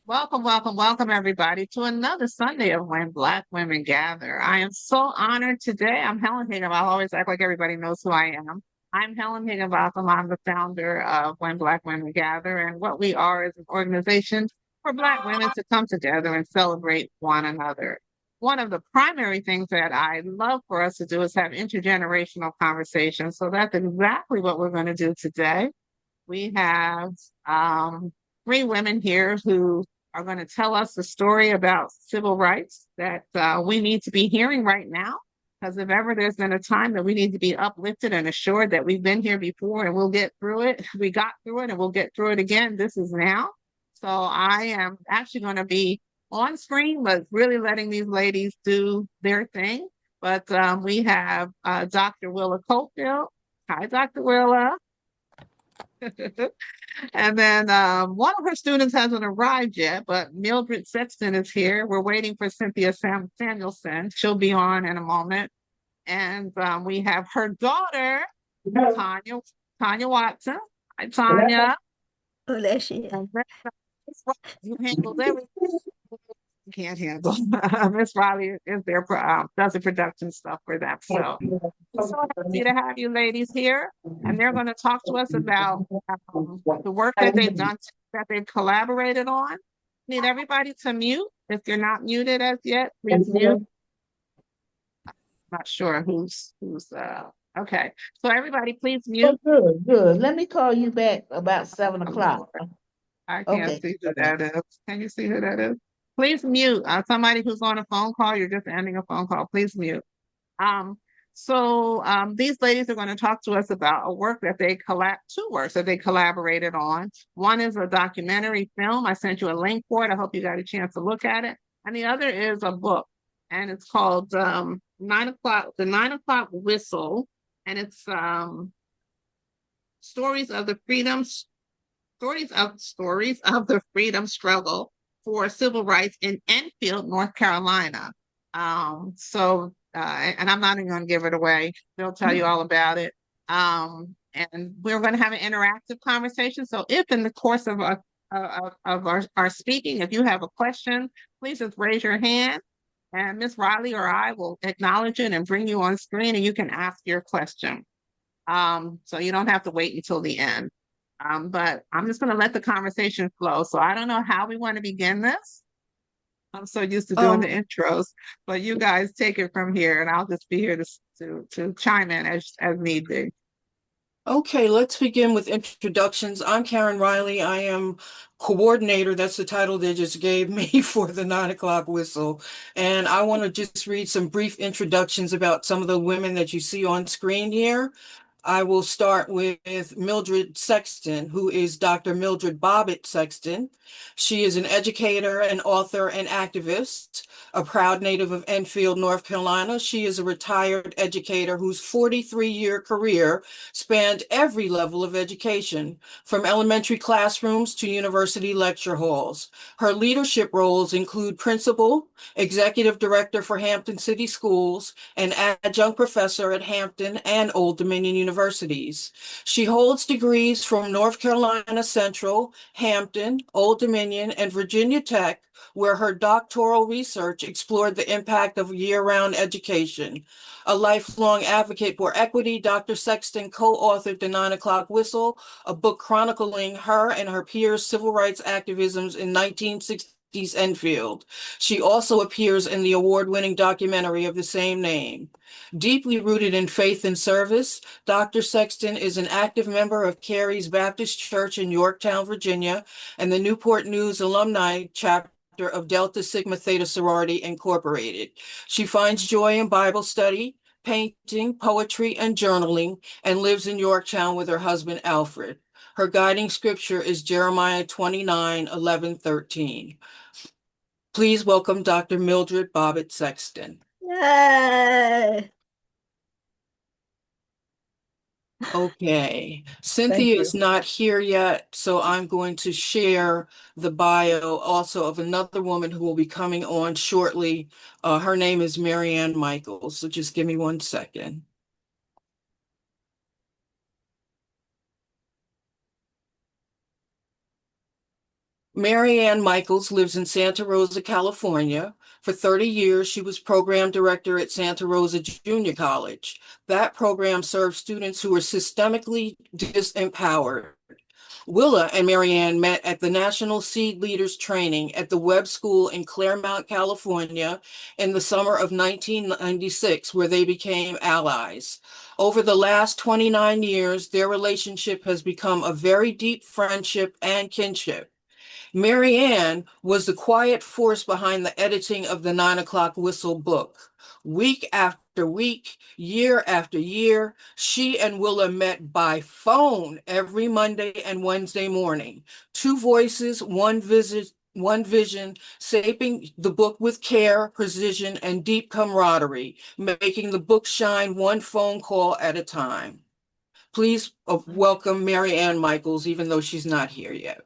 Welcome, welcome, welcome, everybody, to another Sunday of When Black Women Gather. I am so honored today. I'm Helen Higginbotham. I always act like everybody knows who I am. I'm Helen Higginbotham. I'm the founder of When Black Women Gather, and what we are is an organization for Black women to come together and celebrate one another. One of the primary things that I love for us to do is have intergenerational conversations. So that's exactly what we're going to do today. We have three women here who are going to tell us the story about civil rights that we need to be hearing right now. Because if ever there's been a time that we need to be uplifted and assured that we've been here before and we'll get through it, we got through it and we'll get through it again, this is now. So I am actually going to be on screen, but really letting these ladies do their thing. But we have Dr. Willa Cofield. Hi, Dr. Willa. And then one of her students hasn't arrived yet, but Mildred Sexton is here. We're waiting for Cynthia Samuelson. She'll be on in a moment. And we have her daughter, Tanya Watson. Hi, Tanya. Oh, there she is. And you handled everything you can't handle. Miss Riley is there, does the production stuff for them. So I'm so happy to have you ladies here. And they're going to talk to us about the work that they've done, that they've collaborated on. Need everybody to mute. If you're not muted as yet, please mute. Not sure who's okay. So everybody please mute. Good, good. Let me call you back about 7 o'clock. I can't see who that is. Can you see who that is? Please mute. Somebody who's on a phone call, you're just ending a phone call. Please mute. These ladies are going to talk to us about a work that two works that they collaborated on. One is a documentary film. I sent you a link for it. I hope you got a chance to look at it. And the other is a book, and it's called 9 o'clock, The 9 O'clock Whistle, and it's stories of the freedom struggle for civil rights in Enfield, North Carolina. And I'm not even going to give it away. They'll tell you all about it. And we're going to have an interactive conversation. So if in the course of our speaking, if you have a question, please just raise your hand and Miss Riley or I will acknowledge it and bring you on screen and you can ask your question. So you don't have to wait until the end. But I'm just going to let the conversation flow. So I don't know how we want to begin this. I'm so used to doing the intros, but you guys take it from here, and I'll just be here to chime in as need be. Okay, let's begin with introductions. I'm Karen Riley. I am coordinator. That's the title they just gave me for the 9 o'clock whistle. And I want to just read some brief introductions about some of the women that you see on screen here. I will start with Mildred Sexton, who is Dr. Mildred Bobbitt Sexton. She is an educator, an author, and activist, a proud native of Enfield, North Carolina. She is a retired educator whose 43-year career spanned every level of education, from elementary classrooms to university lecture halls. Her leadership roles include principal, executive director for Hampton City Schools, and adjunct professor at Hampton and Old Dominion universities. She holds degrees from North Carolina Central, Hampton, Old Dominion, and Virginia Tech, where her doctoral research explored the impact of year-round education. A lifelong advocate for equity, Dr. Sexton co-authored The 9 O'Clock Whistle, a book chronicling her and her peers' civil rights activisms in 1960s Enfield. She also appears in the award-winning documentary of the same name. Deeply rooted in faith and service, Dr. Sexton is an active member of Cary's Baptist Church in Yorktown, Virginia, and the Newport News alumni chapter of Delta Sigma Theta sorority incorporated. She finds joy in Bible study, painting, poetry, and journaling, and lives in Yorktown with her husband, Alfred. Her guiding scripture is Jeremiah 29:11-13. Please welcome Dr. Mildred Bobbitt Sexton. Yay! Okay, Cynthia is not here yet, so I'm going to share the bio also of another woman who will be coming on shortly. Her name is Marianne Michaels, so just give me 1 second. Mary Ann Michaels lives in Santa Rosa, California. For 30 years, she was program director at Santa Rosa Junior College. That program served students who were systemically disempowered. Willa and Marianne met at the National Seed Leaders Training at the Webb School in Claremont, California in the summer of 1996, where they became allies. Over the last 29 years, their relationship has become a very deep friendship and kinship. Mary Ann was the quiet force behind the editing of the 9 o'clock Whistle book. Week after week, year after year, she and Willa met by phone every Monday and Wednesday morning. Two voices, one vision, shaping the book with care, precision, and deep camaraderie, making the book shine one phone call at a time. Please welcome Mary Ann Michaels, even though she's not here yet.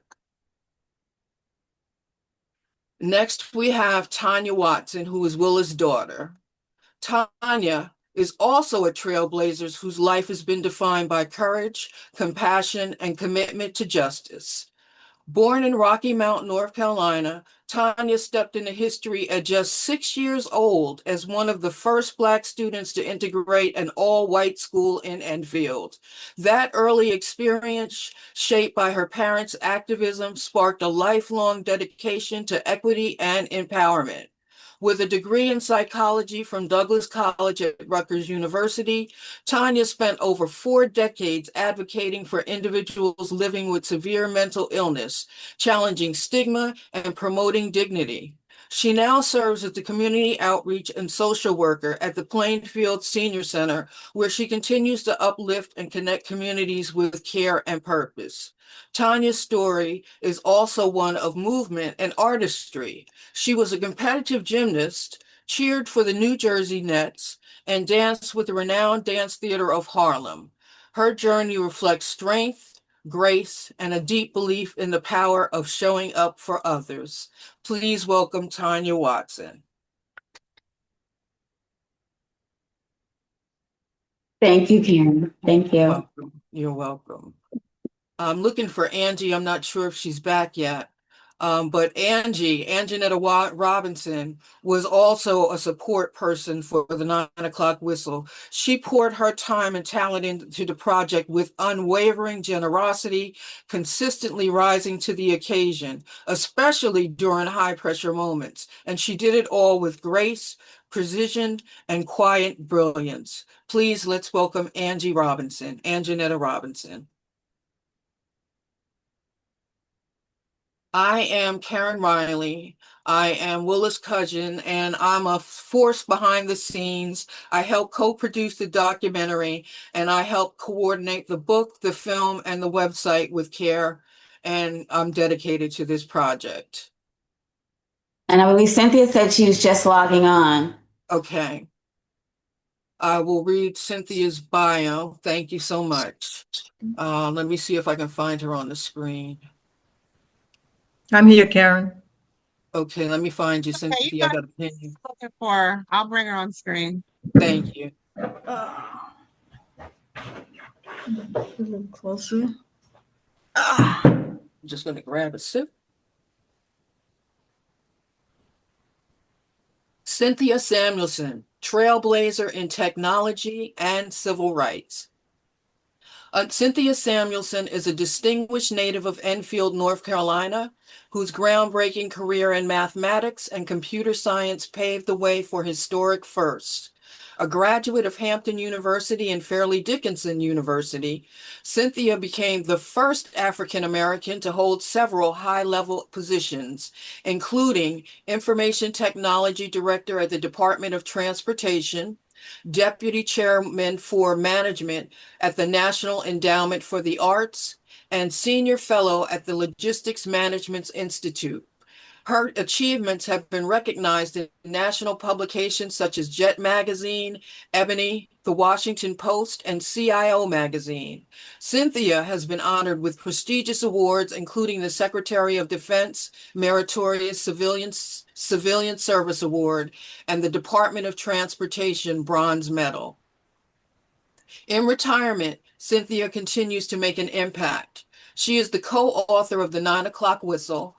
Next, we have Tanya Watson, who is Willa's daughter. Tanya is also a trailblazer whose life has been defined by courage, compassion, and commitment to justice. Born in Rocky Mount, North Carolina, Tanya stepped into history at just 6 years old as one of the first Black students to integrate an all-white school in Enfield. That early experience, shaped by her parents' activism, sparked a lifelong dedication to equity and empowerment. With a degree in psychology from Douglas College at Rutgers University, Tanya spent over 4 decades advocating for individuals living with severe mental illness, challenging stigma and promoting dignity. She now serves as the community outreach and social worker at the Plainfield Senior Center, where she continues to uplift and connect communities with care and purpose. Tanya's story is also one of movement and artistry. She was a competitive gymnast, cheered for the New Jersey Nets, and danced with the renowned Dance Theater of Harlem. Her journey reflects strength, grace, and a deep belief in the power of showing up for others. Please welcome Tanya Watson. Thank you, Karen. Thank you. Welcome. You're welcome. I'm looking for Angie. I'm not sure if she's back yet. But Anjanetta Robinson, was also a support person for the 9 o'clock Whistle. She poured her time and talent into the project with unwavering generosity, consistently rising to the occasion, especially during high pressure moments. And she did it all with grace, precision, and quiet brilliance. Please, let's welcome Anjanetta Robinson. I am Karen Riley. I am Willa's cousin, and I'm a force behind the scenes. I help co-produce the documentary, and I help coordinate the book, the film, and the website with care, and I'm dedicated to this project. And I believe Cynthia said she was just logging on. Okay. I will read Cynthia's bio. Thank you so much. Let me see if I can find her on the screen. I'm here, Karen. Okay, let me find you, Cynthia. Okay, you I got got a pin. looking for her. I'll bring her on screen. Thank you. A little closer. I'm just going to grab a sip. Cynthia Samuelson, trailblazer in technology and civil rights. Cynthia Samuelson is a distinguished native of Enfield, North Carolina, whose groundbreaking career in mathematics and computer science paved the way for historic firsts. A graduate of Hampton University and Fairleigh Dickinson University, Cynthia became the first African American to hold several high-level positions, including Information Technology Director at the Department of Transportation, Deputy Chairman for Management at the National Endowment for the Arts, and Senior Fellow at the Logistics Management Institute. Her achievements have been recognized in national publications such as Jet Magazine, Ebony, The Washington Post, and CIO Magazine. Cynthia has been honored with prestigious awards, including the Secretary of Defense Meritorious Civilian Service Award and the Department of Transportation Bronze Medal. In retirement, Cynthia continues to make an impact. She is the co-author of the 9 o'clock Whistle,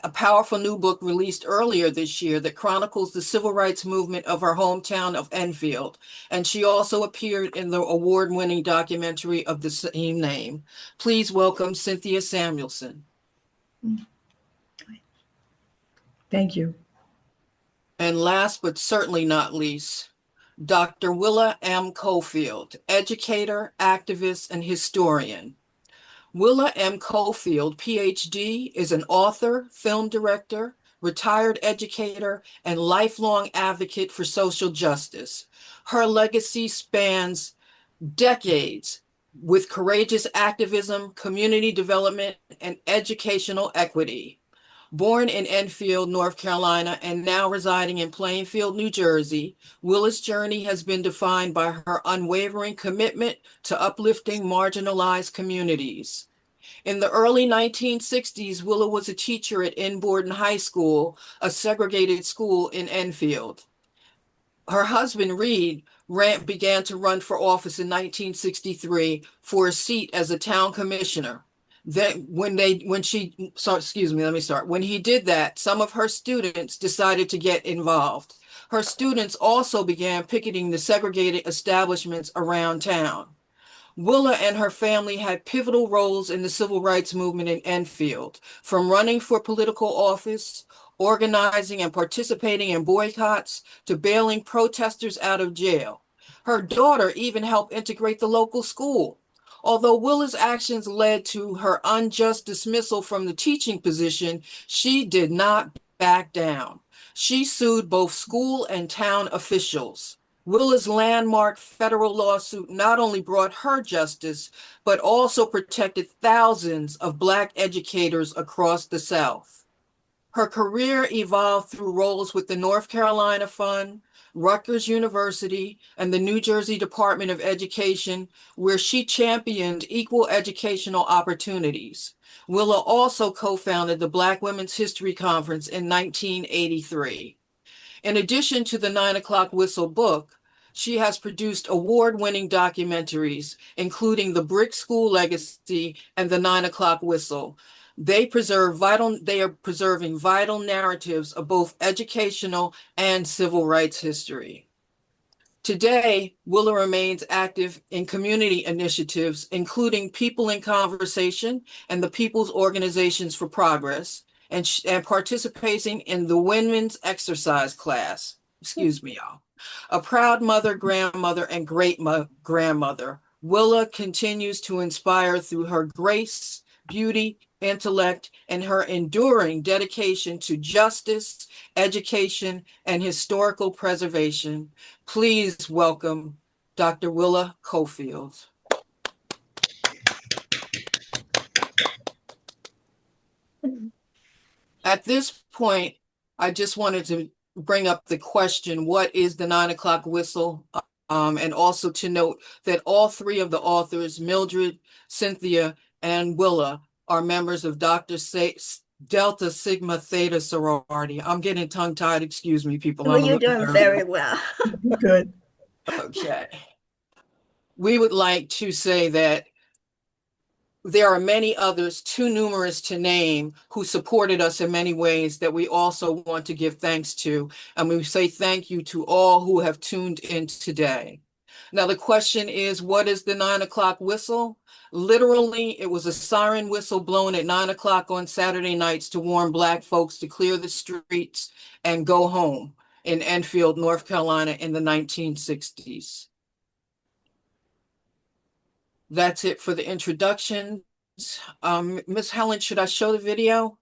a powerful new book released earlier this year that chronicles the civil rights movement of her hometown of Enfield. And she also appeared in the award-winning documentary of the same name. Please welcome Cynthia Samuelson. Thank you. And last but certainly not least, Dr. Willa M. Cofield, educator, activist, and historian. Willa M. Cofield, PhD, is an author, film director, retired educator, and lifelong advocate for social justice. Her legacy spans decades with courageous activism, community development, and educational equity. Born in Enfield, North Carolina, and now residing in Plainfield, New Jersey, Willa's journey has been defined by her unwavering commitment to uplifting marginalized communities. In the early 1960s, Willa was a teacher at Borden High School, a segregated school in Enfield. Her husband, Reed, began to run for office in 1963 for a seat as a town commissioner. When he did that, some of her students decided to get involved. Her students also began picketing the segregated establishments around town. Willa and her family had pivotal roles in the civil rights movement in Enfield, from running for political office, organizing and participating in boycotts, to bailing protesters out of jail. Her daughter even helped integrate the local school. Although Willa's actions led to her unjust dismissal from the teaching position, she did not back down. She sued both school and town officials. Willa's landmark federal lawsuit not only brought her justice, but also protected thousands of Black educators across the South. Her career evolved through roles with the North Carolina Fund, Rutgers University, and the New Jersey Department of Education, where she championed equal educational opportunities. Willa also co-founded the Black Women's History Conference in 1983. In addition to the 9 O'Clock Whistle book, she has produced award-winning documentaries, including The Brick School Legacy and The 9 O'Clock Whistle. They are preserving vital narratives of both educational and civil rights history. Today, Willa remains active in community initiatives, including People in Conversation and the People's Organizations for Progress, and participating in the Women's Exercise class. Excuse me, y'all. A proud mother, grandmother, and great-grandmother, Willa continues to inspire through her grace, beauty, intellect, and her enduring dedication to justice, education, and historical preservation. Please welcome Dr. Willa Cofield. At this point, I just wanted to bring up the question, what is the 9 O'Clock Whistle? And also to note that all three of the authors, Mildred, Cynthia, and Willa, are members of Delta Sigma Theta sorority. I'm getting tongue-tied, excuse me, people. Well, you're doing very well. Good. Okay. We would like to say that there are many others, too numerous to name, who supported us in many ways that we also want to give thanks to. And we say thank you to all who have tuned in today. Now, the question is, what is the 9 O'Clock Whistle? Literally, it was a siren whistle blown at 9 o'clock on Saturday nights to warn Black folks to clear the streets and go home in Enfield, North Carolina in the 1960s. That's it for the introductions. Ms. Helen, should I show the video?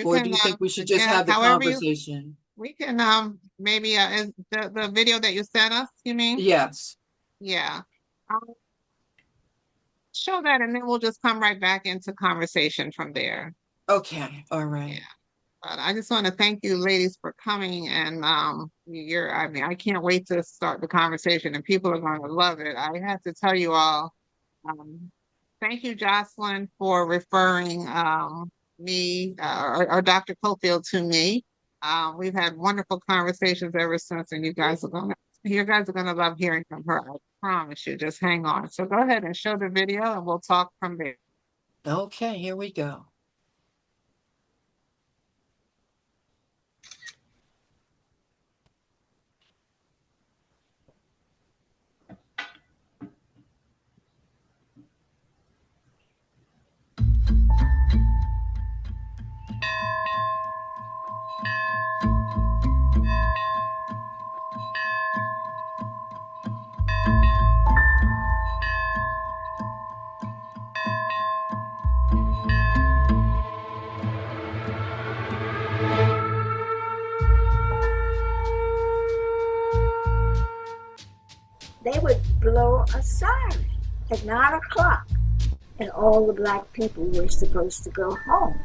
Or do you think we should just have the conversation? We can maybe is the video that you sent us, you mean? Yes. Yeah. Show that and then we'll just come right back into conversation from there. Okay, all right. Yeah. But I just want to thank you ladies for coming, and I can't wait to start the conversation and people are going to love it. I have to tell you all, thank you, Jocelyn, for referring me or Dr. Cofield to me. We've had wonderful conversations ever since, and you guys are gonna love hearing from her. I promise you. Just hang on. So go ahead and show the video, and we'll talk from there. Okay, here we go. blow a siren at 9 o'clock, and all the black people were supposed to go home.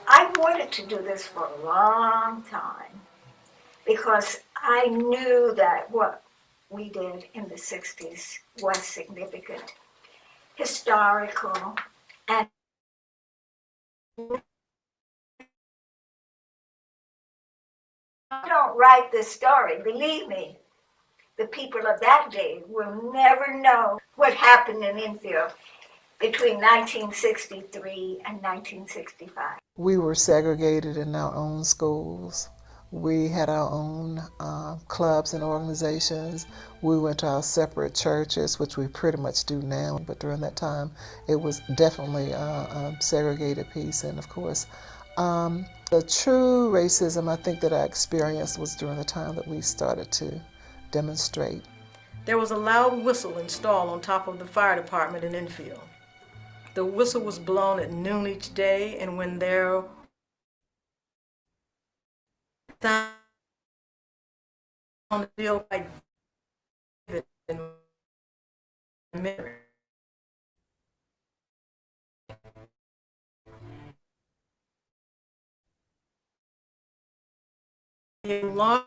I wanted to do this for a long time because I knew that what we did in the 60s was significant, historical, and I don't write this story, believe me, the people of that day will never know what happened in Enfield between 1963 and 1965. We were segregated in our own schools. We had our own clubs and organizations. We went to our separate churches, which we pretty much do now, but during that time it was definitely a segregated piece. And of course, the true racism I think that I experienced was during the time that we started to demonstrate. There was a loud whistle installed on top of the fire department in Enfield. The whistle was blown at noon each day, and when there sound feel like in memory. The alarm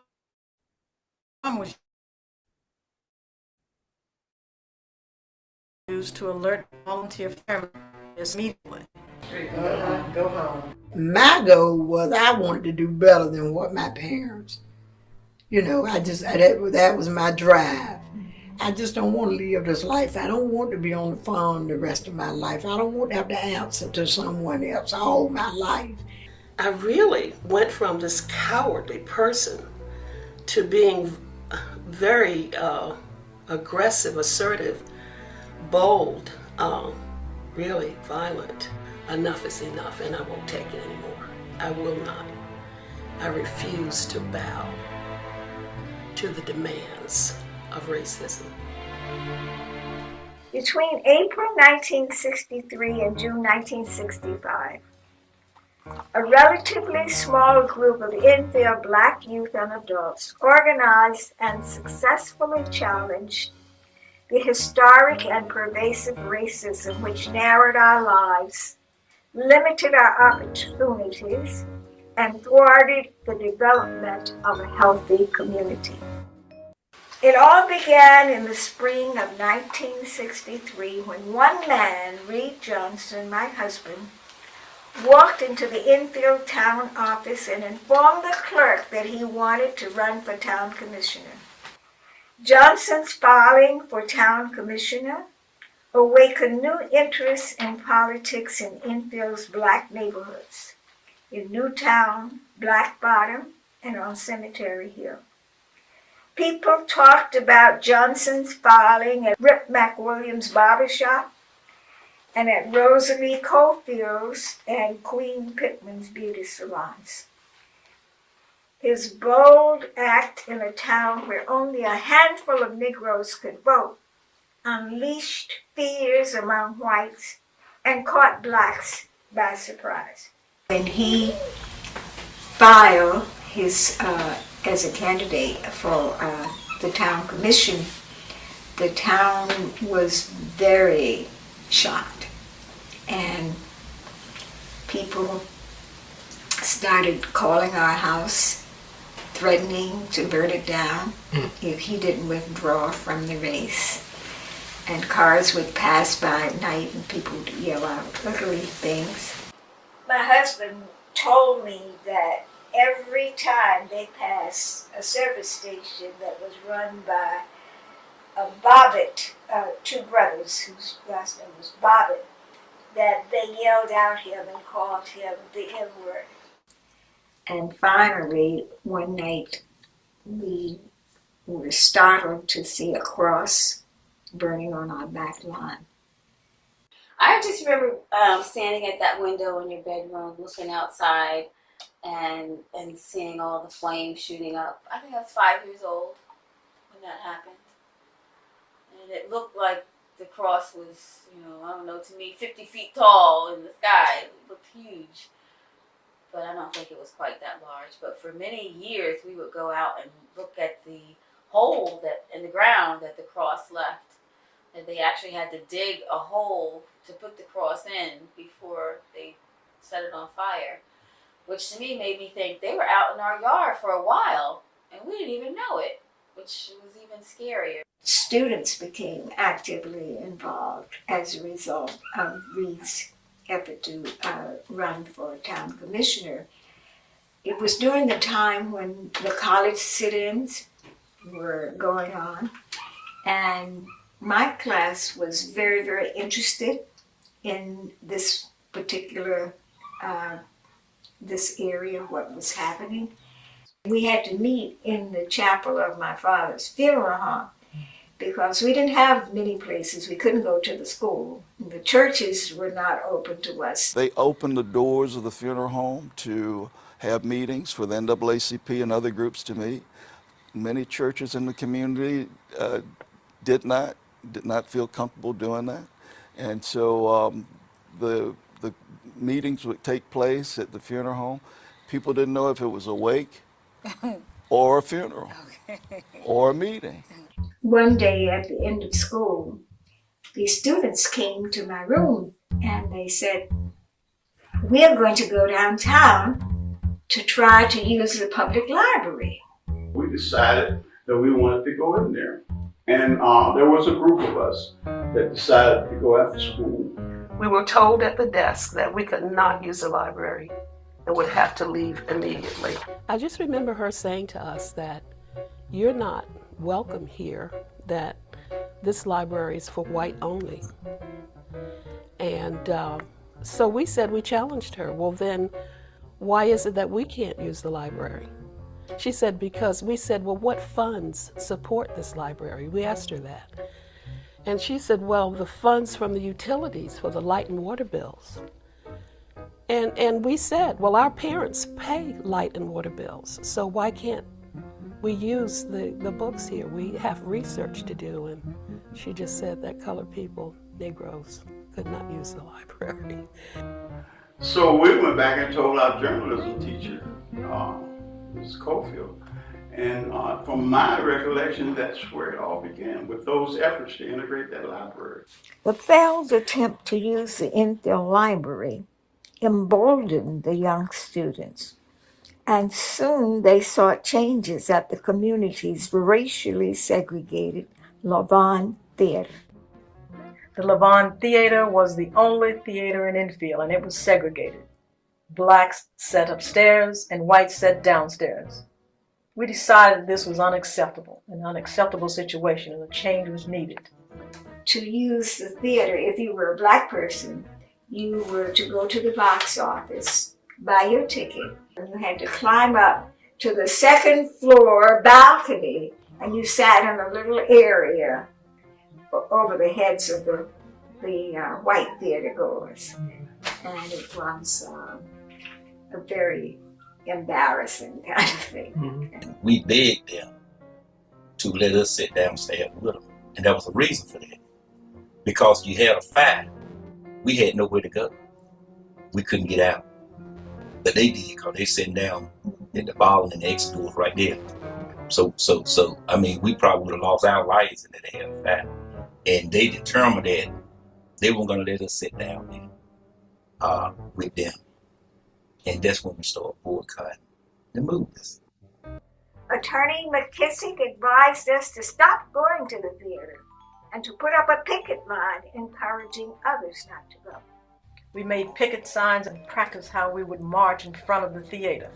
was used to alert volunteer families immediately. Go home. My goal was I wanted to do better than what my parents, that was my drive. I just don't want to live this life. I don't want to be on the phone the rest of my life. I don't want to have to answer to someone else all my life. I really went from this cowardly person to being very aggressive, assertive, bold, really violent. Enough is enough, and I won't take it anymore. I will not. I refuse to bow to the demands of racism. Between April 1963 and June 1965, a relatively small group of Enfield black youth and adults organized and successfully challenged the historic and pervasive racism which narrowed our lives, limited our opportunities, and thwarted the development of a healthy community. It all began in the spring of 1963 when one man, Reed Johnson, my husband, walked into the Enfield town office and informed the clerk that he wanted to run for town commissioner. Johnson's filing for town commissioner awakened new interest in politics in Enfield's black neighborhoods, in Newtown, Black Bottom, and on Cemetery Hill. People talked about Johnson's filing at Rip McWilliams' barbershop and at Rosalie Cofield's and Queen Pittman's beauty salons. His bold act in a town where only a handful of Negroes could vote unleashed fears among whites and caught blacks by surprise. When he filed his as a candidate for the town commission, the town was very shocked, and people started calling our house, threatening to burn it down if he didn't withdraw from the race. And cars would pass by at night and people would yell out ugly things. My husband told me that every time they passed a service station that was run by a Bobbitt, two brothers whose last name was Bobbitt, that they yelled out him and called him the N-word. And finally, one night, we were startled to see a cross burning on our back lawn. I just remember standing at that window in your bedroom, looking outside, and seeing all the flames shooting up. I think I was 5 years old when that happened, and it looked like the cross was, I don't know, to me, 50 feet tall in the sky. It looked huge, but I don't think it was quite that large. But for many years, we would go out and look at the hole that in the ground that the cross left. And they actually had to dig a hole to put the cross in before they set it on fire, which to me made me think they were out in our yard for a while and we didn't even know it, which was even scarier. Students became actively involved as a result of Reed's effort to run for town commissioner. It was during the time when the college sit-ins were going on, and my class was very, very interested in this particular, this area, what was happening. We had to meet in the chapel of my father's funeral home because we didn't have many places. We couldn't go to the school. The churches were not open to us. They opened the doors of the funeral home to have meetings for the NAACP and other groups to meet. Many churches in the community did not feel comfortable doing that. And so the meetings would take place at the funeral home. People didn't know if it was a wake or a funeral or a meeting. One day at the end of school, the students came to my room and they said, "We're going to go downtown to try to use the public library." We decided that we wanted to go in there. And there was a group of us that decided to go after school. We were told at the desk that we could not use the library and would have to leave immediately. I just remember her saying to us that you're not welcome here, that this library is for white only. And so we said, we challenged her, well then, why is it that we can't use the library? She said, because we said, well, what funds support this library? We asked her that. And she said, well, the funds from the utilities for the light and water bills. And we said, well, our parents pay light and water bills, so why can't we use the books here? We have research to do. And she just said that colored people, Negroes, could not use the library. So we went back and told our journalism teacher, Ms. Cofield, and from my recollection, that's where it all began, with those efforts to integrate that library. The failed attempt to use the Enfield library emboldened the young students, and soon they sought changes at the community's racially segregated Levon Theater. The Levon Theater was the only theater in Enfield, and it was segregated. Blacks sat upstairs and whites sat downstairs. We decided this was unacceptable, an unacceptable situation, and a change was needed. To use the theater, if you were a black person, you were to go to the box office, buy your ticket, and you had to climb up to the second floor balcony, and you sat in a little area over the heads of the white theater goers. And it was a very embarrassing kind of thing. We begged them to let us sit downstairs with them. And there was a reason for that. Because you had a fire, we had nowhere to go. We couldn't get out. But they did, because they sitting down at the ball and the exit doors right there. So, I mean, we probably would have lost our lives if they had a fire. And they determined that they weren't going to let us sit down there with them. And that's when we started boycotting the movies. Attorney McKissick advised us to stop going to the theater and to put up a picket line encouraging others not to go. We made picket signs and practiced how we would march in front of the theater.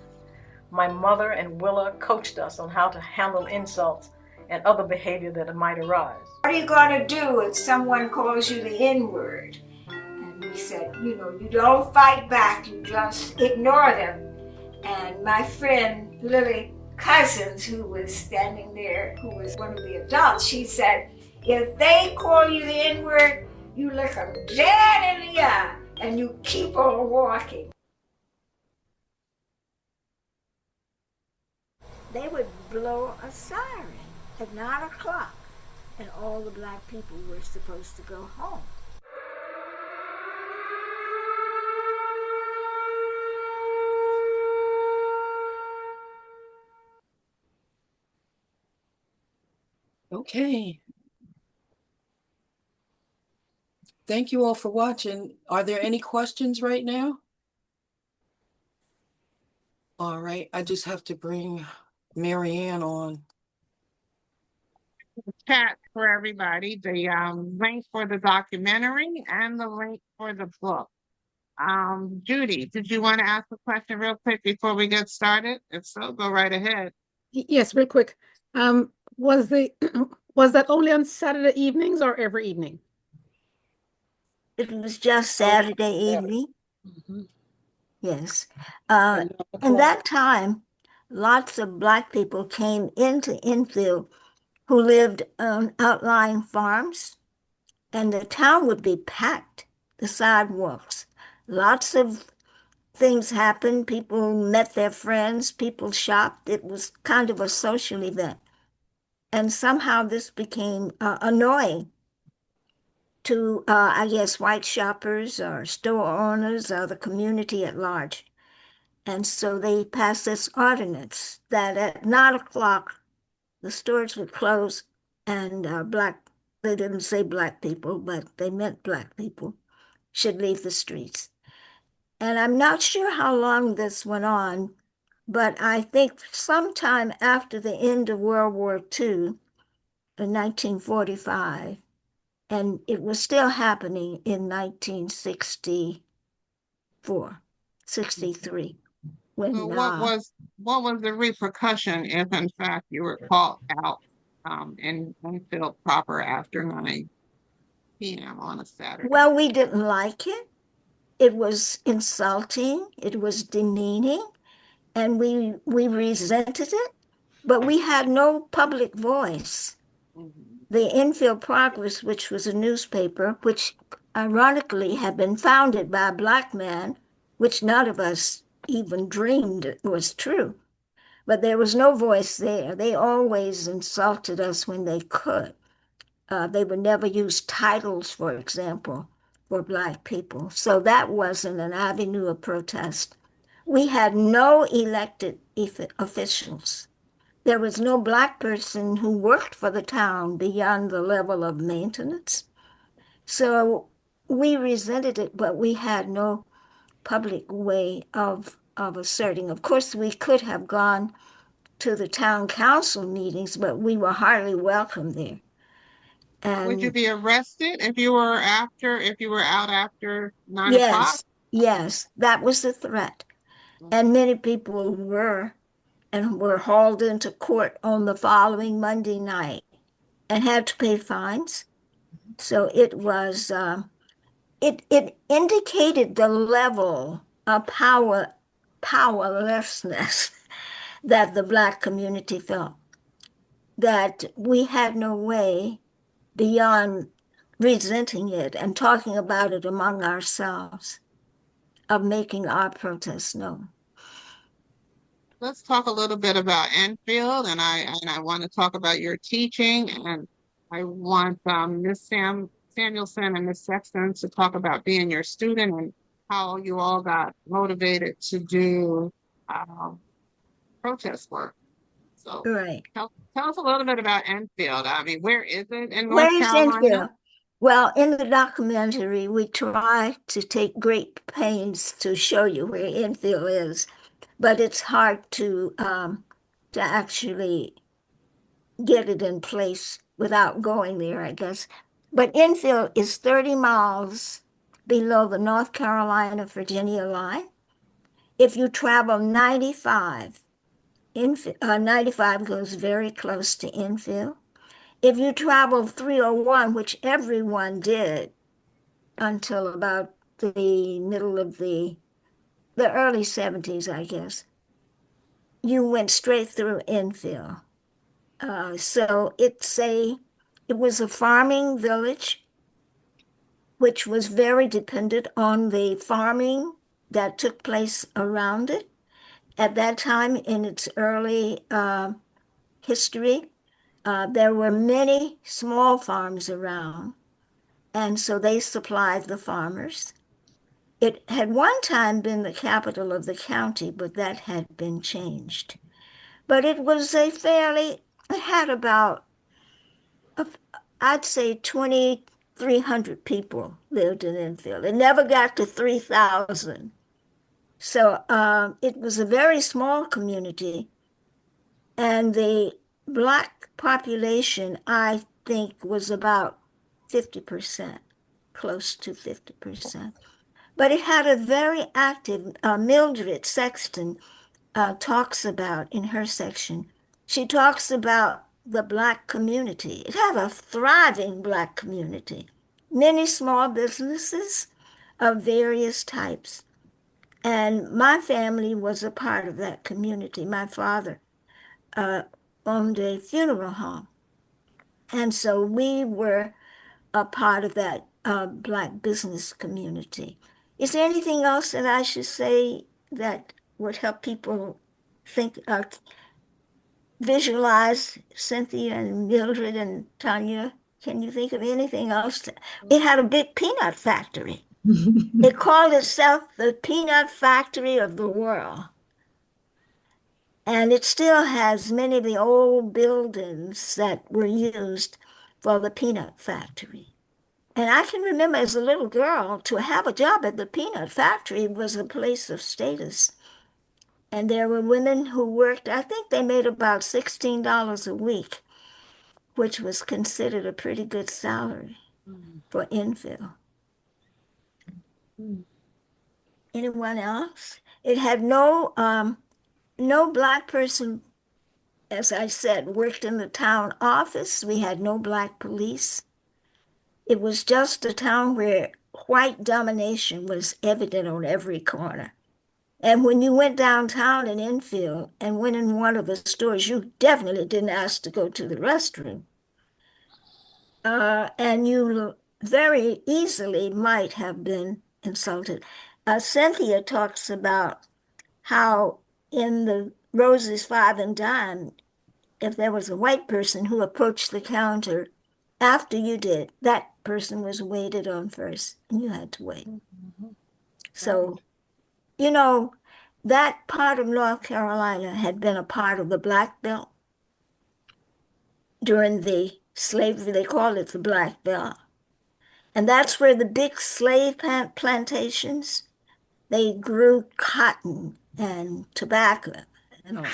My mother and Willa coached us on how to handle insults and other behavior that might arise. What are you going to do if someone calls you the N-word? And we said, you don't fight back, you just ignore them. And my friend Lily Cousins, who was standing there, who was one of the adults, she said, if they call you the N-word, You look them dead in the eye and you keep on walking. They would blow a siren at 9 o'clock, and all the black people were supposed to go home. Okay. Thank you all for watching. Are there any questions right now? All right, I just have to bring Marianne on. Chat for everybody, the link for the documentary and the link for the book. Judy, did you want to ask a question real quick before we get started? If so, go right ahead. Yes, real quick. Was the was that only on Saturday evenings or every evening? It was just Saturday evening. Mm-hmm. Yes. In that time, lots of black people came into Enfield who lived on outlying farms, and the town would be packed, the sidewalks. Lots of things happened. People met their friends, people shopped. It was kind of a social event. And somehow this became annoying to, I guess, white shoppers or store owners or the community at large. And so they passed this ordinance that at 9 o'clock, the stores would close and they didn't say black people, but they meant black people, should leave the streets. And I'm not sure how long this went on, but I think sometime after the end of World War II, in 1945, and it was still happening in 1964, 63. So what was the repercussion if in fact you were called out in Enfield proper after 9 p.m. on a Saturday? Well, we didn't like it. It was insulting, it was demeaning, and we resented it, but we had no public voice. The Enfield Progress, which was a newspaper, which ironically had been founded by a black man, which none of us even dreamed was true. But there was no voice there. They always insulted us when they could. They would never use titles, for example, for black people. So that wasn't an avenue of protest. We had no elected officials. There was no black person who worked for the town beyond the level of maintenance. So we resented it, but we had no public way of asserting. Of course, we could have gone to the town council meetings, but we were hardly welcome there. And would you be arrested if you were out after 9 o'clock? Yes, that was the threat. And many people were hauled into court on the following Monday night and had to pay fines. So it was, it indicated the level of powerlessness that the black community felt, that we had no way beyond resenting it and talking about it among ourselves of making our protests known. Let's talk a little bit about Enfield, and I want to talk about your teaching, and I want Miss Samuelson and Miss Sexton to talk about being your student and how you all got motivated to do protest work. So tell us a little bit about Enfield. I mean, where is it in North Carolina? Enfield? Well, in the documentary, we try to take great pains to show you where Enfield is, but it's hard to actually get it in place without going there, I guess. But Enfield is 30 miles below the North Carolina-Virginia line. If you travel 95, 95 goes very close to Enfield. If you travel 301, which everyone did until about the middle of the early 70s, I guess, you went straight through Enfield. So it was a farming village. which was very dependent on the farming that took place around it. At that time in its early history, there were many small farms around, and so they supplied the farmers. It had one time been the capital of the county, but that had been changed. But it was it had about, I'd say 2,300 people lived in Enfield. It never got to 3,000. So it was a very small community. And the Black population, I think, was about 50%, close to 50%. But it had a very active, Mildred Sexton talks about in her section. She talks about the Black community. It had a thriving Black community, many small businesses of various types. And my family was a part of that community. My father owned a funeral home. And so we were a part of that Black business community. Is there anything else that I should say that would help people think, visualize Cynthia and Mildred and Tanya? Can you think of anything else? It had a big peanut factory. It called itself the peanut factory of the world. And it still has many of the old buildings that were used for the peanut factory. And I can remember as a little girl, to have a job at the peanut factory was a place of status. And there were women who worked, I think they made about $16 a week, which was considered a pretty good salary for Enfield. Anyone else? It had no Black person, as I said, worked in the town office. We had no Black police. It was just a town where white domination was evident on every corner. And when you went downtown in Enfield and went in one of the stores, you definitely didn't ask to go to the restroom. And you very easily might have been insulted. Cynthia talks about how in the Roses, Five and Dime, if there was a white person who approached the counter after you did, that person was waited on first, and you had to wait. So, you know, that part of North Carolina had been a part of the Black Belt during the slavery. They called it the Black Belt. And that's where the big slave plantations, they grew cotton and tobacco and all.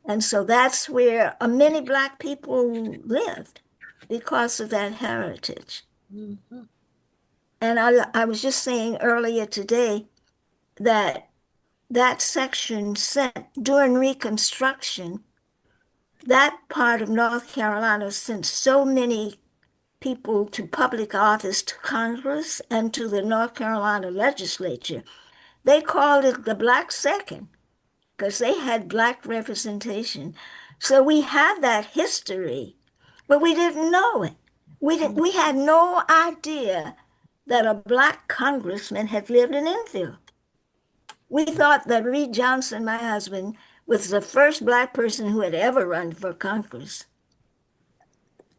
And so that's where many Black people lived because of that heritage. And I was just saying earlier today that that section sent, during Reconstruction, that part of North Carolina sent so many people to public office, to Congress, and to the North Carolina legislature. They called it the Black Second because they had Black representation. So we have that history, but we didn't know it. We had no idea that a Black congressman had lived in Enfield. We thought that Reed Johnson, my husband, was the first Black person who had ever run for Congress.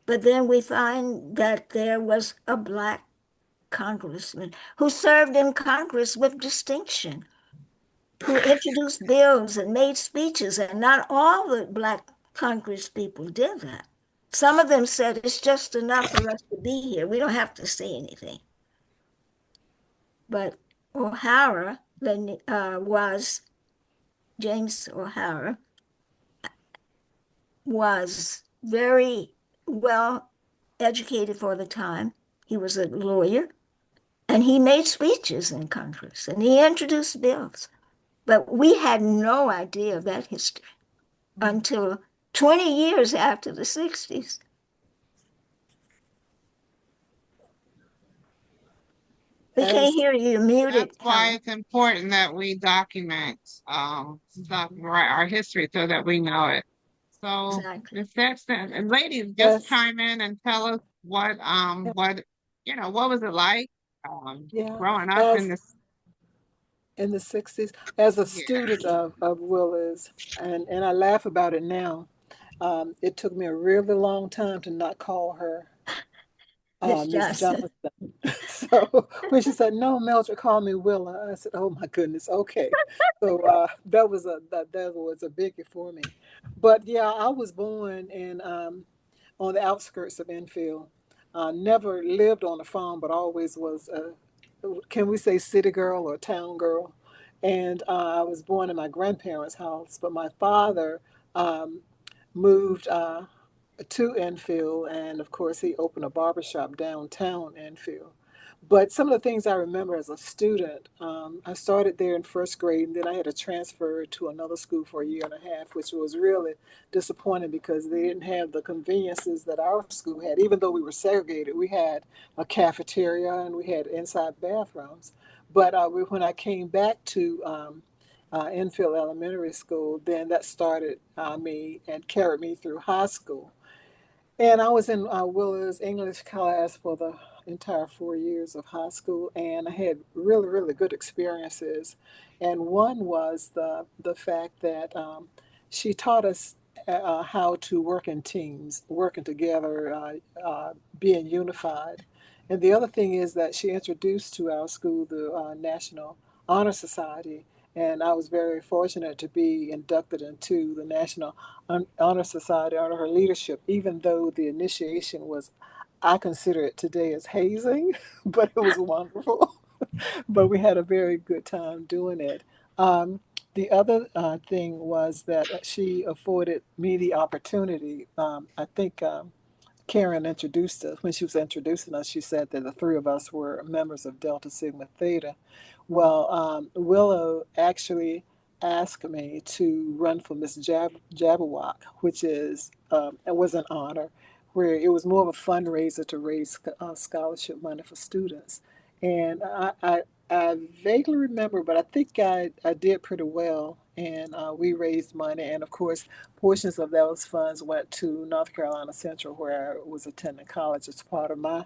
But then we find that there was a Black congressman who served in Congress with distinction, who introduced bills and made speeches, and not all the Black Congress people did that. Some of them said, it's just enough for us to be here. We don't have to say anything. But O'Hara James O'Hara was very well educated for the time. He was a lawyer, and he made speeches in Congress, and he introduced bills. But we had no idea of that history until 20 years after the 60s. We can't hear you, you're muted. That's why it's important that we document our history so that we know it. So, Ms. Sexton, and ladies, just chime in and tell us what was it like Yeah. Growing up in As this, in the 60s, as a yeah. student of Willa's, and I laugh about it now. It took me a really long time to not call her Miss Miss Johnson. Johnson. So when she said, "No, Mildred, call me Willa," I said, "Oh my goodness, okay." So that was a biggie for me. But yeah, I was born in on the outskirts of Enfield. Never lived on a farm, but always was a, can we say city girl or town girl? And I was born in my grandparents' house, but my father um, moved to Enfield, and of course, he opened a barbershop downtown Enfield. But some of the things I remember as a student, I started there in first grade, and then I had to transfer to another school for a year and a half, which was really disappointing because they didn't have the conveniences that our school had. Even though we were segregated, we had a cafeteria and we had inside bathrooms. But when I came back to Enfield Elementary School, then that started me and carried me through high school. And I was in Willa's English class for the entire 4 years of high school, and I had really, really good experiences. And one was the fact that she taught us how to work in teams, working together, being unified. And the other thing is that she introduced to our school the National Honor Society, and I was very fortunate to be inducted into the National Honor Society under her leadership, even though the initiation was, I consider it today as hazing, but it was wonderful. But we had a very good time doing it. The other thing was that she afforded me the opportunity. I think Karen introduced us, when she was introducing us, she said that the three of us were members of Delta Sigma Theta. Well, Willow actually asked me to run for Miss Jabberwock, which it was an honor, where it was more of a fundraiser to raise scholarship money for students. And I vaguely remember, but I think I did pretty well. And we raised money. And of course, portions of those funds went to North Carolina Central, where I was attending college as part of my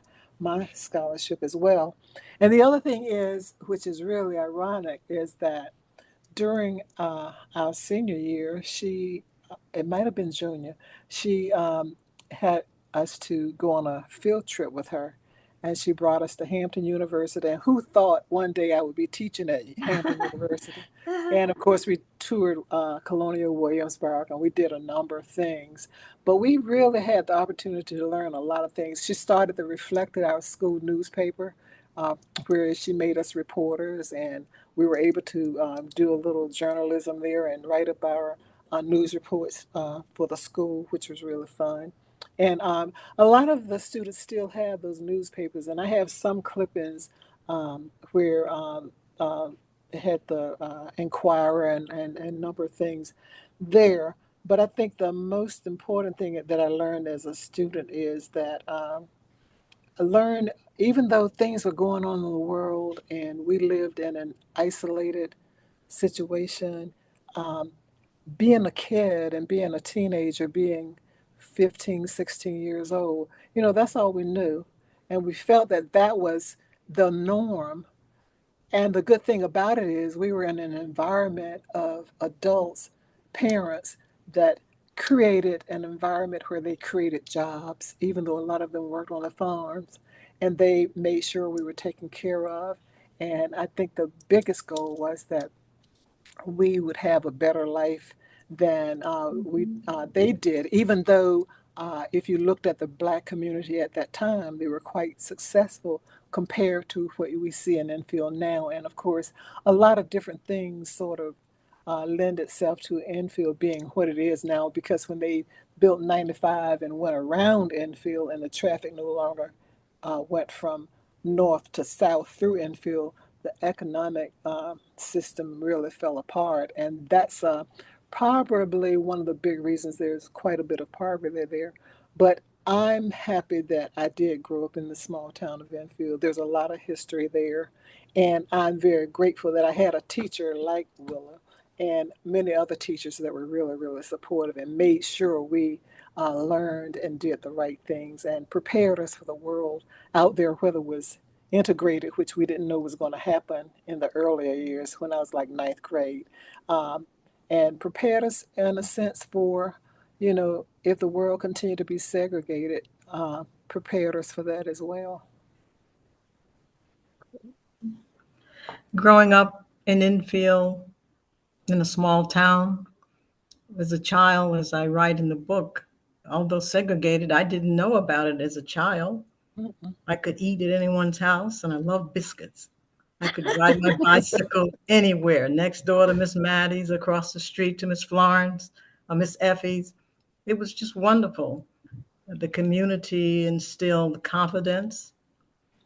scholarship as well. And the other thing is, which is really ironic, is that during our senior year, it might have been junior, she had us to go on a field trip with her. And she brought us to Hampton University. And who thought one day I would be teaching at Hampton University? And of course, we toured Colonial Williamsburg and we did a number of things. But we really had the opportunity to learn a lot of things. She started to reflect our school newspaper, uh, where she made us reporters, and we were able to do a little journalism there and write up our news reports for the school, which was really fun. And a lot of the students still have those newspapers, and I have some clippings where it had the Enquirer and a number of things there. But I think the most important thing that I learned as a student is that I learned, even though things were going on in the world and we lived in an isolated situation, um, being a kid and being a teenager, being 15, 16 years old, that's all we knew. And we felt that that was the norm. And the good thing about it is we were in an environment of adults, parents that created an environment where they created jobs, even though a lot of them worked on the farms, and they made sure we were taken care of. And I think the biggest goal was that we would have a better life than they did, even though if you looked at the Black community at that time, they were quite successful compared to what we see in Enfield now. And of course, a lot of different things sort of lend itself to Enfield being what it is now, because when they built 95 and went around Enfield and the traffic no longer went from north to south through Enfield, the economic system really fell apart. And that's probably one of the big reasons there's quite a bit of poverty there. But I'm happy that I did grow up in the small town of Enfield. There's a lot of history there. And I'm very grateful that I had a teacher like Willa and many other teachers that were really, really supportive and made sure we learned and did the right things and prepared us for the world out there, whether it was integrated, which we didn't know was going to happen in the earlier years when I was like ninth grade, and prepared us in a sense for, if the world continued to be segregated, prepared us for that as well. Growing up in Enfield, in a small town, as a child, as I write in the book, although segregated, I didn't know about it as a child. I could eat at anyone's house, and I love biscuits. I could ride my bicycle anywhere, next door to Miss Maddie's, across the street to Miss Florence or Miss Effie's. It was just wonderful. The community instilled confidence.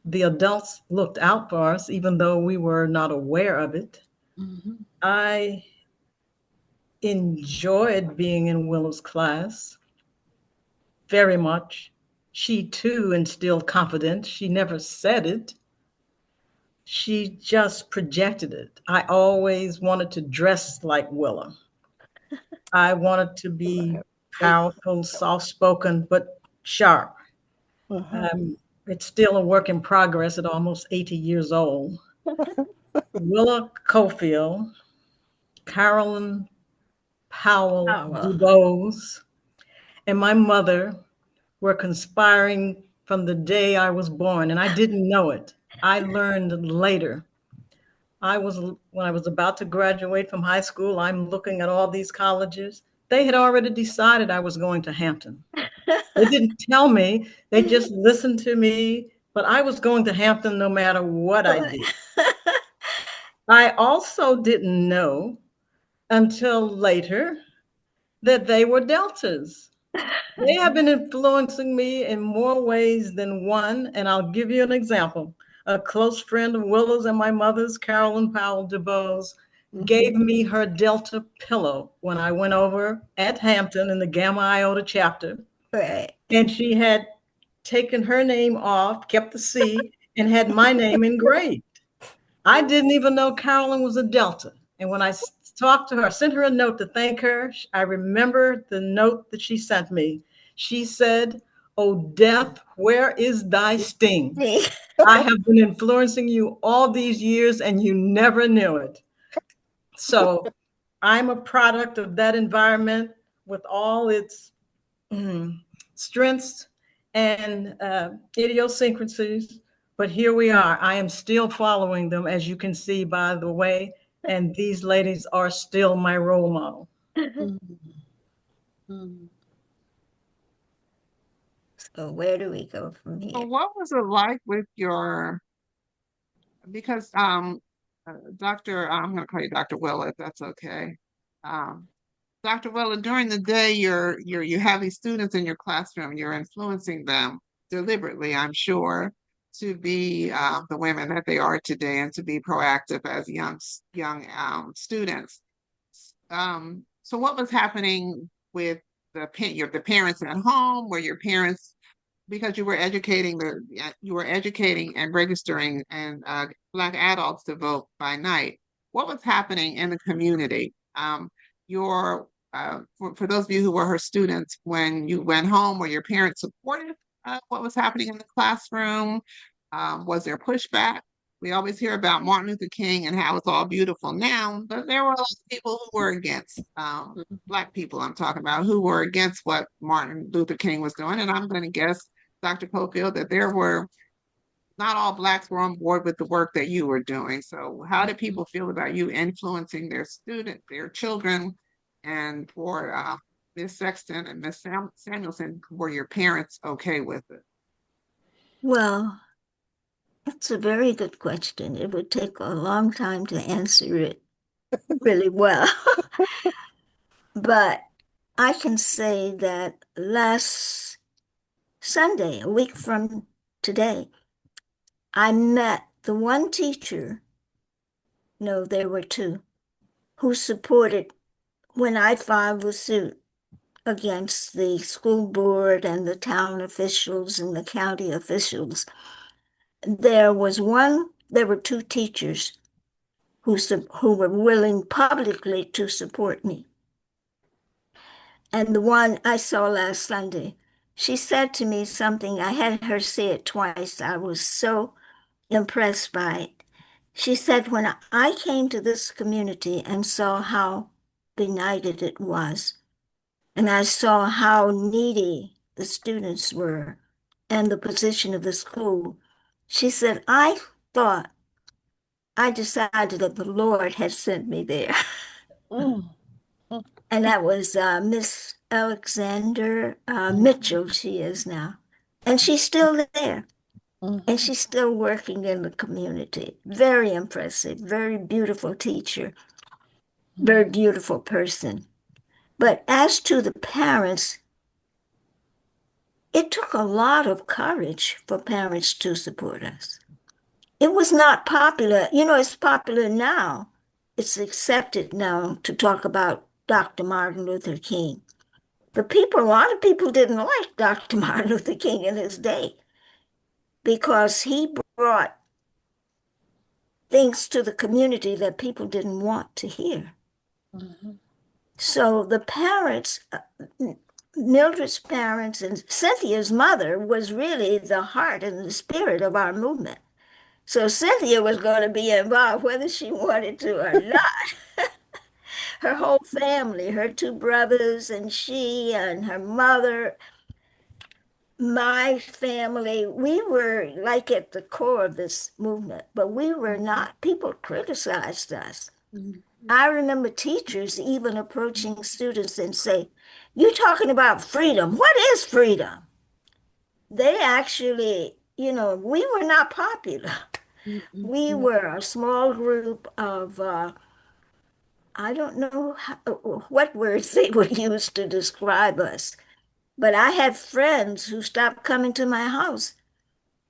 The adults looked out for us, even though we were not aware of it. I enjoyed being in Willa's class very much. She too instilled confidence. She never said it. She just projected it. I always wanted to dress like Willa. I wanted to be powerful, soft-spoken, but sharp. It's still a work in progress at almost 80 years old. Willa Cofield, Carolyn Powell DuBose, and my mother were conspiring from the day I was born, and I didn't know it. I learned later. When I was about to graduate from high school, I'm looking at all these colleges. They had already decided I was going to Hampton. They didn't tell me, they just listened to me, but I was going to Hampton no matter what I did. I also didn't know until later that they were Deltas. They have been influencing me in more ways than one, and I'll give you an example. A close friend of Willa's and my mother's, Carolyn Powell DuBose, gave me her Delta pillow when I went over at Hampton in the Gamma Iota chapter. Right. And she had taken her name off, kept the C, and had my name engraved. I didn't even know Carolyn was a Delta. And when I talked to her, I sent her a note to thank her. I remember the note that she sent me. She said, "Oh, death, where is thy sting? I have been influencing you all these years and you never knew it." So I'm a product of that environment with all its strengths and idiosyncrasies. But here we are. I am still following them, as you can see by the way, and these ladies are still my role model. So where do we go from here? So what was it like with because Dr. I'm going to call you Dr. Willa, if that's okay. Dr. Willa, during the day, you have these students in your classroom, you're influencing them deliberately, I'm sure, to be the women that they are today and to be proactive as young students. So what was happening with the parents at home? Were your parents, because you were educating and registering and Black adults to vote by night, what was happening in the community? For those of you who were her students, when you went home, were your parents supportive of what was happening in the classroom? Was there pushback? We always hear about Martin Luther King and how it's all beautiful now, but there were a lot of people who were against, Black people I'm talking about, who were against what Martin Luther King was doing. And I'm going to guess, Dr. Cofield, that not all Blacks were on board with the work that you were doing. So how did people feel about you influencing their children? And for Ms. Sexton and Ms. Samuelson, were your parents okay with it? Well, that's a very good question. It would take a long time to answer it really well. But I can say that last Sunday, a week from today, I met the one teacher, no, there were two, who supported when I filed the suit against the school board and the town officials and the county officials. There were two teachers who were willing publicly to support me. And the one I saw last Sunday, she said to me something, I had her say it twice. I was so impressed by it. She said, when I came to this community and saw how benighted it was, and I saw how needy the students were and the position of the school, she said, I decided that the Lord had sent me there. And that was Miss Alexander Mitchell, she is now. And she's still there. And she's still working in the community. Very impressive, very beautiful teacher, very beautiful person. But as to the parents, it took a lot of courage for parents to support us. It was not popular. You know, it's popular now. It's accepted now to talk about Dr. Martin Luther King. But a lot of people didn't like Dr. Martin Luther King in his day because he brought things to the community that people didn't want to hear. So the parents, Mildred's parents and Cynthia's mother was really the heart and the spirit of our movement. So Cynthia was going to be involved whether she wanted to or not. Her whole family, her two brothers and she and her mother, my family, we were like at the core of this movement, but we were not. People criticized us. I remember teachers even approaching students and say, "You're talking about freedom. What is freedom?" They actually, we were not popular. We were a small group of, I don't know what words they would use to describe us, but I had friends who stopped coming to my house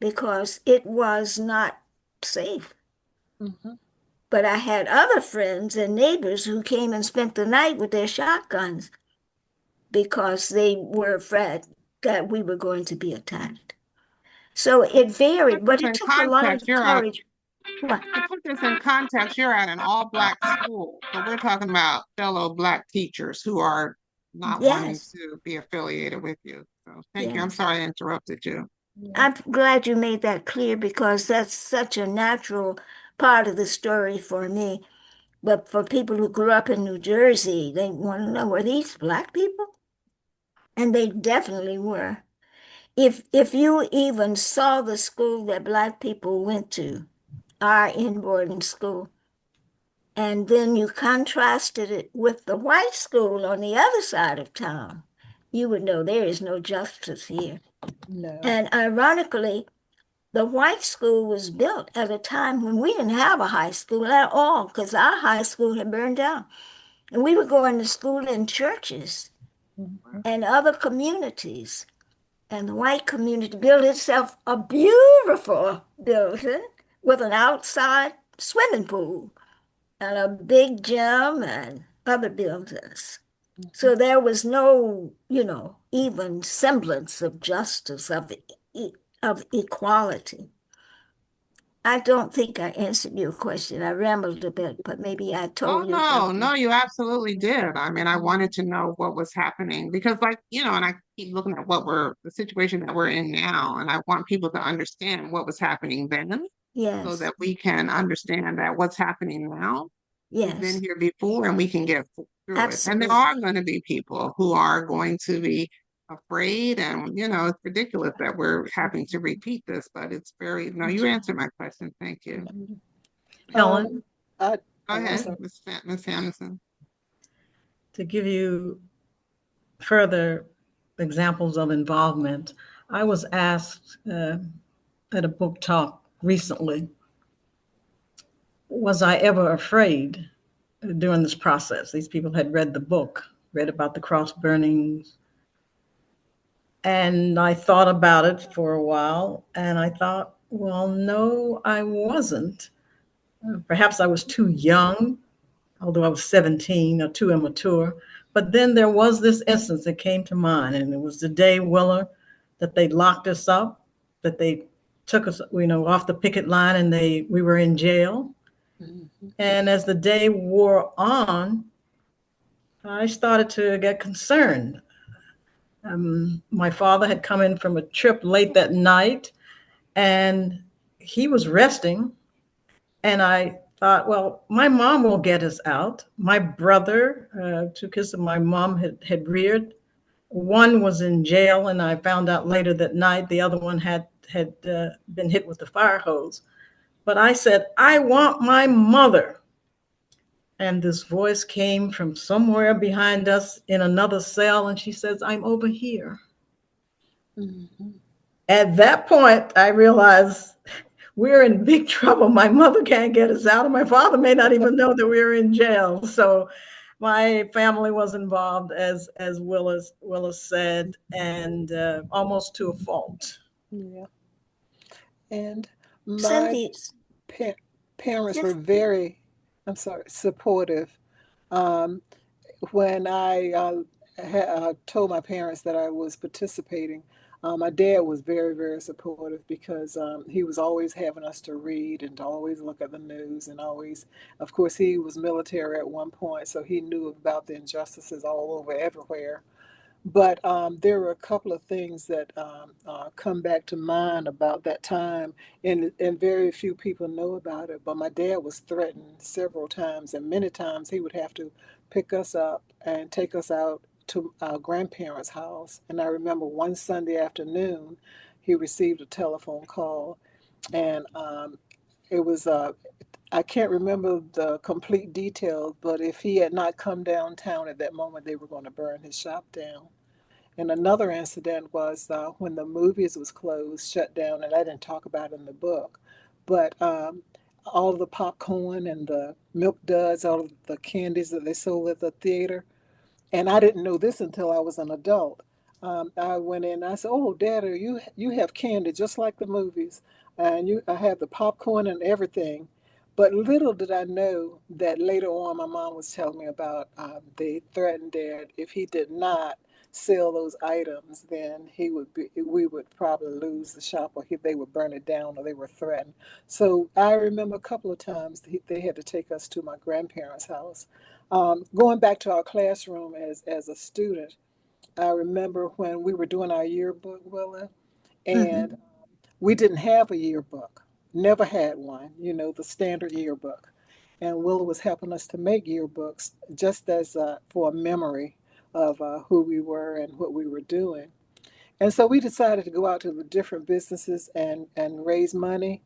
because it was not safe. But I had other friends and neighbors who came and spent the night with their shotguns because they were afraid that we were going to be attacked. So it varied, but it took a lot of courage. To put this in context, you're at an all-Black school. So we're talking about fellow Black teachers who are not wanting to be affiliated with you. So thank you. I'm sorry I interrupted you. I'm glad you made that clear because that's such a natural part of the story for me. But for people who grew up in New Jersey, they want to know, were these Black people? And they definitely were. If you even saw the school that Black people went to, our in-boarding school, and then you contrasted it with the white school on the other side of town, you would know there is no justice here. No. And ironically, the white school was built at a time when we didn't have a high school at all because our high school had burned down. And we were going to school in churches and other communities. And the white community built itself a beautiful building with an outside swimming pool and a big gym and other buildings. So there was no, even semblance of justice, of equality. I don't think I answered your question. I rambled a bit, but maybe I told you something. No, you absolutely did. I mean, I wanted to know what was happening because and I keep looking at the situation that we're in now, and I want people to understand what was happening then. Yes. So that we can understand that what's happening now. Yes. We've been here before and we can get through Absolutely. it. And there are going to be people who are going to be afraid, and it's ridiculous that we're having to repeat this, but it's you answered my question. Thank you. Helen? Go ahead, Ms. Samuelson. To give you further examples of involvement, I was asked at a book talk recently, was I ever afraid during this process? These people had read the book, read about the cross burnings, and I thought about it for a while, and I thought, well, no, I wasn't. Perhaps I was too young, although I was 17 or too immature. But then there was this instance that came to mind, and it was the day, Willa, that they locked us up, that they took us, off the picket line, and we were in jail. And as the day wore on, I started to get concerned. My father had come in from a trip late that night, and he was resting, and I thought, well, my mom will get us out. My brother, two kids that my mom had reared, one was in jail, and I found out later that night the other one had been hit with the fire hose. But I said, I want my mother. And this voice came from somewhere behind us in another cell, and she says, I'm over here. Mm-hmm. At that point, I realized we're in big trouble. My mother can't get us out, and my father may not even know that we're in jail. So my family was involved, as Willa said, and almost to a fault. Yeah. And my Cynthia, parents were very, supportive. When I told my parents that I was participating, my dad was very, very supportive because he was always having us to read and to always look at the news and always, of course, he was military at one point, so he knew about the injustices all over everywhere. But there were a couple of things that come back to mind about that time, and very few people know about it. But my dad was threatened several times, and many times he would have to pick us up and take us out to our grandparents' house. And I remember one Sunday afternoon, he received a telephone call, and it was I can't remember the complete details, but if he had not come downtown at that moment, they were going to burn his shop down. And another incident was when the movies was closed, shut down, and I didn't talk about it in the book, but all of the popcorn and the milk duds, all of the candies that they sold at the theater, and I didn't know this until I was an adult. I went in. I said, "Oh, Dad, you have candy just like the movies, and I have the popcorn and everything." But little did I know that later on, my mom was telling me about they threatened Dad if he did not sell those items, then we would probably lose the shop, or they would burn it down, or they were threatened. So I remember a couple of times they had to take us to my grandparents' house. Going back to our classroom as a student, I remember when we were doing our yearbook, Willa, and we didn't have a yearbook, never had one, the standard yearbook. And Willa was helping us to make yearbooks just as for a memory of who we were and what we were doing. And so we decided to go out to the different businesses and raise money.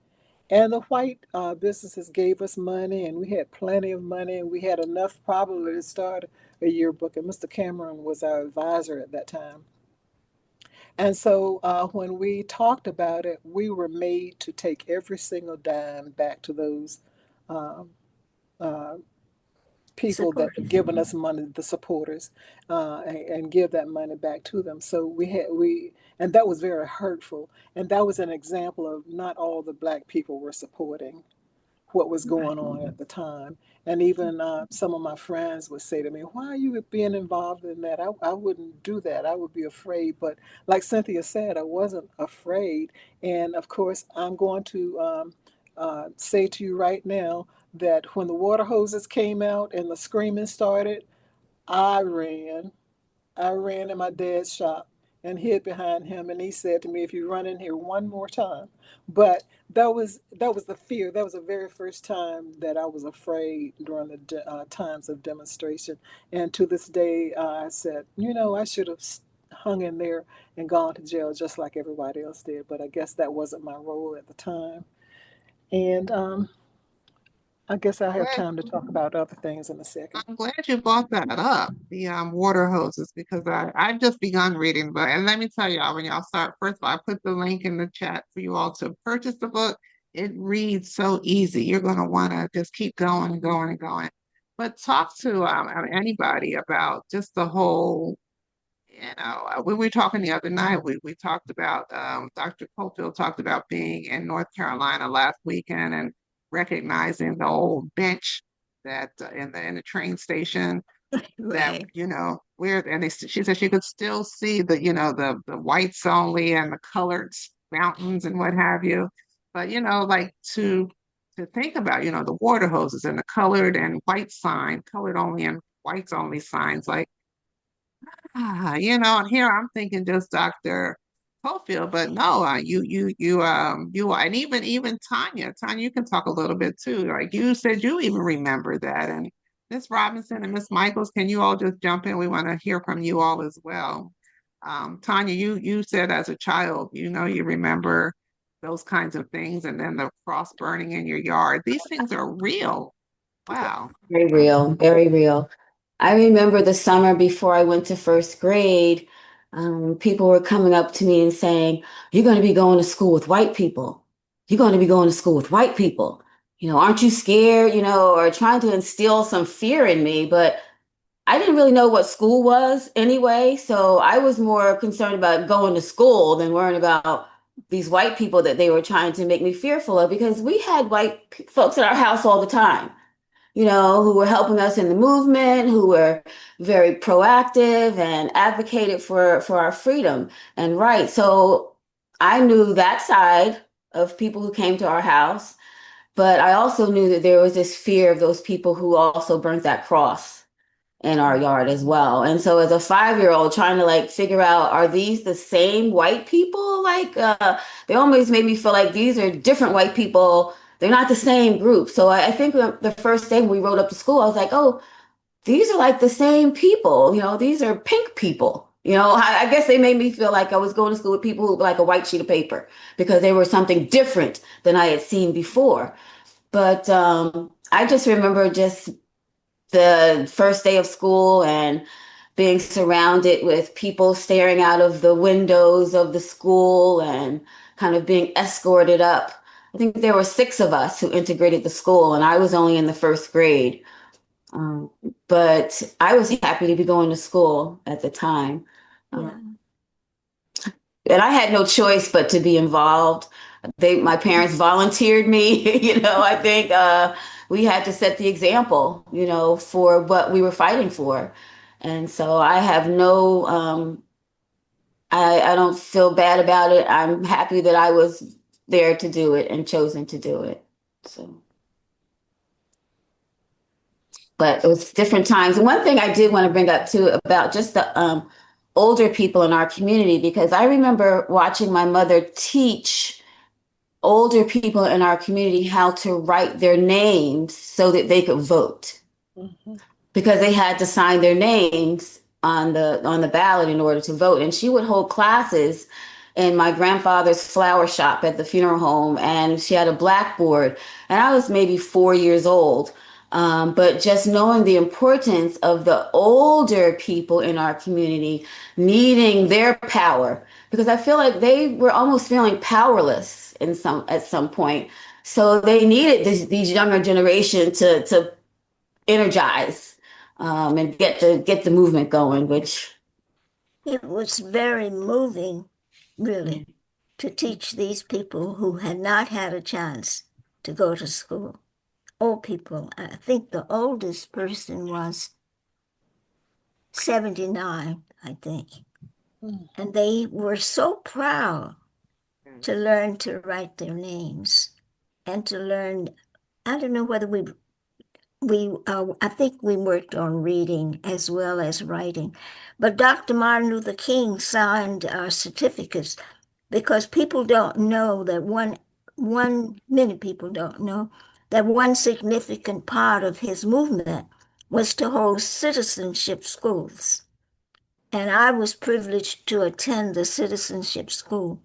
And the white businesses gave us money, and we had plenty of money, and we had enough probably to start a yearbook. And Mr. Cameron was our advisor at that time. And so when we talked about it, we were made to take every single dime back to those people that had given us money, the supporters, and give that money back to them. So and that was very hurtful. And that was an example of not all the Black people were supporting what was going on at the time. And even some of my friends would say to me, "Why are you being involved in that? I wouldn't do that. I would be afraid." But like Cynthia said, I wasn't afraid. And of course, I'm going to say to you right now that when the water hoses came out and the screaming started, I ran. I ran in my dad's shop and hid behind him, and he said to me, "If you run in here one more time." But that was the fear. That was the very first time that I was afraid during the times of demonstration. And to this day, I said, I should have hung in there and gone to jail just like everybody else did. But I guess that wasn't my role at the time. And I guess I'll have time to talk about other things in a second. I'm glad you brought that up, the water hoses, because I've just begun reading the book. And let me tell y'all, when y'all start, first of all, I put the link in the chat for you all to purchase the book. It reads so easy. You're going to want to just keep going and going and going. But talk to anybody about just the whole, we were talking the other night, we talked about, Dr. Cofield talked about being in North Carolina last weekend and recognizing the old bench that in the train station that where she said she could still see the whites only and the colored mountains and what have you, but like to think about the water hoses and the colored and white sign, colored only and whites only signs, like and here I'm thinking just Dr. Cofield, but no, and even Tanya, you can talk a little bit too. Like you said, you even remember that. And Miss Robinson and Miss Michaels, can you all just jump in? We want to hear from you all as well. Tanya, you said as a child, you remember those kinds of things, and then the cross burning in your yard. These things are real. Wow. Very real, very real. I remember the summer before I went to first grade, people were coming up to me and saying, "You're going to be going to school with white people. You're going to be going to school with white people. Aren't you scared?" Or trying to instill some fear in me. But I didn't really know what school was anyway. So I was more concerned about going to school than worrying about these white people that they were trying to make me fearful of, because we had white folks in our house all the time, who were helping us in the movement, who were very proactive and advocated for our freedom and rights. So I knew that side of people who came to our house, but I also knew that there was this fear of those people who also burnt that cross in our yard as well. And so as a 5-year-old trying to figure out, are these the same white people? They always made me feel like these are different white people. They're not the same group. So I think the first day when we rode up to school, I was like, oh, these are like the same people. These are pink people. I guess they made me feel like I was going to school with people who were like a white sheet of paper, because they were something different than I had seen before. But I just remember just the first day of school and being surrounded with people staring out of the windows of the school and kind of being escorted up. I think there were 6 of us who integrated the school, and I was only in the first grade. But I was happy to be going to school at the time. And I had no choice but to be involved. My parents volunteered me. I think we had to set the example, for what we were fighting for. And so I have I don't feel bad about it. I'm happy that I was there to do it and chosen to do it. So, but it was different times. And one thing I did want to bring up too about just the older people in our community, because I remember watching my mother teach older people in our community how to write their names so that they could vote, because they had to sign their names on the ballot in order to vote. And she would hold classes in my grandfather's flower shop at the funeral home, and she had a blackboard, and I was maybe 4 years old. But just knowing the importance of the older people in our community needing their power, because I feel like they were almost feeling powerless at some point. So they needed these younger generation to energize and get the movement going, which it was very moving, really, to teach these people who had not had a chance to go to school. Old people. I think the oldest person was 79, I think. And they were so proud to learn to write their names and to learn. I don't know whether I think we worked on reading as well as writing. But Dr. Martin Luther King signed our certificates, because people don't know that many people don't know that one significant part of his movement was to hold citizenship schools. And I was privileged to attend the citizenship school.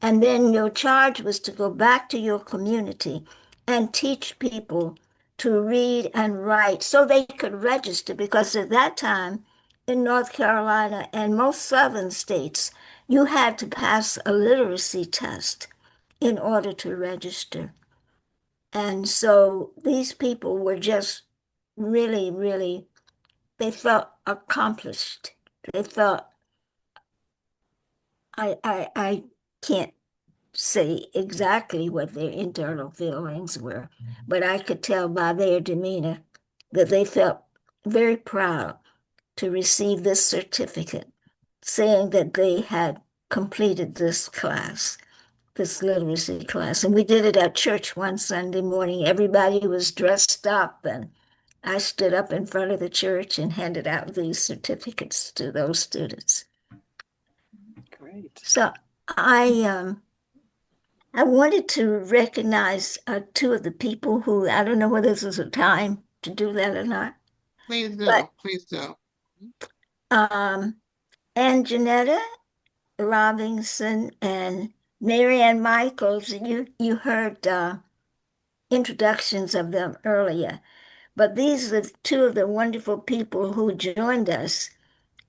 And then your charge was to go back to your community and teach people to read and write so they could register, because at that time in North Carolina and most southern states, you had to pass a literacy test in order to register. And so these people were just really, really, they felt accomplished. They felt, I can't say exactly what their internal feelings were, but I could tell by their demeanor that they felt very proud to receive this certificate, saying that they had completed this class, this literacy class. And we did it at church one Sunday morning. Everybody was dressed up, and I stood up in front of the church and handed out these certificates to those students. Great. So I wanted to recognize two of the people who, I don't know whether this is a time to do that or not, Please do. but Please do. Ann Janetta Robinson and Marianne Michaels, you heard introductions of them earlier, but these are two of the wonderful people who joined us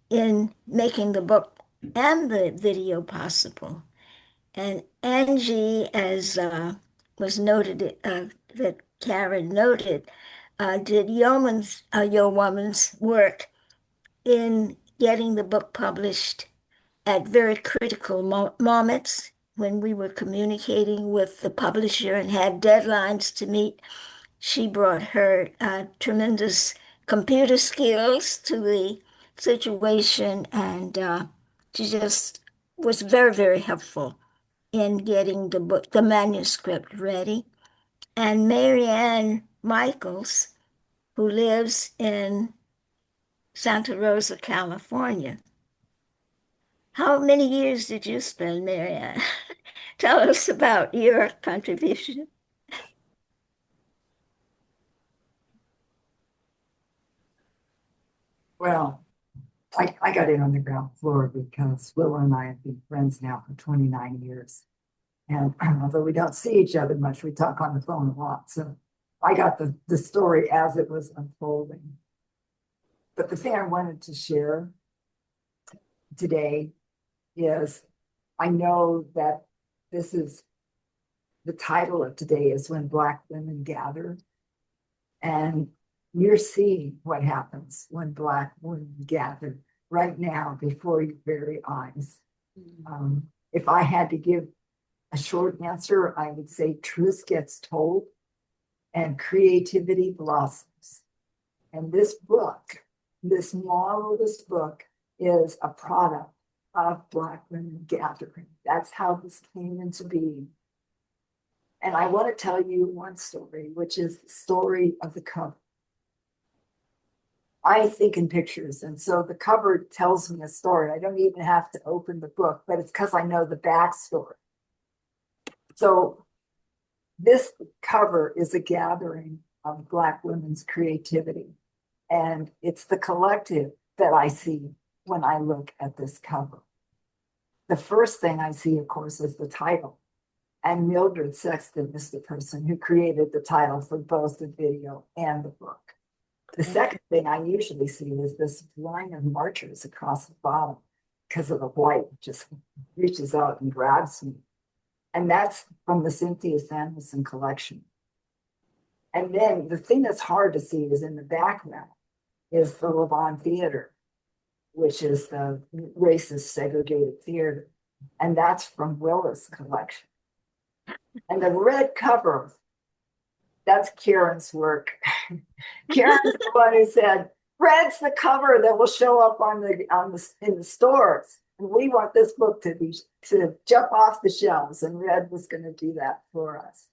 in making the book and the video possible. And Angie, as was noted, that Karen noted, did your woman's work in getting the book published at very critical moments when we were communicating with the publisher and had deadlines to meet. She brought her tremendous computer skills to the situation, and she just was very, very helpful in getting the book, the manuscript ready. And Marianne Michaels, who lives in Santa Rosa, California. How many years did you spend, Marianne? Tell us about your contribution. Well, I got in on the ground floor because Willa and I have been friends now for 29 years. And although we don't see each other much, we talk on the phone a lot. So I got the story as it was unfolding. But the thing I wanted to share today is I know that this is the title of today is When Black Women Gather. And you're seeing what happens when Black women gather right now before your very eyes. If I had to give a short answer, I would say truth gets told and creativity blossoms. And this book, this marvelous book, is a product of Black women gathering. That's how this came into being. And I want to tell you one story, which is the story of the cover. I think in pictures, and so the cover tells me a story. I don't even have to open the book, but it's because I know the backstory. So this cover is a gathering of Black women's creativity, and it's the collective that I see when I look at this cover. The first thing I see, of course, is the title. And Mildred Sexton is the person who created the title for both the video and the book. The second thing I usually see is this line of marchers across the bottom because of the white just reaches out and grabs me. And that's from the Cynthia Samuelson collection. And then the thing that's hard to see is in the background is the Levant Theater, which is the racist segregated theater. And that's from Willa's collection. And the red cover, that's Karen's work. Karen's the one who said, red's the cover that will show up in the stores. And we want this book to jump off the shelves, and red was going to do that for us.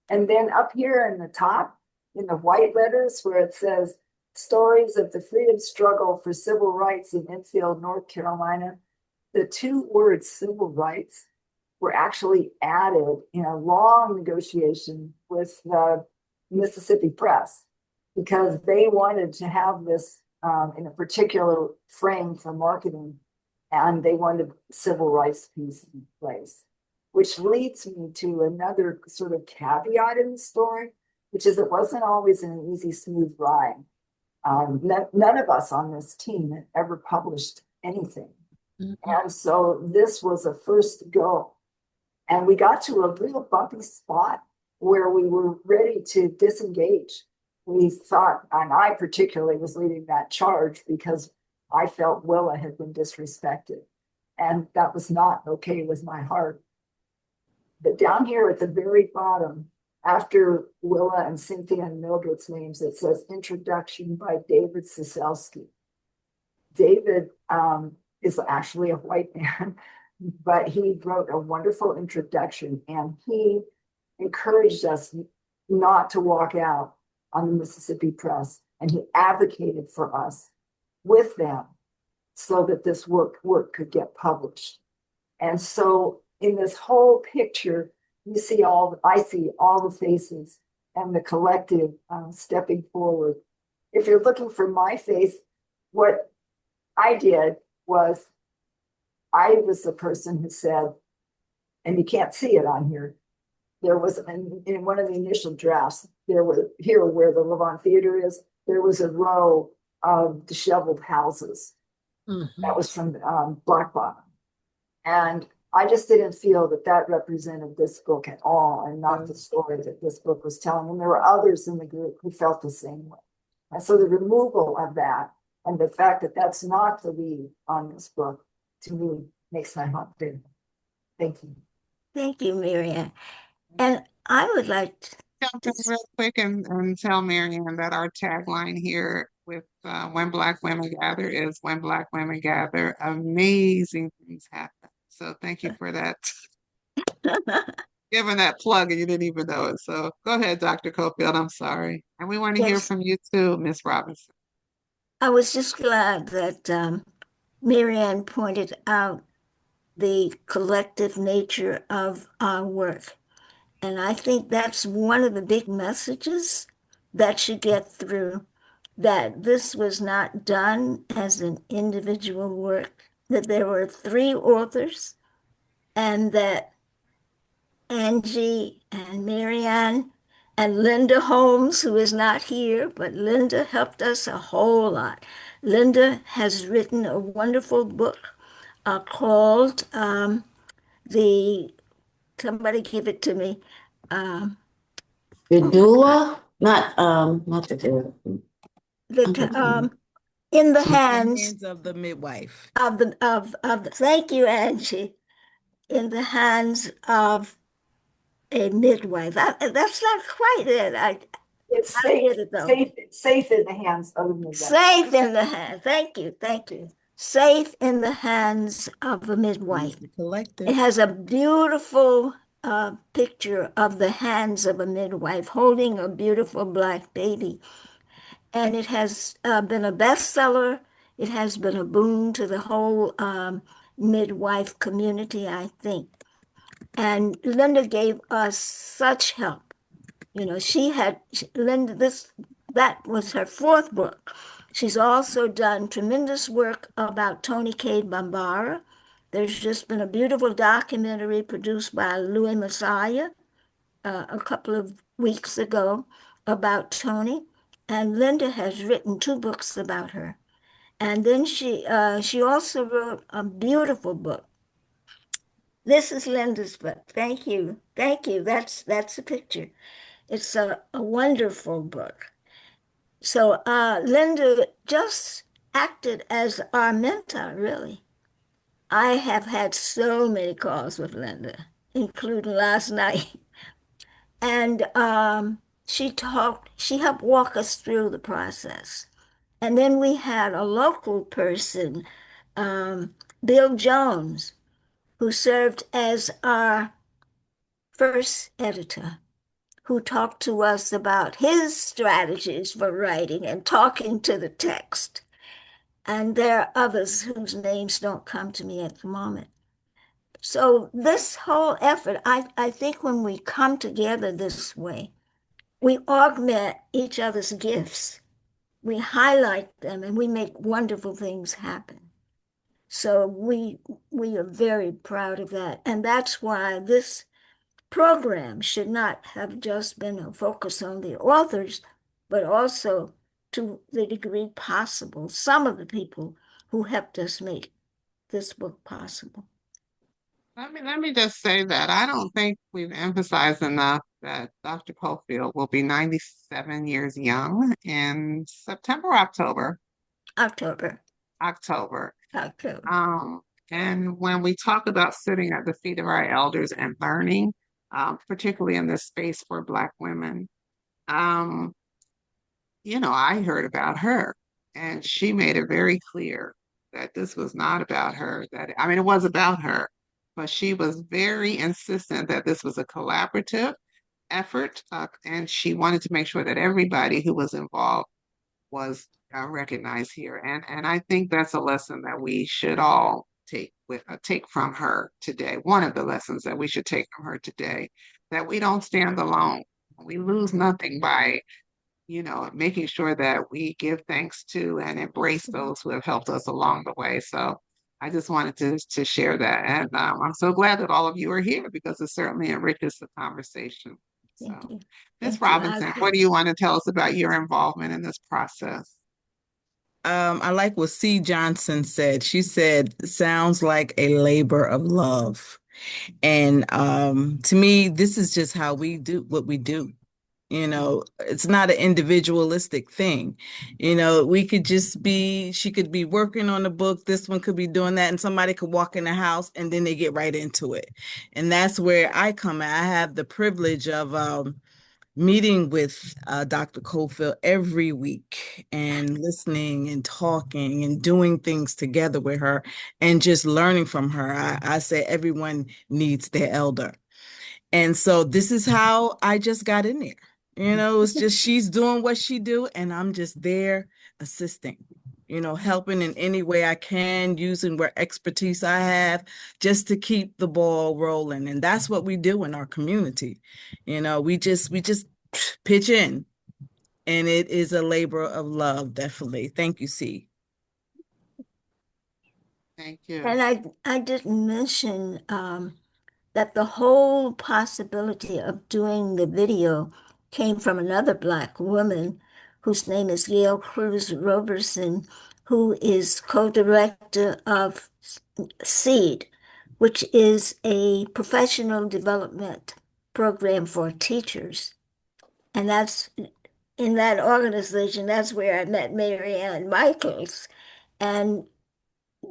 And then up here in the top, in the white letters where it says, Stories of the Freedom Struggle for Civil Rights in Enfield, North Carolina, the two words civil rights were actually added in a long negotiation with the Mississippi Press because they wanted to have this in a particular frame for marketing, and they wanted civil rights piece in place, which leads me to another sort of caveat in the story, which is it wasn't always an easy, smooth ride. None of us on this team had ever published anything. And so this was a first go. And we got to a real bumpy spot where we were ready to disengage. We thought, and I particularly was leading that charge because I felt Willa had been disrespected. And that was not okay with my heart. But down here at the very bottom, after Willa and Cynthia and Mildred's names, it says Introduction by David Siselski. David is actually a white man, but he wrote a wonderful introduction, and he encouraged us not to walk out on the Mississippi Press, and he advocated for us with them so that this work could get published. And so in this whole picture, I see all the faces and the collective stepping forward. If you're looking for my face, what I did was I was the person who said, and you can't see it on here, there was in one of the initial drafts, there were here where the Levant Theater is, there was a row of disheveled houses. That was from Black Bottom. And I just didn't feel that that represented this book at all, and not the story that this book was telling. And there were others in the group who felt the same way. And so the removal of that and the fact that that's not the lead on this book, to me, makes my heart big. Thank you. Thank you, Marianne. And I would like to Jump in real quick and tell Marianne that our tagline here with When Black Women Gather is When Black Women Gather, amazing things happen. So thank you for that. Giving that plug and you didn't even know it. So go ahead, Dr. Cofield. I'm sorry. And we want to hear from you too, Miss Robinson. I was just glad that Marianne pointed out the collective nature of our work. And I think that's one of the big messages that should get through, that this was not done as an individual work, that there were 3 authors, and that Angie and Marianne and Linda Holmes, who is not here, but Linda helped us a whole lot. Linda has written a wonderful book called somebody give it to me. The doula? Not the doula. In the hands of the midwife. of the thank you, Angie. In the hands of a midwife. That's not quite it. It's safe in the hands of the midwife. Safe in the hands. Thank you. Safe in the hands of a midwife. It has a beautiful picture of the hands of a midwife holding a beautiful Black baby. And it has been a bestseller. It has been a boon to the whole midwife community, I think. And Linda gave us such help. Linda, that was her 4th book. She's also done tremendous work about Tony Cade Bambara. There's just been a beautiful documentary produced by Louis Messiah a couple of weeks ago about Tony. And Linda has written 2 books about her. And then she also wrote a beautiful book. This is Linda's book. Thank you. That's a picture. It's a wonderful book. So Linda just acted as our mentor, really. I have had so many calls with Linda, including last night. And she helped walk us through the process. And then we had a local person, Bill Jones, who served as our first editor, who talked to us about his strategies for writing and talking to the text. And there are others whose names don't come to me at the moment. So this whole effort, I think when we come together this way, we augment each other's gifts. We highlight them and we make wonderful things happen. So we are very proud of that. And that's why this program should not have just been a focus on the authors, but also, to the degree possible, some of the people who helped us make this book possible. Let me just say that I don't think we've emphasized enough that Dr. Cofield will be 97 years young in September, October. And when we talk about sitting at the feet of our elders and learning, particularly in this space for Black women, I heard about her, and she made it very clear that this was not about her. It was about her, but she was very insistent that this was a collaborative effort, and she wanted to make sure that everybody who was involved was recognized here. And I think that's a lesson that we should all take from her today. One of the lessons that we should take from her today, that we don't stand alone. We lose nothing by, making sure that we give thanks to and embrace those who have helped us along the way. So I just wanted to share that. And I'm so glad that all of you are here because it certainly enriches the conversation. So, Ms. Robinson, what do you want to tell us about your involvement in this process? I like what C. Johnson said. She said, sounds like a labor of love. And to me, this is just how we do what we do. It's not an individualistic thing. She could be working on the book, this one could be doing that, and somebody could walk in the house and then they get right into it. And that's where I come in. I have the privilege of meeting with Dr. Cofield every week and listening and talking and doing things together with her and just learning from her. I say everyone needs their elder. And so this is how I just got in there. It's just she's doing what she do and I'm just there assisting, helping in any way I can, using what expertise I have just to keep the ball rolling. And that's what we do in our community. We just pitch in, and it is a labor of love, definitely. Thank you, C. Thank you. And I didn't mention that the whole possibility of doing the video came from another Black woman whose name is Gail Cruz Roberson, who is co-director of SEED, which is a professional development program for teachers. And that's in that organization, that's where I met Mary Ann Michaels. And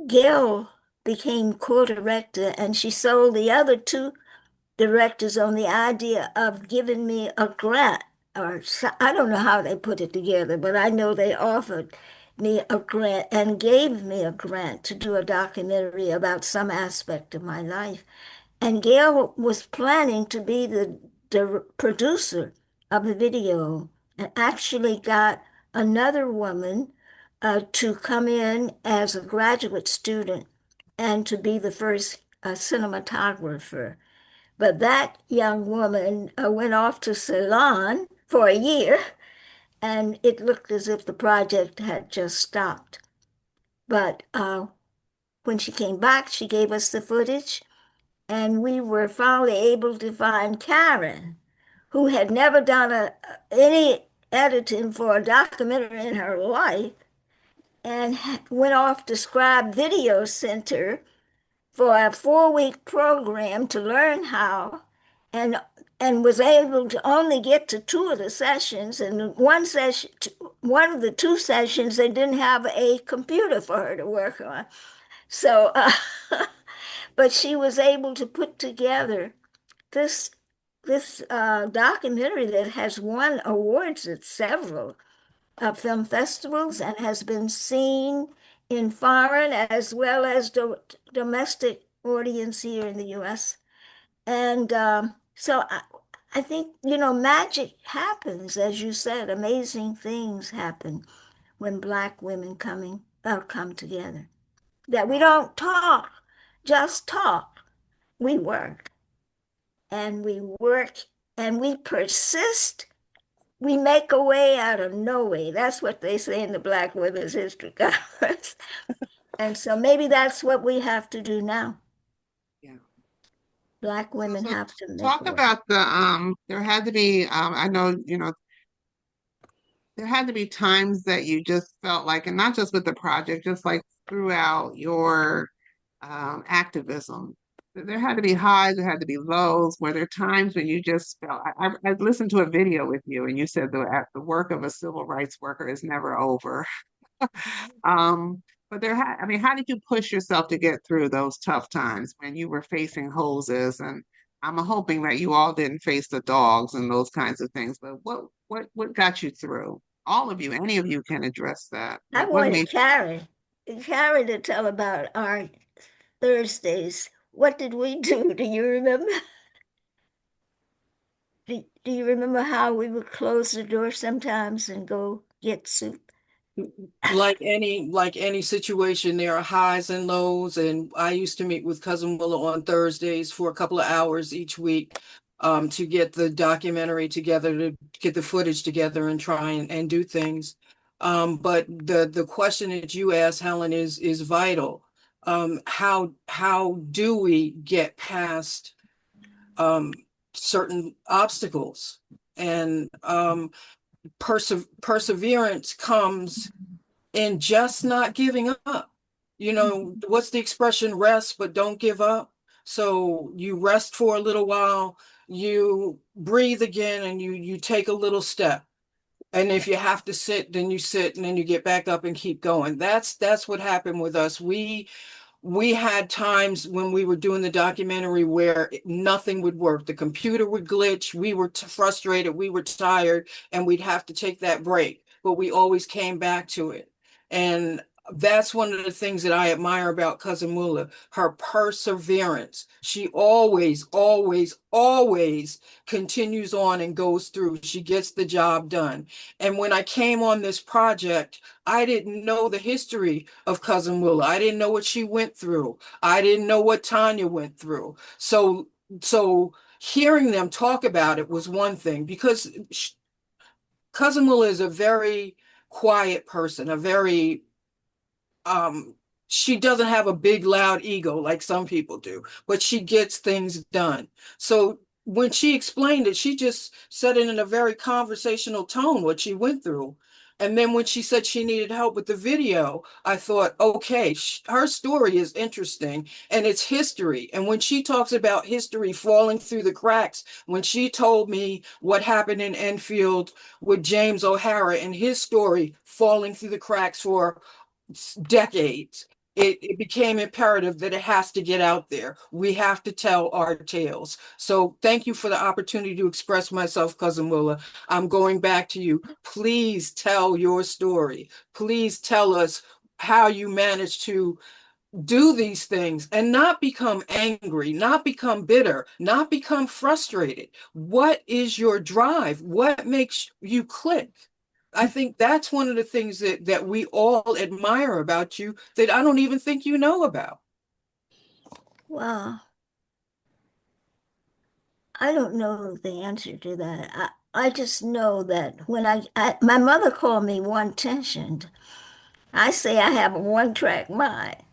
Gail became co-director, and she sold the other two directors on the idea of giving me a grant, or I don't know how they put it together, but I know they offered me a grant and gave me a grant to do a documentary about some aspect of my life. And Gail was planning to be the producer of the video and actually got another woman to come in as a graduate student and to be the first cinematographer. But that young woman went off to Ceylon for a year, and it looked as if the project had just stopped. But when she came back, she gave us the footage, and we were finally able to find Karen, who had never done any editing for a documentary in her life, and went off to Scribe Video Center for a 4-week program to learn how, and was able to only get to 2 of the sessions. And one of the 2 sessions, they didn't have a computer for her to work on. So, but she was able to put together this documentary that has won awards at several film festivals and has been seen in foreign as well as domestic audience here in the U.S. And so I think, magic happens, as you said, amazing things happen when Black women come together. That we don't just talk, we work. And we work and we persist. We make a way out of no way. That's what they say in the Black Women's History Conference. And so maybe that's what we have to do now. Yeah. Black women have to make talk about there had to be, I know, there had to be times that you just felt like, and not just with the project, just like throughout your activism, there had to be highs, there had to be lows. Were there times when you just felt, I listened to a video with you and you said the work of a civil rights worker is never over. But how did you push yourself to get through those tough times when you were facing hoses? And I'm hoping that you all didn't face the dogs and those kinds of things, but what got you through? All of you, any of you can address that. I wanted Karen to tell about our Thursdays. What did we do? Do you remember? Do you remember how we would close the door sometimes and go get soup? like any situation, there are highs and lows. And I used to meet with Cousin Willa on Thursdays for a couple of hours each week to get the documentary together, to get the footage together and try and do things. But the question that you asked, Helen, is vital. How do we get past certain obstacles? And perseverance comes in just not giving up. You know, what's the expression? Rest, but don't give up. So you rest for a little while, you breathe again, and you take a little step. And if you have to sit, then you sit, and then you get back up and keep going. That's what happened with us. We had times when we were doing the documentary where nothing would work. The computer would glitch. We were frustrated. We were tired, and we'd have to take that break. But we always came back to it. And that's one of the things that I admire about Cousin Mula, her perseverance. She always, always, always continues on and goes through. She gets the job done. And when I came on this project, I didn't know the history of Cousin Willa. I didn't know what she went through. I didn't know what Tanya went through. So hearing them talk about it was one thing, because Cousin Willa is a very quiet person, a very she doesn't have a big loud ego like some people do, but she gets things done. So when she explained it, she just said it in a very conversational tone, what she went through. And then when she said she needed help with the video, I thought, okay, her story is interesting and it's history. And when she talks about history falling through the cracks, when she told me what happened in Enfield with James O'Hara and his story falling through the cracks for decades, it became imperative that it has to get out there. We have to tell our tales. So thank you for the opportunity to express myself, Cousin Willa. I'm going back to you. Please tell your story. Please tell us how you managed to do these things and not become angry, not become bitter, not become frustrated. What is your drive? What makes you click? I think that's one of the things that we all admire about you that I don't even think you know about. Well, I don't know the answer to that. I just know that when my mother called me one-tensioned. I say I have a one-track mind.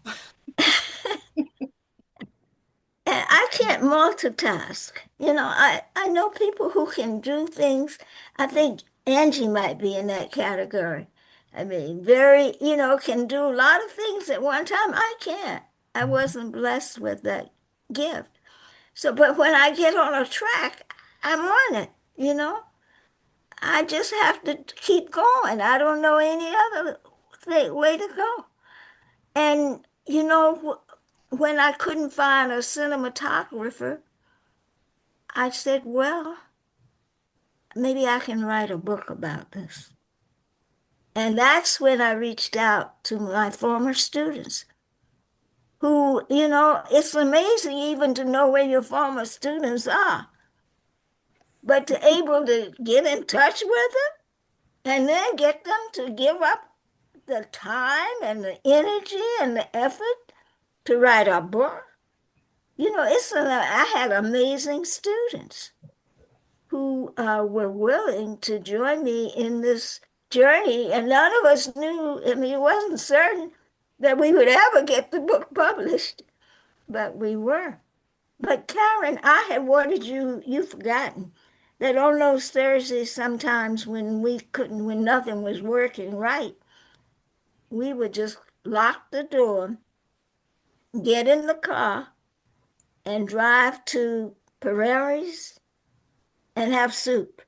And I can't multitask. You know, I know people who can do things. I think Angie might be in that category. I mean, very, can do a lot of things at one time. I can't. I wasn't blessed with that gift. So, but when I get on a track, I'm on it, I just have to keep going. I don't know any other way to go. And, when I couldn't find a cinematographer, I said, well, maybe I can write a book about this. And that's when I reached out to my former students who, it's amazing even to know where your former students are, but to able to get in touch with them and then get them to give up the time and the energy and the effort to write a book. I had amazing students who were willing to join me in this journey, and none of us knew, it wasn't certain that we would ever get the book published, but we were. But Karen, I had wanted you've forgotten that on those Thursdays sometimes when nothing was working right, we would just lock the door, get in the car, and drive to Pereira's and have soup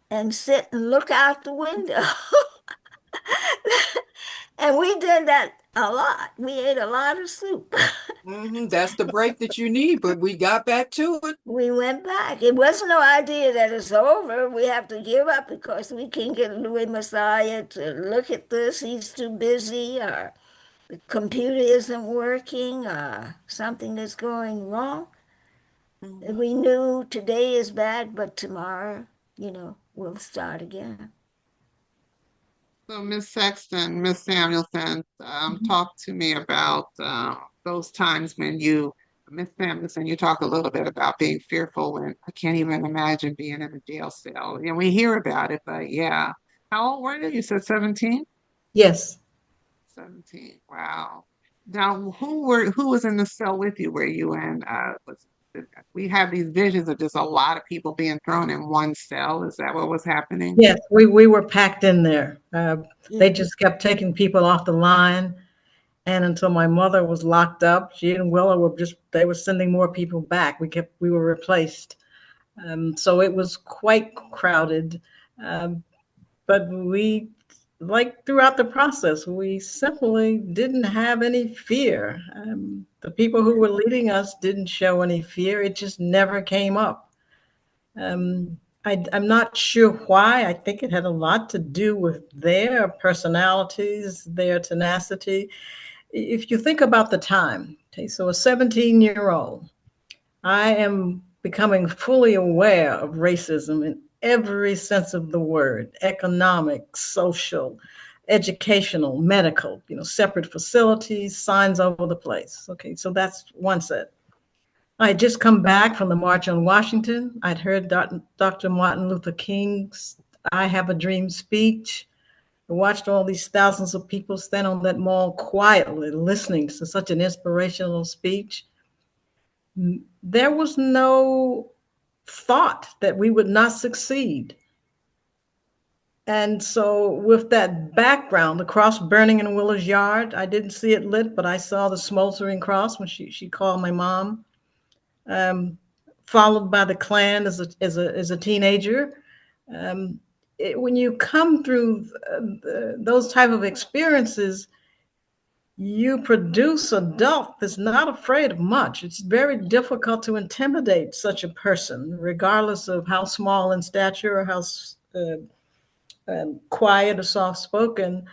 and sit and look out the window. And we did that a lot. We ate a lot of soup. That's the break that you need, but we got back to it. We went back. It wasn't no idea that it's over. We have to give up because we can't get Louis Messiah to look at this. He's too busy, or the computer isn't working, or something is going wrong. We knew today is bad, but tomorrow, we'll start again. So, Miss Sexton, Miss Samuelson, talk to me about those times when Miss Samuelson, you talk a little bit about being fearful, and I can't even imagine being in a jail cell. And we hear about it, but yeah. How old were you? You said 17? Yes. 17. Wow. Now, who was in the cell with you? Were you in? We have these visions of just a lot of people being thrown in one cell. Is that what was happening? Yes, we were packed in there. They just kept taking people off the line. And until my mother was locked up, she and Willa they were sending more people back. We were replaced. So it was quite crowded. But like throughout the process, we simply didn't have any fear. The people who were leading us didn't show any fear. It just never came up. I'm not sure why. I think it had a lot to do with their personalities, their tenacity. If you think about the time, okay, so a 17-year-old, I am becoming fully aware of racism in every sense of the word: economic, social, educational, medical, separate facilities, signs over the place. Okay, so that's one set. I had just come back from the March on Washington. I'd heard Dr. Martin Luther King's I Have a Dream speech. I watched all these thousands of people stand on that mall quietly listening to such an inspirational speech. There was no thought that we would not succeed. And so with that background, the cross burning in Willa's yard, I didn't see it lit, but I saw the smoldering cross when she called my mom. Followed by the Klan as a teenager. When you come through those type of experiences, you produce an adult that's not afraid of much. It's very difficult to intimidate such a person, regardless of how small in stature or how quiet or soft-spoken.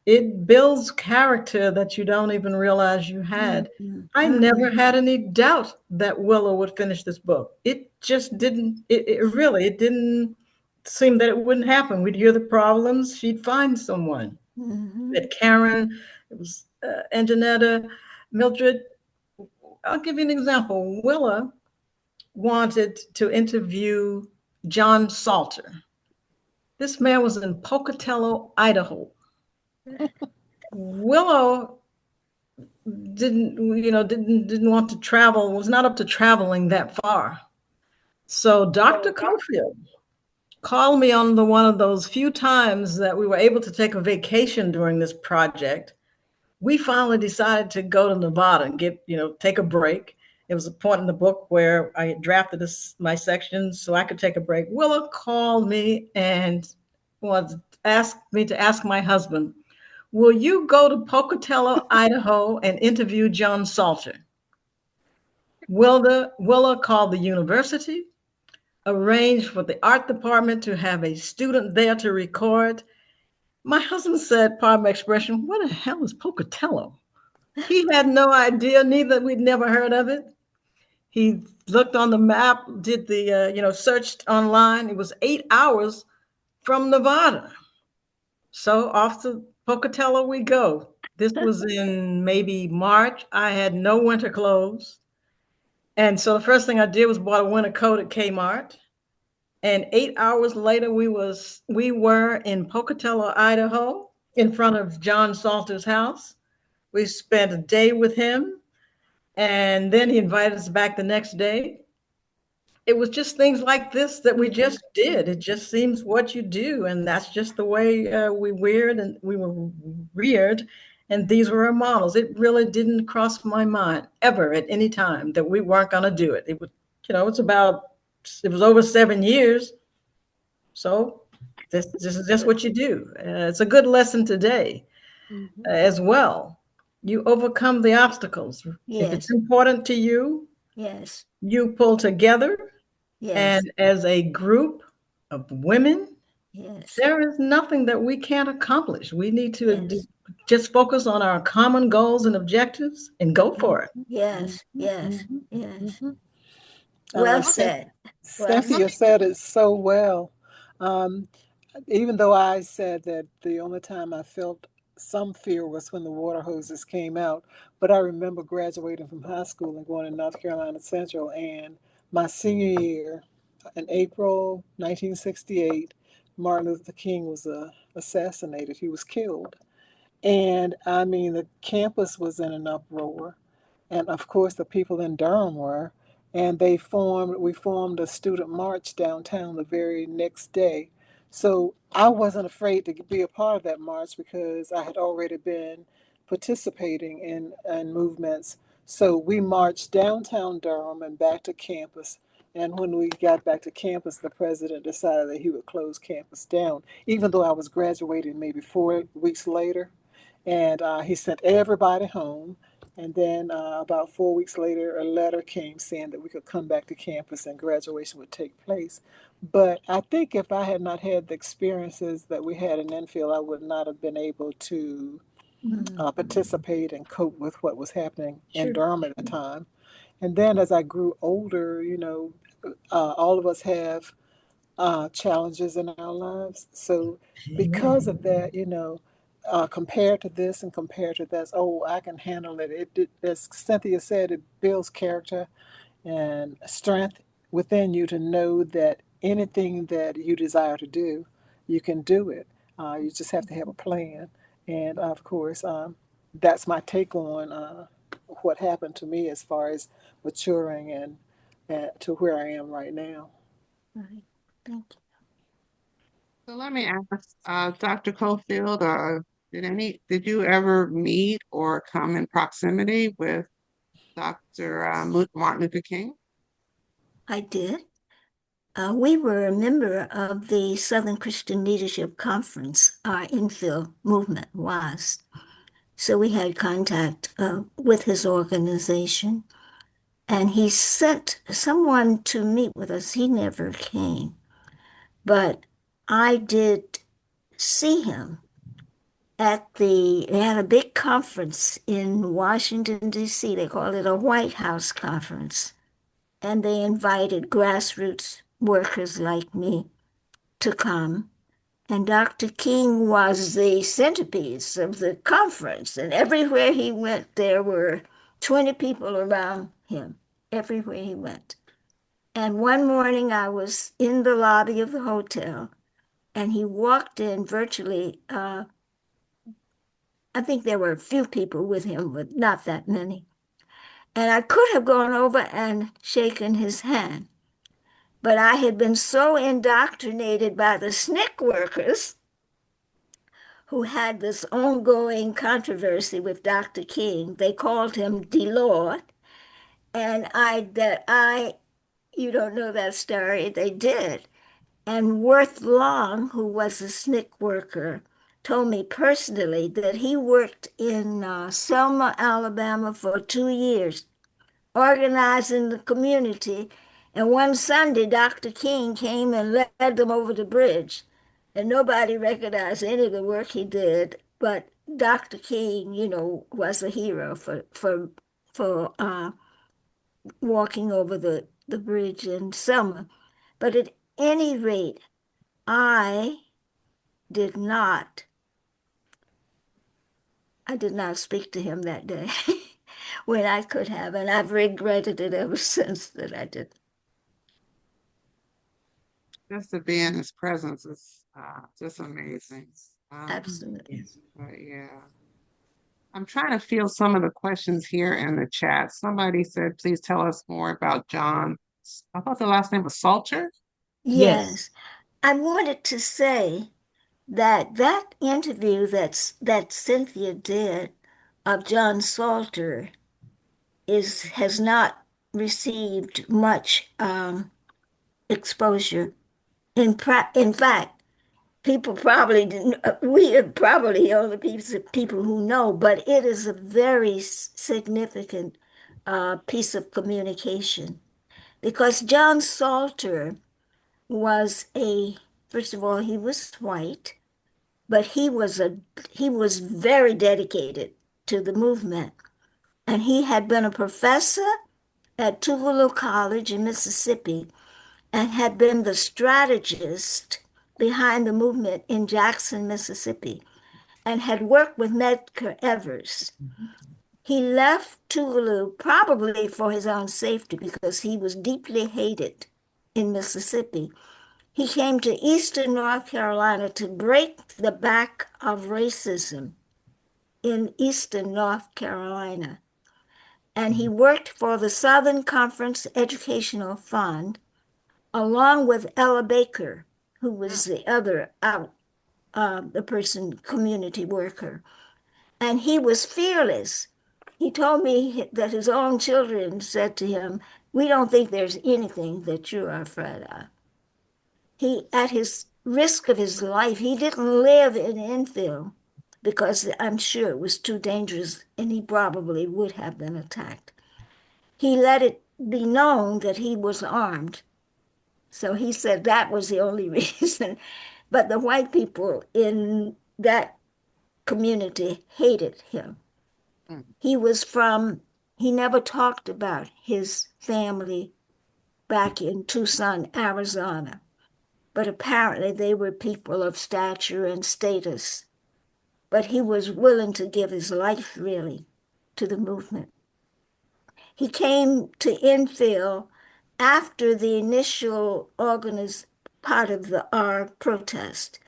It builds character that you don't even realize you had. I never had any doubt that Willa would finish this book. It just didn't, it didn't seem that it wouldn't happen. We'd hear the problems, she'd find someone. That Karen, it was Anjanetta, Mildred. I'll give you an example. Willa wanted to interview John Salter. This man was in Pocatello, Idaho. Willow didn't want to travel, was not up to traveling that far. So Dr. Cofield called me on one of those few times that we were able to take a vacation during this project. We finally decided to go to Nevada and take a break. It was a point in the book where I had drafted my section so I could take a break. Willa called me and asked me to ask my husband, will you go to Pocatello, Idaho and interview John Salter? Willa called the university, arranged for the art department to have a student there to record. My husband said, pardon my expression, what the hell is Pocatello? He had no idea, neither we'd never heard of it. He looked on the map, did the, searched online. It was 8 hours from Nevada. So off to Pocatello we go. This was in maybe March. I had no winter clothes. And so the first thing I did was bought a winter coat at Kmart. And 8 hours later, we were in Pocatello, Idaho, in front of John Salter's house. We spent a day with him. And then he invited us back the next day. It was just things like this that we just did. It just seems what you do. And that's just the way we were reared. And these were our models. It really didn't cross my mind ever at any time that we weren't going to do it. It was, it was over 7 years. So this is just what you do. It's a good lesson today as well. You overcome the obstacles. Yes. If it's important to you, yes, you pull together. Yes. And as a group of women, yes, there is nothing that we can't accomplish. We need to just focus on our common goals and objectives and go for it. Yes, yes, yes. Well said. Cynthia said it so well. even though I said that the only time I felt some fear was when the water hoses came out, but I remember graduating from high school and going to North Carolina Central, and my senior year in April 1968, Martin Luther King was assassinated. He was killed. And I mean, the campus was in an uproar. And of course, the people in Durham were. And we formed a student march downtown the very next day. So I wasn't afraid to be a part of that march because I had already been participating in movements. So we marched downtown Durham and back to campus. And when we got back to campus, the president decided that he would close campus down, even though I was graduating maybe 4 weeks later. And he sent everybody home. And then about 4 weeks later, a letter came saying that we could come back to campus and graduation would take place. But I think if I had not had the experiences that we had in Enfield, I would not have been able to participate and cope with what was happening in Durham at the time. And then as I grew older, all of us have challenges in our lives. So because of that, compared to this and compared to that, oh, I can handle it. As Cynthia said, it builds character and strength within you to know that anything that you desire to do, you can do it. You just have to have a plan. And of course, that's my take on what happened to me as far as maturing and to where I am right now. Right. Thank you. So let me ask, Dr. Cofield, did you ever meet or come in proximity with Dr. Martin Luther King? I did. We were a member of the Southern Christian Leadership Conference. Our Enfield movement was. So we had contact with his organization. And he sent someone to meet with us. He never came. But I did see him they had a big conference in Washington, D.C. They called it a White House conference. And they invited grassroots workers like me to come. And Dr. King was the centerpiece of the conference. And everywhere he went, there were 20 people around him, everywhere he went. And one morning I was in the lobby of the hotel, and he walked in virtually, I think there were a few people with him, but not that many. And I could have gone over and shaken his hand. But I had been so indoctrinated by the SNCC workers who had this ongoing controversy with Dr. King. They called him D-Lord. And you don't know that story, they did. And Worth Long, who was a SNCC worker, told me personally that he worked in Selma, Alabama for 2 years, organizing the community. And one Sunday, Dr. King came and led them over the bridge. And nobody recognized any of the work he did, but Dr. King, was a hero for walking over the bridge in Selma. But at any rate, I did not speak to him that day when I could have, and I've regretted it ever since that I did. Just to be in his presence is just amazing. Absolutely. Yeah. I'm trying to feel some of the questions here in the chat. Somebody said, please tell us more about John. I thought the last name was Salter. Yes. I wanted to say that interview that Cynthia did of John Salter has not received much exposure. In fact, people probably didn't. We are probably the only people who know, but it is a very significant piece of communication because John Salter was first of all, he was white, but he was very dedicated to the movement. And he had been a professor at Tuvalu College in Mississippi and had been the strategist behind the movement in Jackson, Mississippi, and had worked with Medgar Evers. He left Tougaloo probably for his own safety because he was deeply hated in Mississippi. He came to Eastern North Carolina to break the back of racism in Eastern North Carolina. And he worked for the Southern Conference Educational Fund, along with Ella Baker, who was the other community worker. And he was fearless. He told me that his own children said to him, "We don't think there's anything that you're afraid of." He, at his risk of his life, he didn't live in Enfield because I'm sure it was too dangerous and he probably would have been attacked. He let it be known that he was armed. So he said that was the only reason. But the white people in that community hated him. He never talked about his family back in Tucson, Arizona. But apparently they were people of stature and status. But he was willing to give his life, really, to the movement. He came to Enfield after the initial organized part of our protest.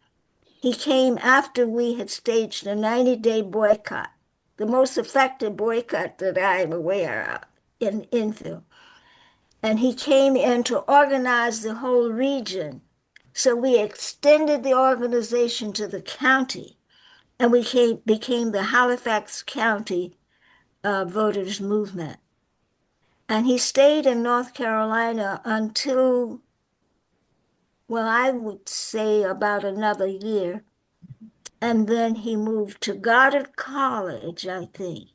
He came after we had staged a 90-day boycott, the most effective boycott that I'm aware of in Enfield. And he came in to organize the whole region. So we extended the organization to the county, and we became the Halifax County Voters Movement. And he stayed in North Carolina until, well, I would say about another year. And then he moved to Goddard College, I think,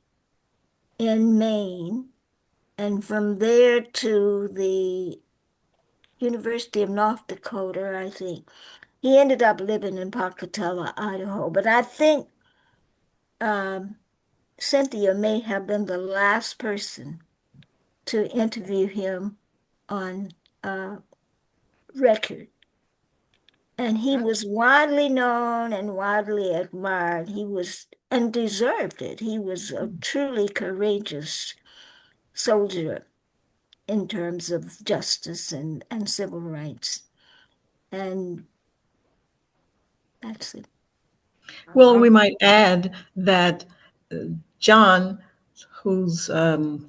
in Maine. And from there to the University of North Dakota, I think. He ended up living in Pocatello, Idaho. But I think Cynthia may have been the last person to interview him on record. And he was widely known and widely admired. He was, and deserved it. He was a truly courageous soldier in terms of justice and civil rights. And that's it. Well, we might add that John, whose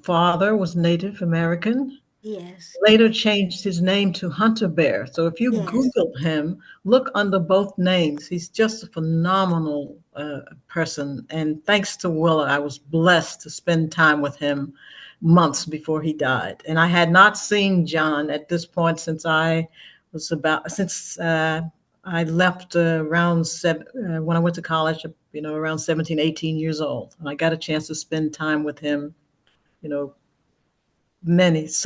father was Native American, yes, later changed his name to Hunter Bear. So if you Google him, look under both names. He's just a phenomenal person. And thanks to Willa, I was blessed to spend time with him months before he died. And I had not seen John at this point since I left around when I went to college, around 17, 18 years old. And I got a chance to spend time with him, so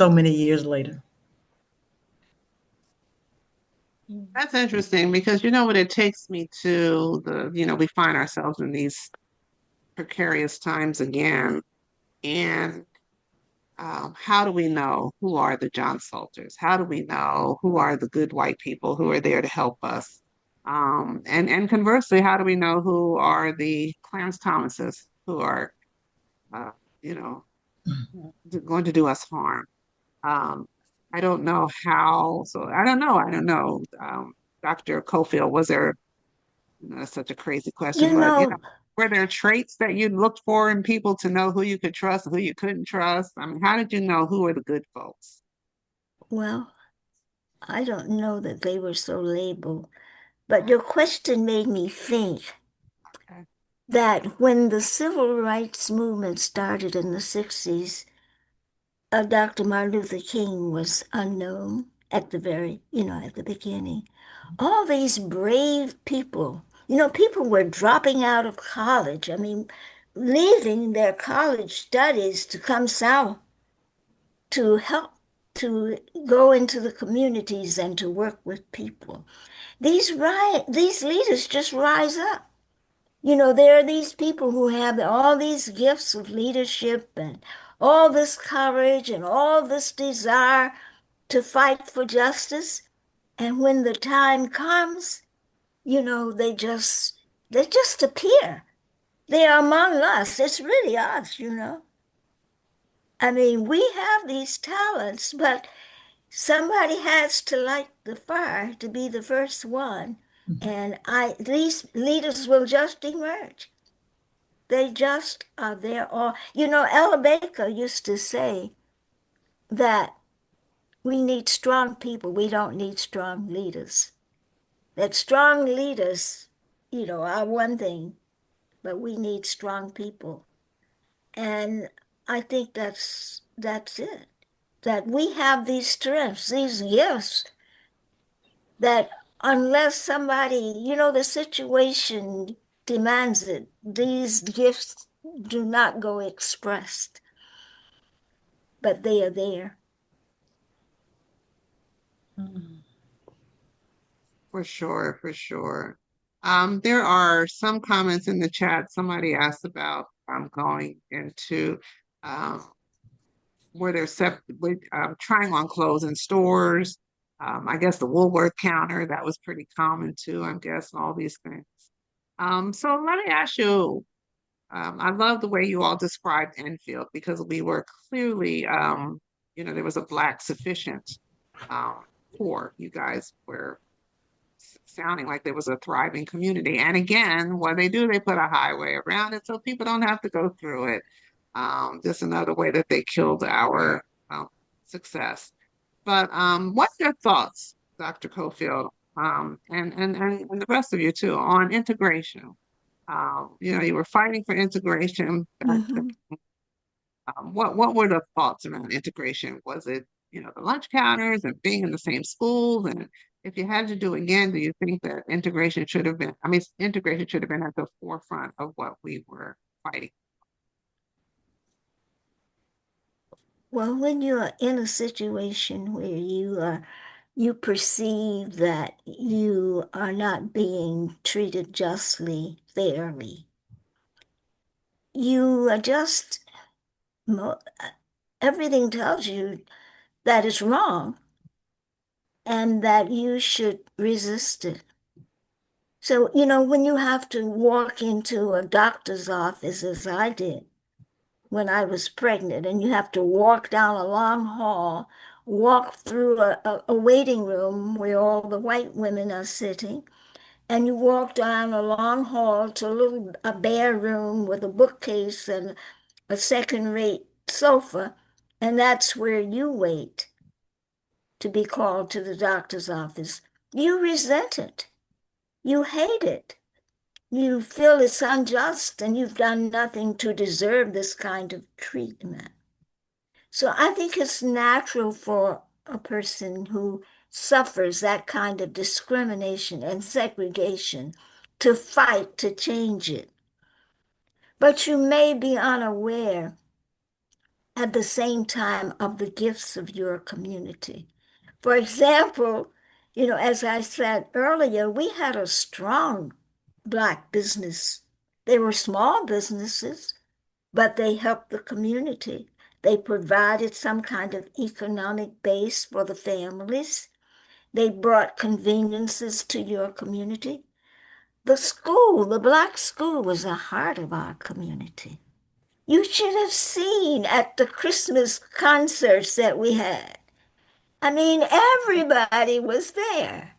many years later. That's interesting because you know what it takes me to we find ourselves in these precarious times again. And how do we know who are the John Salters? How do we know who are the good white people who are there to help us? And conversely, how do we know who are the Clarence Thomases who are, going to do us harm? I don't know how. So I don't know. Dr. Cofield, was there? That's such a crazy question, but were there traits that you looked for in people to know who you could trust, who you couldn't trust? I mean, how did you know who were the good folks? Well, I don't know that they were so labeled, but your question made me think that when the civil rights movement started in the 60s, Dr. Martin Luther King was unknown at the beginning. All these brave people, people were dropping out of college. I mean, leaving their college studies to come south to help to go into the communities and to work with people. These leaders just rise up. There are these people who have all these gifts of leadership and all this courage and all this desire to fight for justice. And when the time comes, they just appear. They're among us. It's really us, I mean, we have these talents, but somebody has to light the fire to be the first one. And these leaders will just emerge. They just are there. Or, Ella Baker used to say that we need strong people. We don't need strong leaders. That strong leaders, are one thing, but we need strong people. And I think that's it. That we have these strengths, these gifts, that unless somebody, the situation demands it, these gifts do not go expressed, but they are there. For sure, for sure. There are some comments in the chat. Somebody asked about going into where they're trying on clothes in stores. I guess the Woolworth counter, that was pretty common too, I'm guessing, all these things. So let me ask you, I love the way you all described Enfield, because we were clearly, there was a Black sufficient core. You guys were sounding like there was a thriving community. And again, what they do, they put a highway around it so people don't have to go through it. Just another way that they killed our success. But what's your thoughts, Dr. Cofield, and the rest of you too, on integration? You were fighting for integration back then. What were the thoughts around integration? Was it, the lunch counters and being in the same schools? And if you had to do it again, do you think that integration should have been at the forefront of what we were fighting? Well, when you're in a situation where you perceive that you are not being treated justly, fairly, you adjust. Everything tells you that it's wrong and that you should resist it. So, when you have to walk into a doctor's office, as I did when I was pregnant, and you have to walk down a long hall, walk through a waiting room where all the white women are sitting, and you walk down a long hall to a bare room with a bookcase and a second-rate sofa, and that's where you wait to be called to the doctor's office. You resent it. You hate it. You feel it's unjust and you've done nothing to deserve this kind of treatment. So I think it's natural for a person who suffers that kind of discrimination and segregation to fight to change it. But you may be unaware at the same time of the gifts of your community. For example, as I said earlier, we had a strong Black business. They were small businesses, but they helped the community. They provided some kind of economic base for the families. They brought conveniences to your community. The Black school, was the heart of our community. You should have seen at the Christmas concerts that we had. I mean, everybody was there.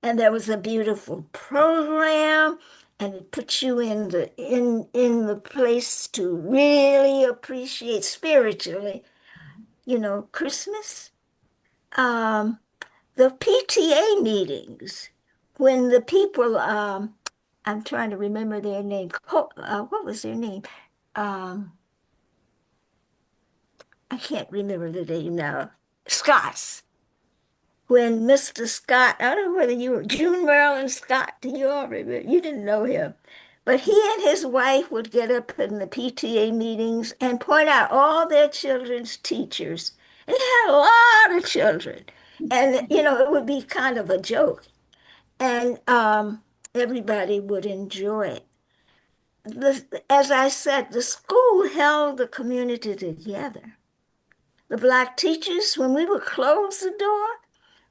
And there was a beautiful program, and it puts you in the place to really appreciate spiritually, Christmas. The PTA meetings, when the people, I'm trying to remember their name. What was their name? I can't remember the name now. Scott's. When Mr. Scott, I don't know whether you were June Marilyn Scott, do you all remember? You didn't know him. But he and his wife would get up in the PTA meetings and point out all their children's teachers. And they had a lot of children. And, it would be kind of a joke. And everybody would enjoy it. As I said, the school held the community together. The Black teachers, when we would close the door,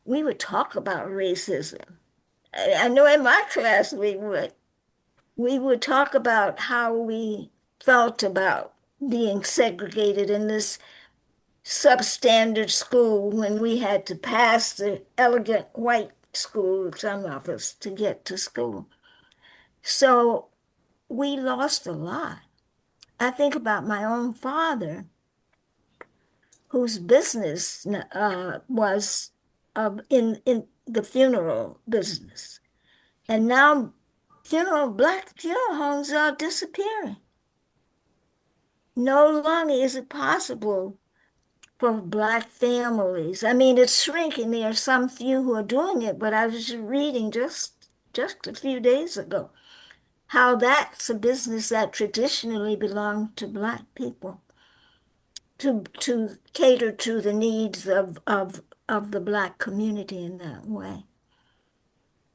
we would talk about racism. I know in my class we would talk about how we felt about being segregated in this substandard school when we had to pass the elegant white school, some of us, to get to school. So we lost a lot. I think about my own father, whose business was in the funeral business. And now black funeral homes are disappearing. No longer is it possible for black families. I mean, it's shrinking. There are some few who are doing it, but I was reading just a few days ago how that's a business that traditionally belonged to black people to cater to the needs of the black community in that way.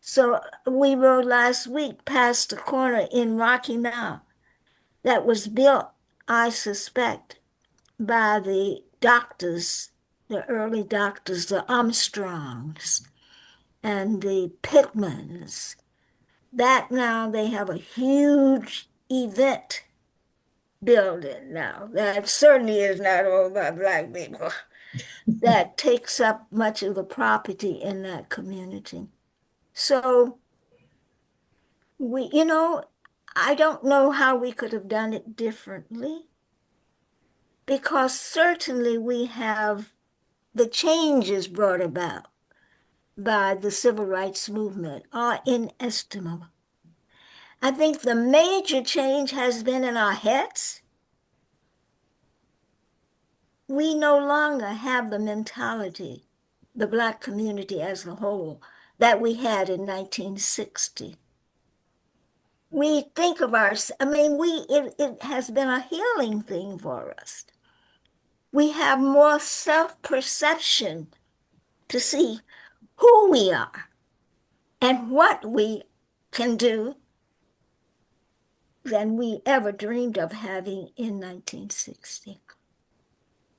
So we rode last week past a corner in Rocky Mount that was built, I suspect, by the doctors, the early doctors, the Armstrongs and the Pittmans. That now they have a huge event building now. That certainly is not owned by black people. That takes up much of the property in that community. So I don't know how we could have done it differently, because certainly we have the changes brought about by the civil rights movement are inestimable. I think the major change has been in our heads. We no longer have the mentality, the black community as a whole, that we had in 1960. We think of it has been a healing thing for us. We have more self-perception to see who we are and what we can do than we ever dreamed of having in 1960.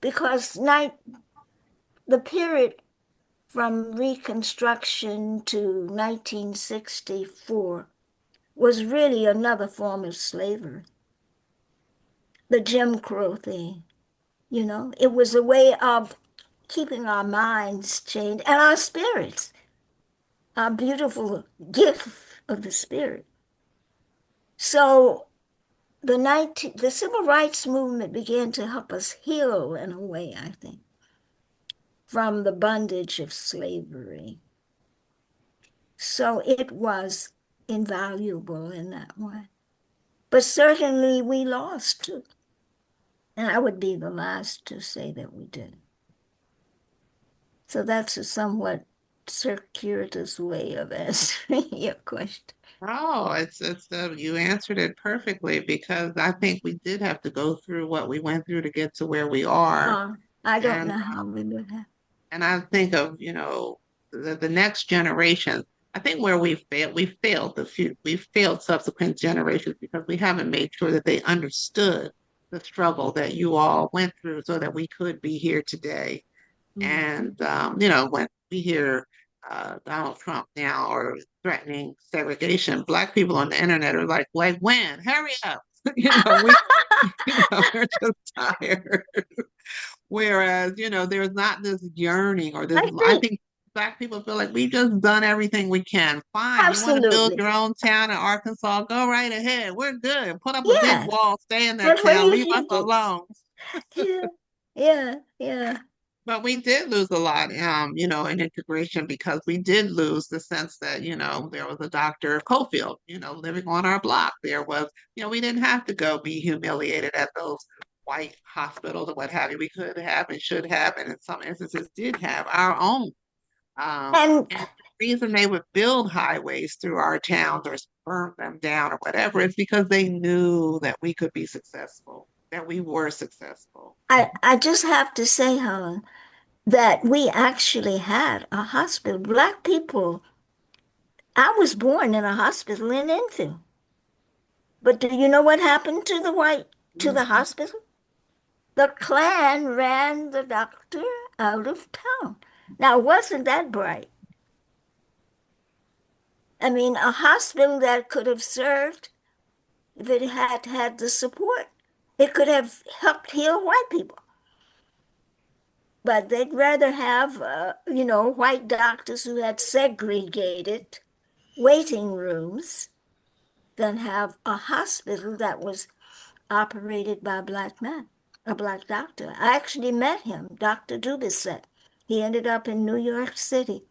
Because the period from Reconstruction to 1964 was really another form of slavery. The Jim Crow thing, it was a way of keeping our minds chained and our spirits, our beautiful gift of the spirit. So the civil rights movement began to help us heal in a way, I think, from the bondage of slavery. So it was invaluable in that way. But certainly we lost too. And I would be the last to say that we did. So that's a somewhat circuitous way of answering your question. Oh, you answered it perfectly, because I think we did have to go through what we went through to get to where we are. I don't And know how we would have. and I think of, the next generation. I think where we failed subsequent generations because we haven't made sure that they understood the struggle that you all went through so that we could be here today. And when we hear Donald Trump now or threatening segregation, Black people on the internet are like when? Hurry up! We're just tired. Whereas, there's not this yearning or this. I think Black people feel like we've just done everything we can. Fine, you want to build your own town in Arkansas? Go right ahead. We're good. Put up a big wall. Stay in that That's what town. you Leave us should do. alone. Yeah. But we did lose a lot, in integration, because we did lose the sense that, there was a Dr. Cofield, living on our block. There was, we didn't have to go be humiliated at those white hospitals or what have you. We could have and should have, and in some instances did have our own. And the reason they would build highways through our towns or burn them down or whatever is because they knew that we could be successful, that we were successful. I just have to say, Helen, that we actually had a hospital. Black people, I was born in a hospital in Enfield. But do you know what happened to the hospital? The Klan ran the doctor out of town. Now, wasn't that bright? I mean, a hospital that could have served, if it had had the support, it could have helped heal white people. But they'd rather have, white doctors who had segregated waiting rooms than have a hospital that was operated by a black man, a black doctor. I actually met him, Dr. Dubisset. He ended up in New York City,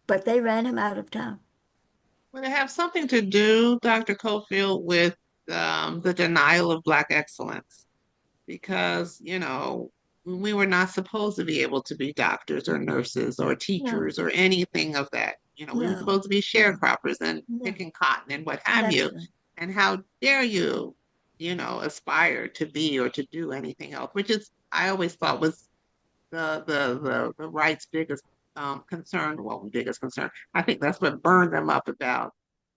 but they ran him out of town. Would it have something to do, Dr. Cofield, with the denial of Black excellence? Because, we were not supposed to be able to be doctors or nurses or teachers or anything of that. We were supposed to be sharecroppers and picking cotton and what have you. Right. And how dare you, aspire to be or to do anything else, which is, I always thought was the right's biggest concern. Well, biggest concern. I think that's what burned them up about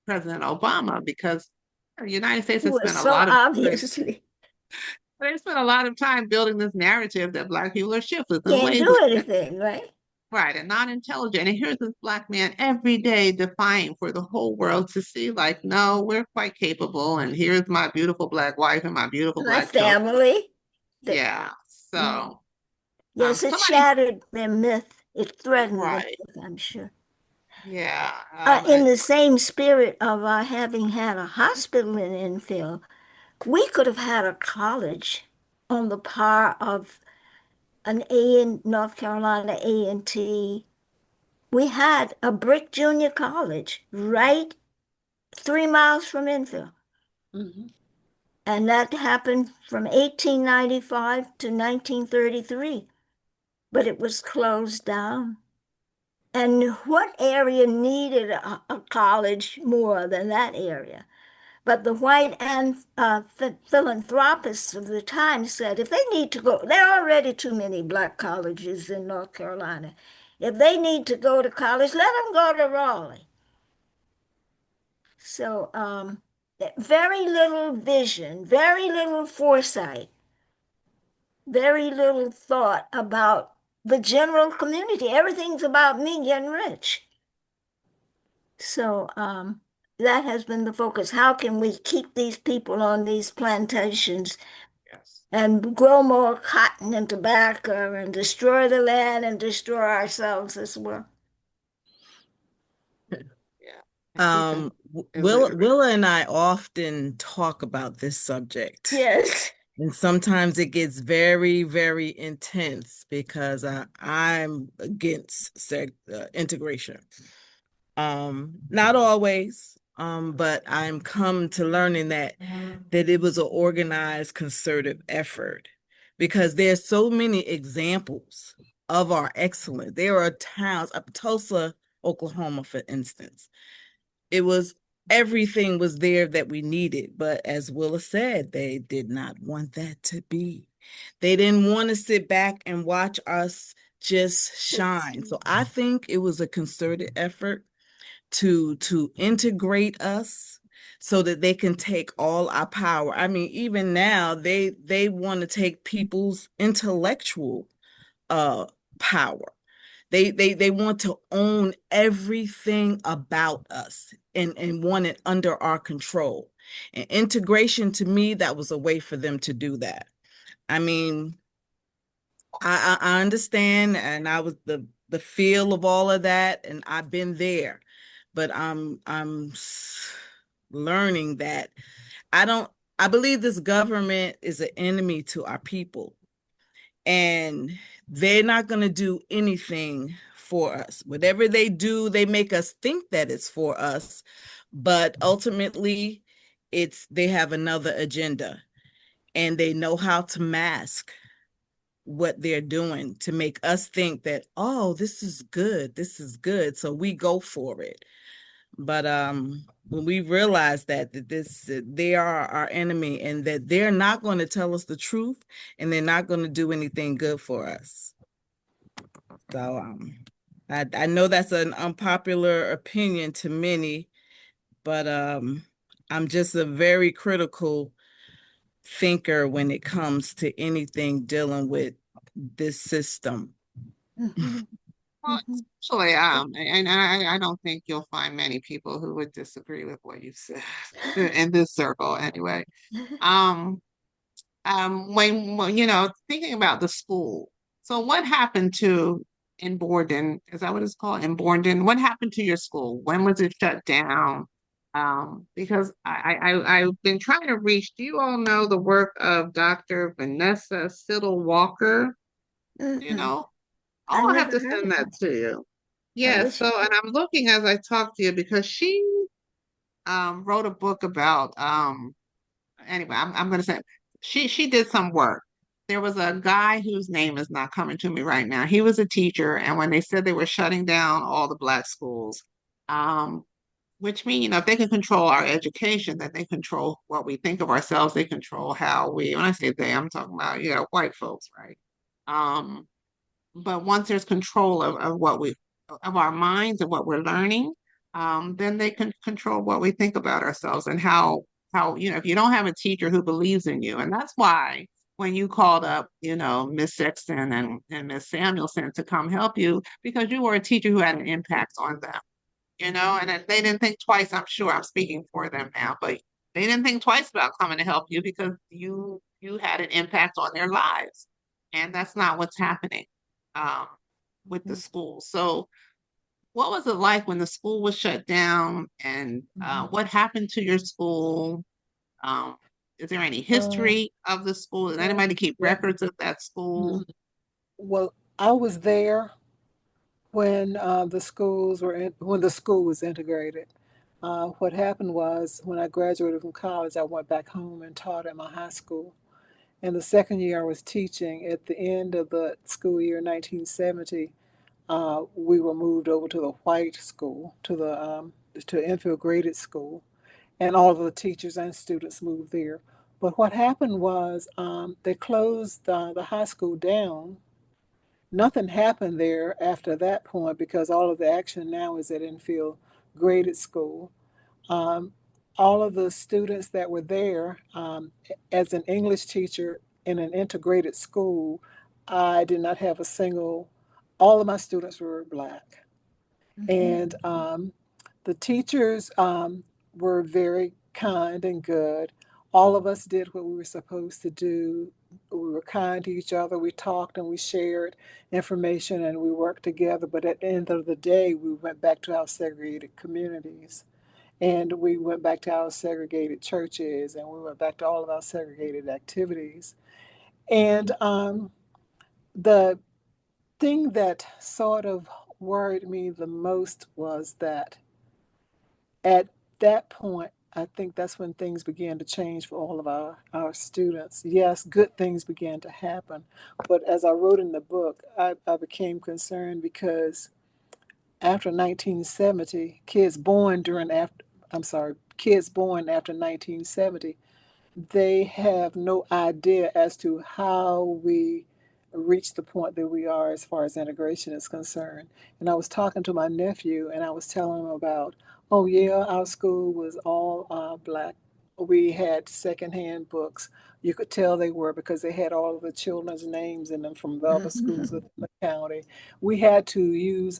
President Obama, because the United States has spent So obviously. they spent a lot of time building this narrative that Black people are shiftless and Can't do anything, right? Right, and not intelligent. And here's this Black man every day defying for the whole world to see, like, no, we're quite capable. And here's my beautiful Black wife and my beautiful Black family. Yeah. So yes, it shattered their myth. It threatened right. the myth, I'm sure. Yeah. In the same spirit of our having had a hospital in Enfield, we could have had a college on the par of an A in North Carolina A&T. We had a brick junior college right 3 miles from Enfield. And that happened from 1895 to 1933. But it was closed down. And what area needed a college more than that area? But the white and philanthropists of the time said, if they need to go, there are already too many Black colleges in North Carolina. If they need to go to college, let them go to Raleigh. So very little vision, very little foresight, very little thought about the general community. Everything's about me getting rich. So that has been the focus. How can we keep these people on these plantations and grow more cotton and tobacco and destroy the land and destroy ourselves as well? Willa and I often talk about this subject. Yes. And sometimes it gets very, very intense because I'm against integration. Not always, but I'm come to learning that it was an organized, concerted effort, because there's so many examples of our excellence. There are towns, up Tulsa, Oklahoma, for instance. Everything was there that we needed, but as Willa said, they did not want that to be. They didn't want to sit back and watch us just shine. So I think it was a concerted effort to integrate us so that they can take all our power. I mean, even now they want to take people's intellectual power. They want to own everything about us and want it under our control. And integration, to me, that was a way for them to do that. I mean, I understand, and I was the feel of all of that, and I've been there. But I'm learning that I believe this government is an enemy to our people. And they're not going to do anything for us. Whatever they do, they make us think that it's for us, but ultimately they have another agenda, and they know how to mask what they're doing to make us think that, oh, this is good, so we go for it. But when we realize that they are our enemy, and that they're not going to tell us the truth, and they're not going to do anything good for us. So I know that's an unpopular opinion to many, but I'm just a very critical thinker when it comes to anything dealing with this system. Well, Actually, and I don't think you'll find many people who would disagree with what you said in this circle anyway. Um, when thinking about the school, so what happened to in Borden? Is that what it's called? In Borden, what happened to your school? When was it shut down? Because I've been trying to reach, do you all know the work of Dr. Vanessa Siddle Walker? You know? I I'll have never to heard send of that her. to you. I Yeah, wish I so and I'm looking as I talk to you because she wrote a book about anyway, I'm gonna say she did some work. There was a guy whose name is not coming to me right now. He was a teacher, and when they said they were shutting down all the black schools, um, which means, if they can control our education, then they control what we think of ourselves. They control how we, when I say they, I'm talking about, white folks, right? Um, but once there's control of what we of our minds and what we're learning, then they can control what we think about ourselves and how if you don't have a teacher who believes in you, and that's why when you called up, Miss Sexton and Miss Samuelson to come help you, because you were a teacher who had an impact on them, and they didn't think twice. I'm sure I'm speaking for them now, but they didn't think twice about coming to help you because you had an impact on their lives, and that's not what's happening um, with the school. So, what was it like when the school was shut down, and what happened to your school? Um, is there any history of the school? Did anybody keep Yeah. records of that school? Well, I was there when when the school was integrated. What happened was when I graduated from college, I went back home and taught at my high school. And the second year I was teaching, at the end of the school year 1970, we were moved over to the white school, to Enfield graded school, and all of the teachers and students moved there. But what happened was they closed the high school down. Nothing happened there after that point because all of the action now is at Enfield graded school. Um, all of the students that were there, as an English teacher in an integrated school, I did not have all of my students were Black. And the teachers were very kind and good. All of us did what we were supposed to do. We were kind to each other. We talked and we shared information and we worked together. But at the end of the day, we went back to our segregated communities. And we went back to our segregated churches and we went back to all of our segregated activities. And the thing that sort of worried me the most was that at that point, I think that's when things began to change for all of our students. Yes, good things began to happen. But as I wrote in the book, I became concerned because after 1970, kids born after 1970, they have no idea as to how we reach the point that we are as far as integration is concerned. And I was talking to my nephew and I was telling him about, oh yeah, our school was all Black. We had secondhand books. You could tell they were because they had all of the children's names in them from the other schools within the county. We had to use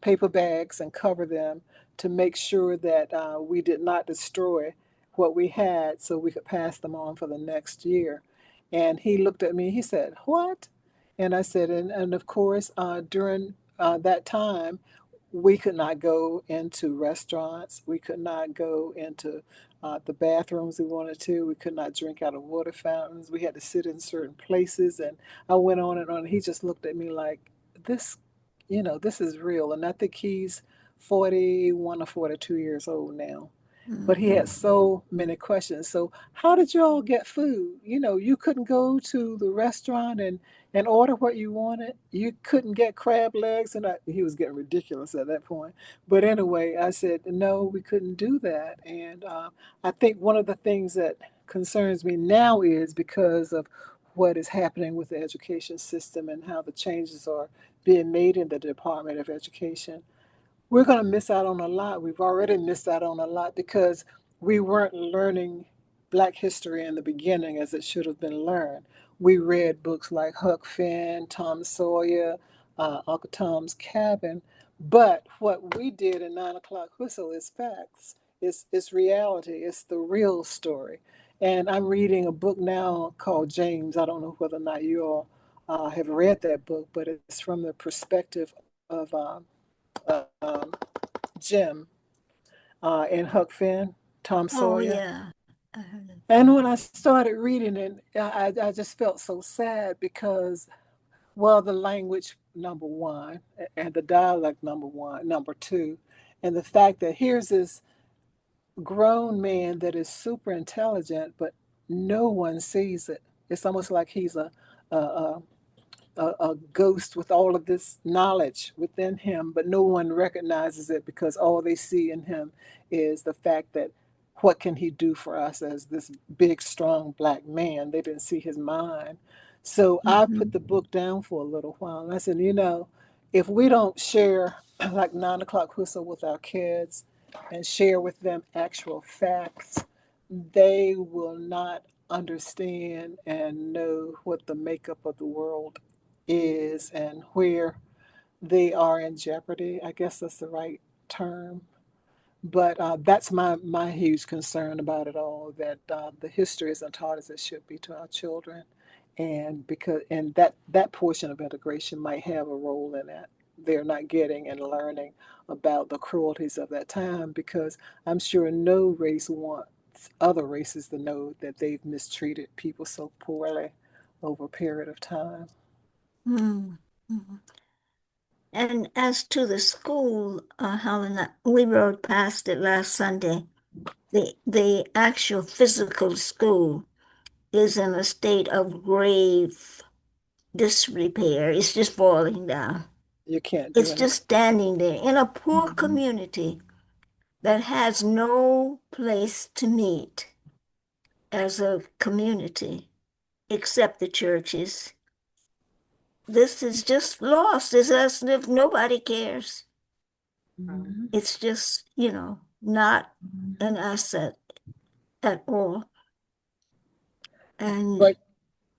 paper bags and cover them to make sure that we did not destroy what we had so we could pass them on for the next year. And he looked at me, he said, "What?" And I said, and of course, during that time, we could not go into restaurants. We could not go into the bathrooms we wanted to. We could not drink out of water fountains. We had to sit in certain places. And I went on and on. He just looked at me like, this is real. And I think he's 41 or 42 years old now. But he had so many questions. So how did you all get food? You couldn't go to the restaurant and order what you wanted. You couldn't get crab legs. And he was getting ridiculous at that point. But anyway, I said, no, we couldn't do that. And I think one of the things that concerns me now is because of what is happening with the education system and how the changes are being made in the Department of Education. We're going to miss out on a lot. We've already missed out on a lot because we weren't learning Black history in the beginning as it should have been learned. We read books like Huck Finn, Tom Sawyer, Uncle Tom's Cabin. But what we did in 9 O'Clock Whistle is facts. It's reality. It's the real story. And I'm reading a book now called James. I don't know whether or not you all have read that book, but it's from the perspective of Jim and Huck Finn, Tom Oh, Sawyer. yeah. I heard it. And when I started reading it, I just felt so sad because, well, the language, number one, and the dialect, number two, and the fact that here's this grown man that is super intelligent, but no one sees it. It's almost like he's a, a ghost with all of this knowledge within him, but no one recognizes it because all they see in him is the fact that what can he do for us as this big, strong black man? They didn't see his mind. So I put the book down for a little while. And I said, if we don't share like 9 O'Clock Whistle with our kids and share with them actual facts, they will not understand and know what the makeup of the world is and where they are in jeopardy. I guess that's the right term. But that's my huge concern about it all, that the history isn't taught as it should be to our children. And that portion of integration might have a role in that. They're not getting and learning about the cruelties of that time, because I'm sure no race wants other races to know that they've mistreated people so poorly over a period of time. Mm-hmm. And as to the school, Helen, we rode past it last Sunday. The actual physical school is in a state of grave disrepair. It's just falling down. You can't do It's anything. just standing there in a poor community that has no place to meet as a community except the churches. This is just lost. It's as if nobody cares. It's just, not an asset at all. And But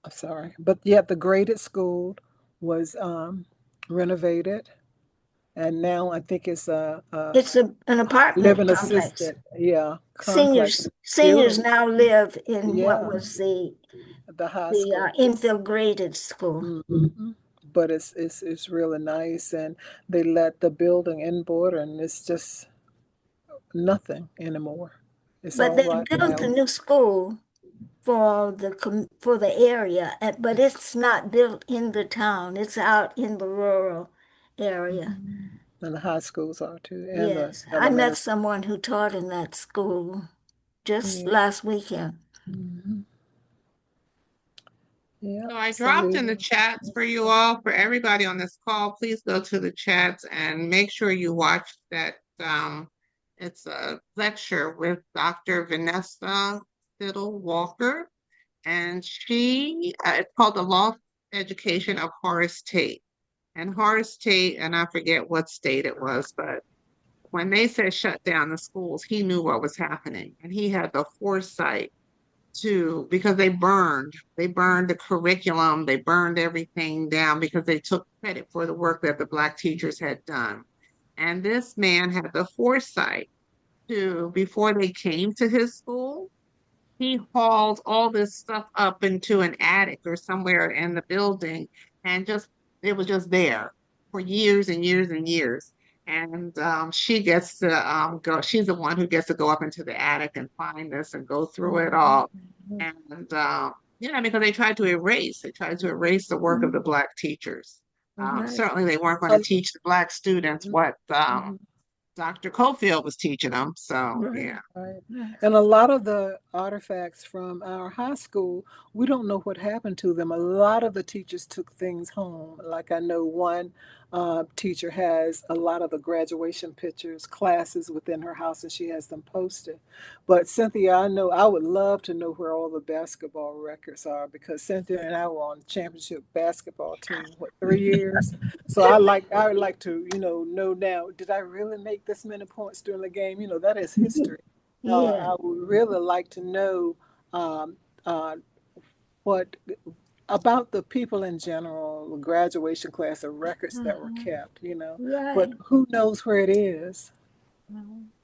I'm sorry, but yet the graded school was renovated, and now I think it's it's an apartment living complex. assisted, complex. Seniors Beautiful. now live in what Yeah, was the high school. Enfield graded school. Mm-hmm. But it's really nice, and they let the building in border, and it's just nothing anymore. It's But all they right built now. a new school for the area, but it's not built in the town. It's out in the rural area. And the high schools are too, and the Yes, I met elementary. someone who taught in that school just Yeah. last weekend. Mm-hmm. Yeah. So I So dropped in the chats for you all, for everybody on this call. Please go to the chats and make sure you watch that. It's a lecture with Dr. Vanessa Fiddle Walker, and it's called The Lost Education of Horace Tate. And Horace Tate, and I forget what state it was, but when they said shut down the schools, he knew what was happening, and he had the foresight because they burned the curriculum, they burned everything down because they took credit for the work that the Black teachers had done. And this man had the foresight to, before they came to his school, he hauled all this stuff up into an attic or somewhere in the building, and it was just there for years and years and years. And she gets to go, she's the one who gets to go up into the attic and find this and go through it all. And because they tried to erase the work of the Black teachers. Right. Certainly they weren't going to teach the Black students what Dr. Cofield was teaching them. So, yeah. Right. And a lot of the artifacts from our high school, we don't know what happened to them. A lot of the teachers took things home. Like I know one teacher has a lot of the graduation pictures, classes within her house, and she has them posted. But Cynthia, I would love to know where all the basketball records are, because Cynthia and I were on the championship basketball team, 3 years? So I would like to, know now, did I really make this many points during the game? That is history. Yeah. I would really like to know what about the people in general, the graduation class, the records that were kept, but Right. who knows where it is?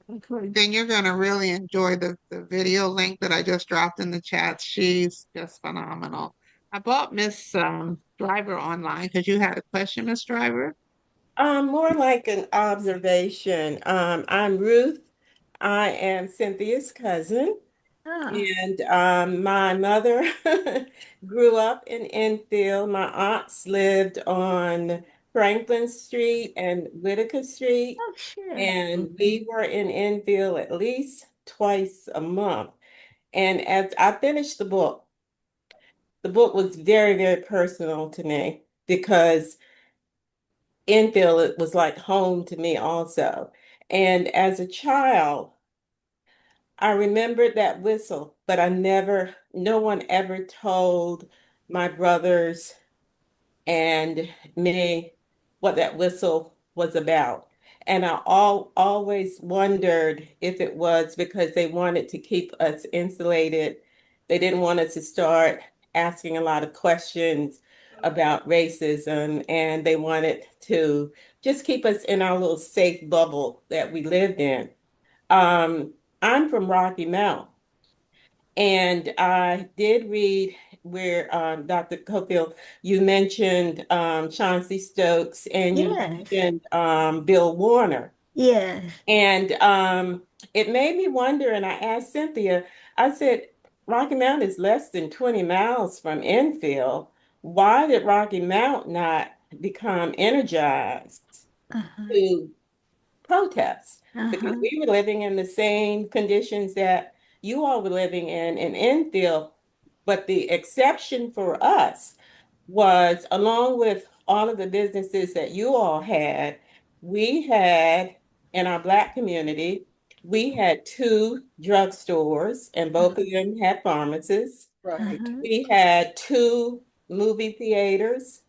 Then you're going to really enjoy the video link that I just dropped in the chat. She's just phenomenal. I bought Miss Driver online because you had a question, Miss Driver. More like an observation. I'm Ruth. I am Cynthia's cousin. And my mother grew up in Enfield. My aunts lived on Franklin Street and Whitaker Street. Oh, sure. And we were in Enfield at least twice a month. And as I finished the book was very, very personal to me because Enfield, it was like home to me also. And as a child, I remembered that whistle, but no one ever told my brothers and me what that whistle was about. And I always wondered if it was because they wanted to keep us insulated. They didn't want us to start asking a lot of questions about racism, and they wanted to just keep us in our little safe bubble that we lived in. I'm from Rocky Mount, and I did read where Dr. Cofield, you mentioned Chauncey Stokes and you Yes. mentioned Bill Warner. Yes. And it made me wonder, and I asked Cynthia, I said, Rocky Mount is less than 20 miles from Enfield. Why did Rocky Mount not become energized to protest? Because we were living in the same conditions that you all were living in Enfield. But the exception for us was, along with all of the businesses that you all had, we had in our Black community, we had 2 drugstores, and both of them had pharmacists. Right. We had 2 movie theaters.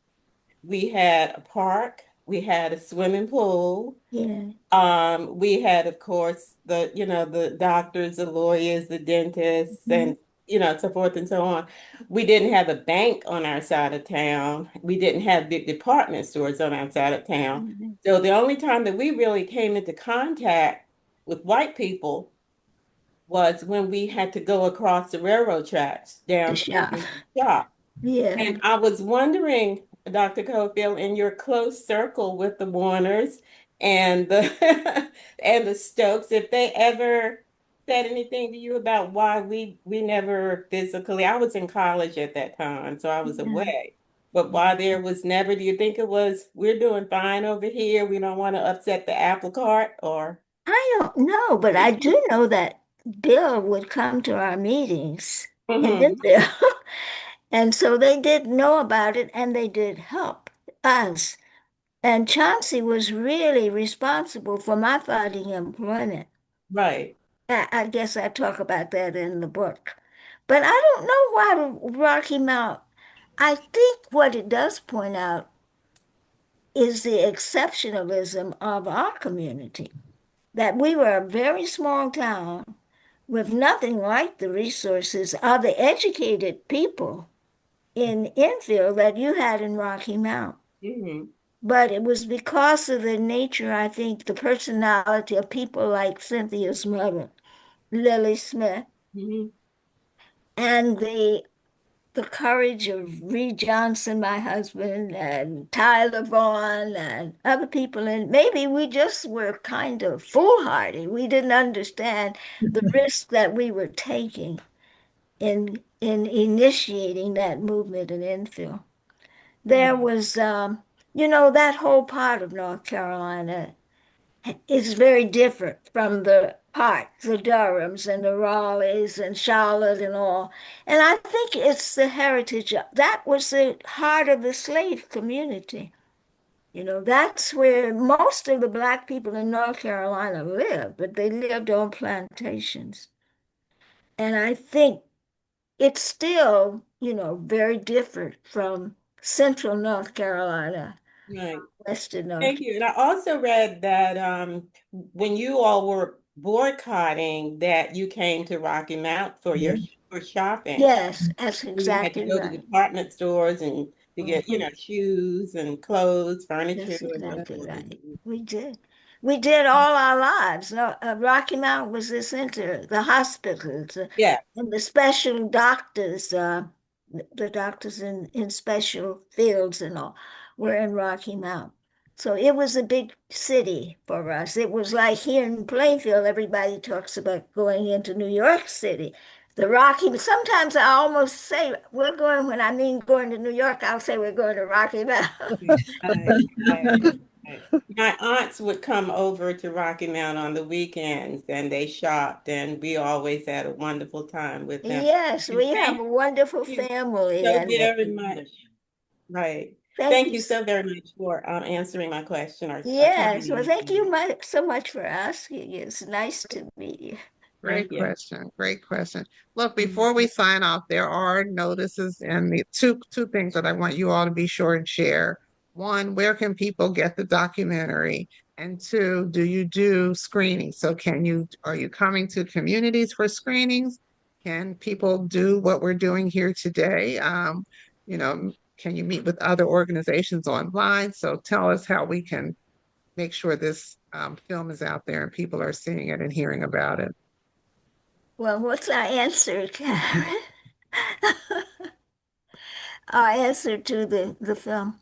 We had a park. We had a swimming pool. Yeah. We had, of course, the doctors, the lawyers, the dentists, and so forth and so on. We didn't have a bank on our side of town. We didn't have big department stores on our side of town. So the only time that we really came into contact with white people was when we had to go across the railroad tracks down to the shop. Yeah. And I was wondering, Dr. Cofield, in your close circle with the Warners and the and the Stokes, if they ever said anything to you about why we never physically, I was in college at that time, so I was away. But why there was never, do you think it was, we're doing fine over here, we don't want to upset the apple cart, or? I don't know, but I do know that Bill would come to our meetings in Enfield. And so they did know about it and they did help us. And Chauncey was really responsible for my finding employment. Right. I guess I talk about that in the book. But I don't know why Rocky Mount. I think what it does point out is the exceptionalism of our community, that we were a very small town with nothing like the resources or the educated people in Enfield that you had in Rocky Mount. But it was because of the nature, I think, the personality of people like Cynthia's mother, Lily Smith, and the courage of Reed Johnson, my husband, and Tyler Vaughn, and other people. And maybe we just were kind of foolhardy. We didn't understand the risk that we were taking in initiating that movement in Enfield. There was, that whole part of North Carolina is very different from the Durhams and the Raleighs and Charlotte and all. And I think it's the heritage. That was the heart of the slave community. That's where most of the Black people in North Carolina lived, but they lived on plantations. And I think it's still, very different from central North Carolina, Right. western North Thank you. And I also read that when you all were boycotting, that you came to Rocky Mount for your for shopping. Yes, that's You had to exactly go to right. department stores and to get, shoes and clothes, furniture, That's and so exactly forth. right. We did. We did all our lives. No, Rocky Mount was the center, the hospitals, Yeah. and the special doctors, the doctors in special fields and all were in Rocky Mount. So it was a big city for us. It was like here in Plainfield, everybody talks about going into New York City. The Rocky, sometimes I almost say we're going, when I mean going to New York, I'll say we're going to Rocky Mount. Right. My aunts would come over to Rocky Mount on the weekends and they shopped, and we always had a wonderful time with them. Yes, And we have thank a wonderful you family. so And very much. Right. thank Thank you. you so very much for answering my question or Yes, telling well, me. thank you so much for asking. It's nice to meet you. Great Thank you. question. Great question. Look, before we sign off, there are notices and the two things that I want you all to be sure and share. One, where can people get the documentary? And two, do you do screenings? So are you coming to communities for screenings? Can people do what we're doing here today? Can you meet with other organizations online? So tell us how we can make sure this film is out there and people are seeing it and hearing about it. Well, what's our answer, Karen? Our answer to the film.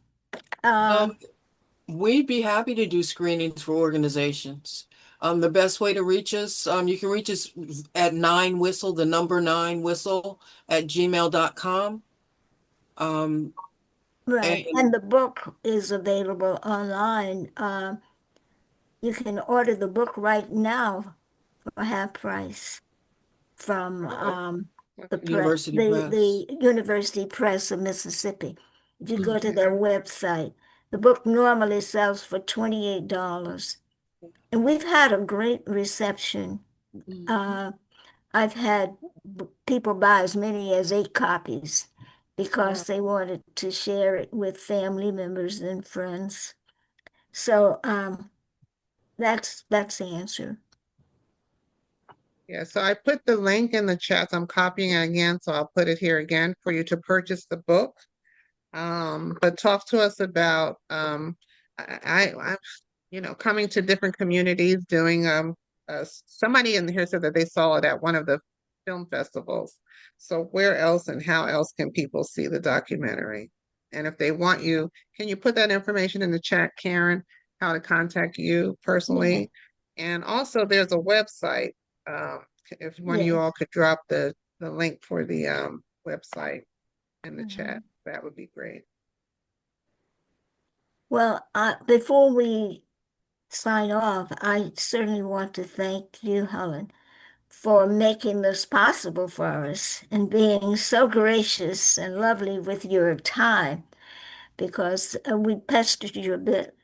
We'd be happy to do screenings for organizations. The best way to reach us, you can reach us at 9whistle, the number 9whistle at gmail.com. Right. And the book is available online. You can order the book right now for half price from the University Press. the University Press of Mississippi. If you go to their website, the book normally sells for $28. And we've had a great reception. I've had people buy as many as 8 copies because they wanted to share it with family members and friends. So that's the answer. Yeah, so I put the link in the chat. So I'm copying it again, so I'll put it here again for you to purchase the book. But talk to us about I'm coming to different communities doing somebody in here said that they saw it at one of the film festivals. So where else and how else can people see the documentary? And if they want you, can you put that information in the chat, Karen, how to contact you personally? And also there's a website. If one of you all could drop the link for the website in the chat, that would be great. Well, before we sign off, I certainly want to thank you, Helen, for making this possible for us and being so gracious and lovely with your time, because we pestered you a bit.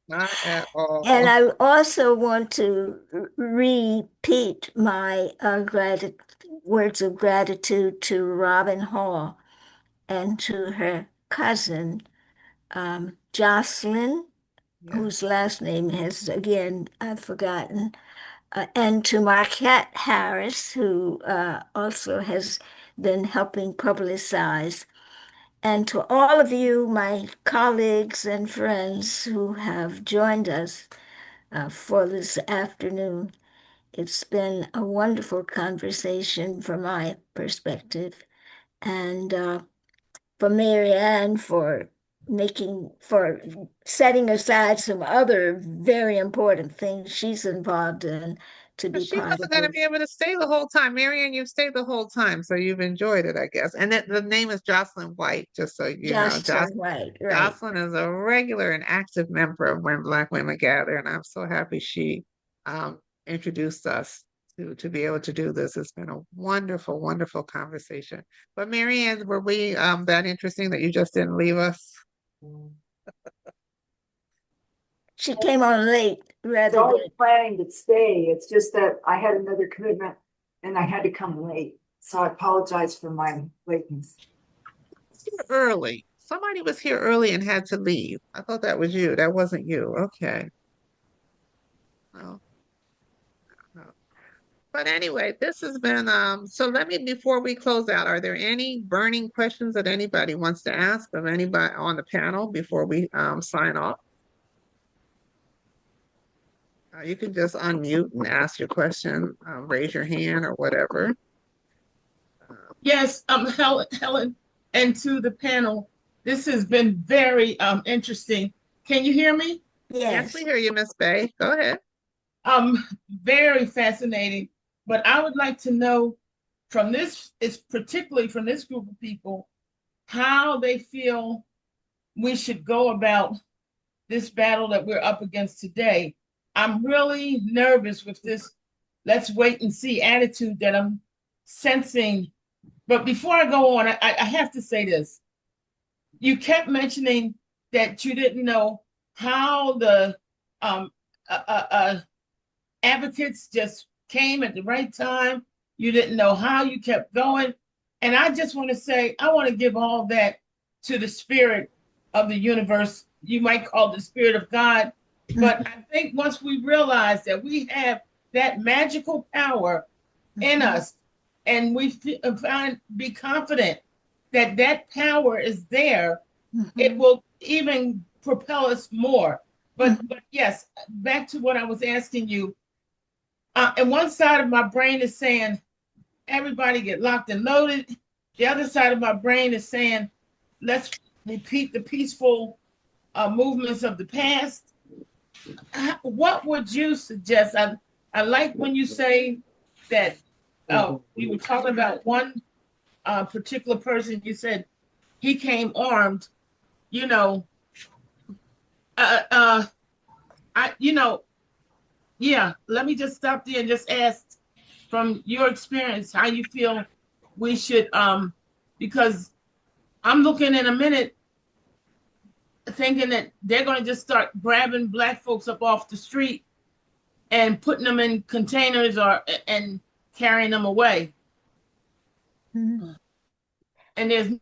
Not at all. And I also want to repeat my words of gratitude to Robin Hall and to her cousin, Jocelyn, whose last name has, again, I've forgotten, and to Marquette Harris, who also has been helping publicize, and to all of you, my colleagues and friends who have joined us for this afternoon. It's been a wonderful conversation from my perspective, and for Mary Ann for setting aside some other very important things she's involved in to be She part wasn't of going to be this. able to stay the whole time. Marianne, you've stayed the whole time, so you've enjoyed it, I guess. And the name is Jocelyn White, just so you know. Jocelyn White, right. Jocelyn is a regular and active member of When Black Women Gather, and I'm so happy she introduced us to be able to do this. It's been a wonderful, wonderful conversation. But Marianne, were we that interesting that you just didn't leave us? She came on late rather I was than planning to stay. It's just that I had another commitment and I had to come late. So I apologize for my lateness. Early. Somebody was here early and had to leave. I thought that was you. That wasn't you. Okay. No. But anyway, this has been, so let me, before we close out, are there any burning questions that anybody wants to ask of anybody on the panel before we sign off? You can just unmute and ask your question, raise your hand or whatever. Yes, Helen, and to the panel, this has been very interesting. Can you hear me? Yes, we hear you, Miss Bay. Go ahead. Very fascinating. But I would like to know from this, is particularly from this group of people, how they feel we should go about this battle that we're up against today. I'm really nervous with this let's wait and see attitude that I'm sensing. But before I go on, I have to say this. You kept mentioning that you didn't know how the advocates just came at the right time. You didn't know how, you kept going. And I just want to say, I want to give all that to the spirit of the universe. You might call it the spirit of God. But I think once we realize that we have that magical power in us, and we be confident that that power is there, it will even propel us more. But yes, back to what I was asking you. And one side of my brain is saying, everybody get locked and loaded. The other side of my brain is saying, let's repeat the peaceful movements of the past. What would you suggest? I like when you say that you were talking about one particular person. You said he came armed. You know, yeah. Let me just stop there and just ask, from your experience, how you feel we should. Because I'm looking in a minute, thinking that they're going to just start grabbing Black folks up off the street and putting them in containers and carrying them away. And there's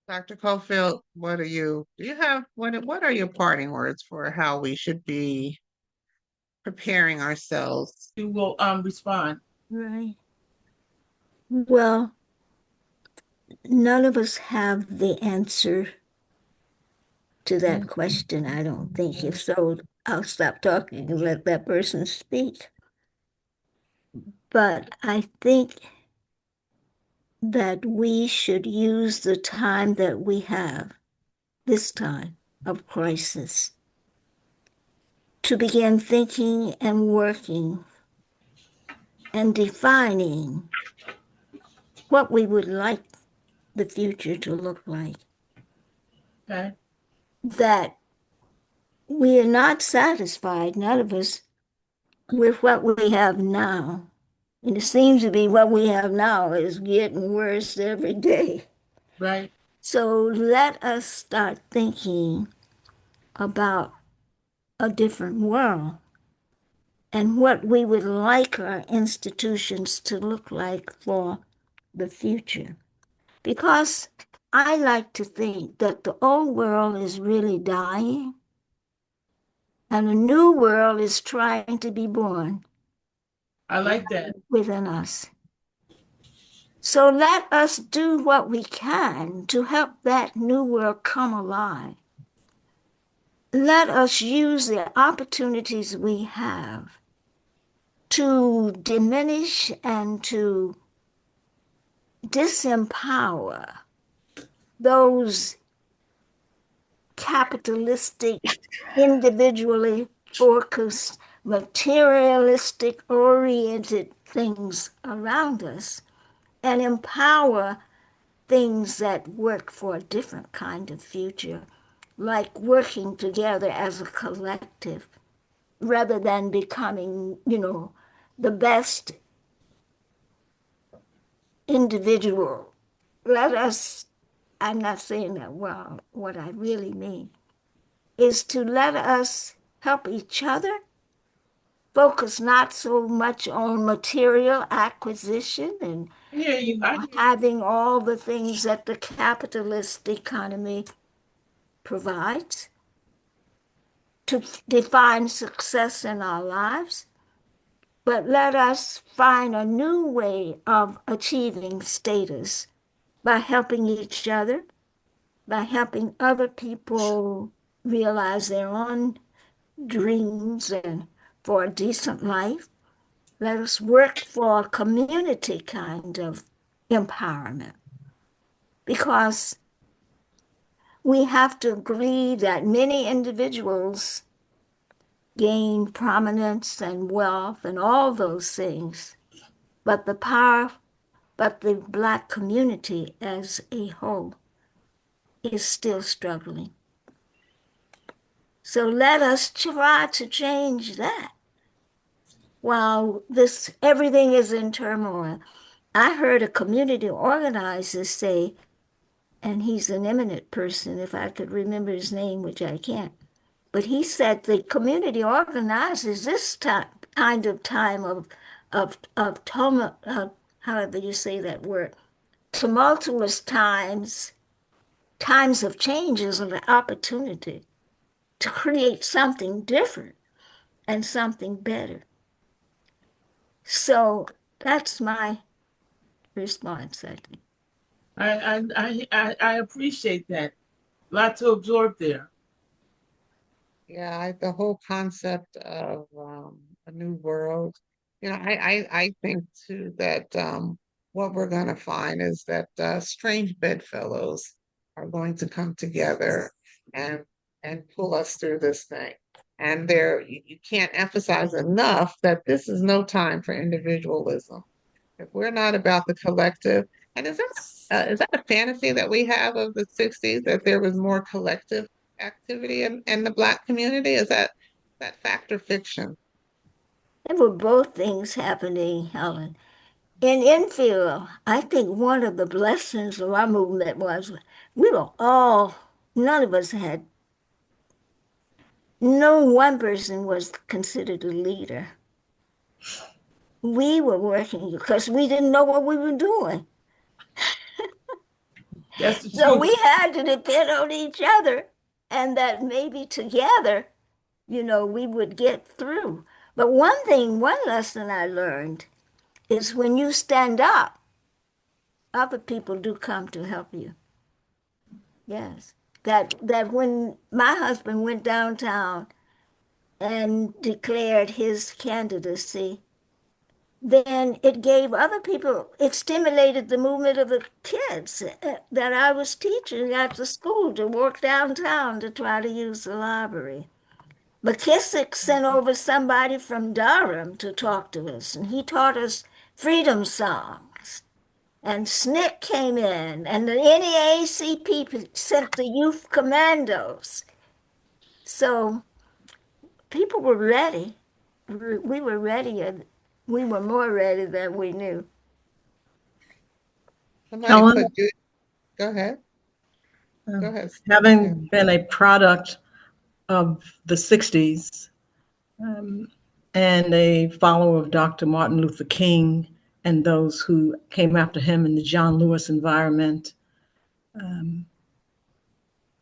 Dr. Cofield, what are you have, what are your parting words for how we should be preparing ourselves? You will respond. Right. Well, none of us have the answer to that question, I don't think. If so, I'll stop talking and let that person speak. But I think that we should use the time that we have, this time of crisis, to begin thinking and working and defining what we would like the future to look like. Okay. That we are not satisfied, none of us, with what we have now. And it seems to be what we have now is getting worse every day. Right. So let us start thinking about a different world and what we would like our institutions to look like for the future. Because I like to think that the old world is really dying and a new world is trying to be born. I like that. Within us. So let us do what we can to help that new world come alive. Let us use the opportunities we have to diminish and to disempower those capitalistic, individually focused, materialistic oriented things around us and empower things that work for a different kind of future, like working together as a collective rather than becoming, the best individual. Let us, I'm not saying that well, what I really mean is to let us help each other, focus not so much on material acquisition and having all the things that the capitalist economy provides to define success in our lives, but let us find a new way of achieving status by helping each other, by helping other people realize their own dreams and for a decent life. Let us work for a community kind of empowerment, because we have to agree that many individuals gain prominence and wealth and all those things, but the Black community as a whole is still struggling. So let us try to change that. While everything is in turmoil, I heard a community organizer say, and he's an eminent person, if I could remember his name, which I can't, but he said the community organizes this kind of time of tumult, however you say that word, tumultuous times of change is an opportunity to create something different and something better. So that's my response, I think. I appreciate that. A lot to absorb there. Yeah, the whole concept of a new world. I think too that what we're going to find is that strange bedfellows are going to come together and pull us through this thing. And you can't emphasize enough that this is no time for individualism. If we're not about the collective, and is that a fantasy that we have of the 60s, that there was more collective activity in the Black community? Is that fact or fiction? There were both things happening, Helen. In Enfield, I think one of the blessings of our movement was none of us had, no one person was considered a leader. We were working because we didn't know what we were doing. That's the So truth. we had to depend on each other, and that maybe together, we would get through. But one lesson I learned is when you stand up, other people do come to help you. Yes. That when my husband went downtown and declared his candidacy, then it gave other people, it stimulated the movement of the kids that I was teaching at the school to walk downtown to try to use the library. McKissick sent over somebody from Durham to talk to us, and he taught us freedom songs. And SNCC came in, and the NAACP sent the youth commandos. So people were ready. We were ready, and we were more ready than we knew. Helen, Go ahead. Go ahead. Having been a product of the 60s and a follower of Dr. Martin Luther King and those who came after him in the John Lewis environment,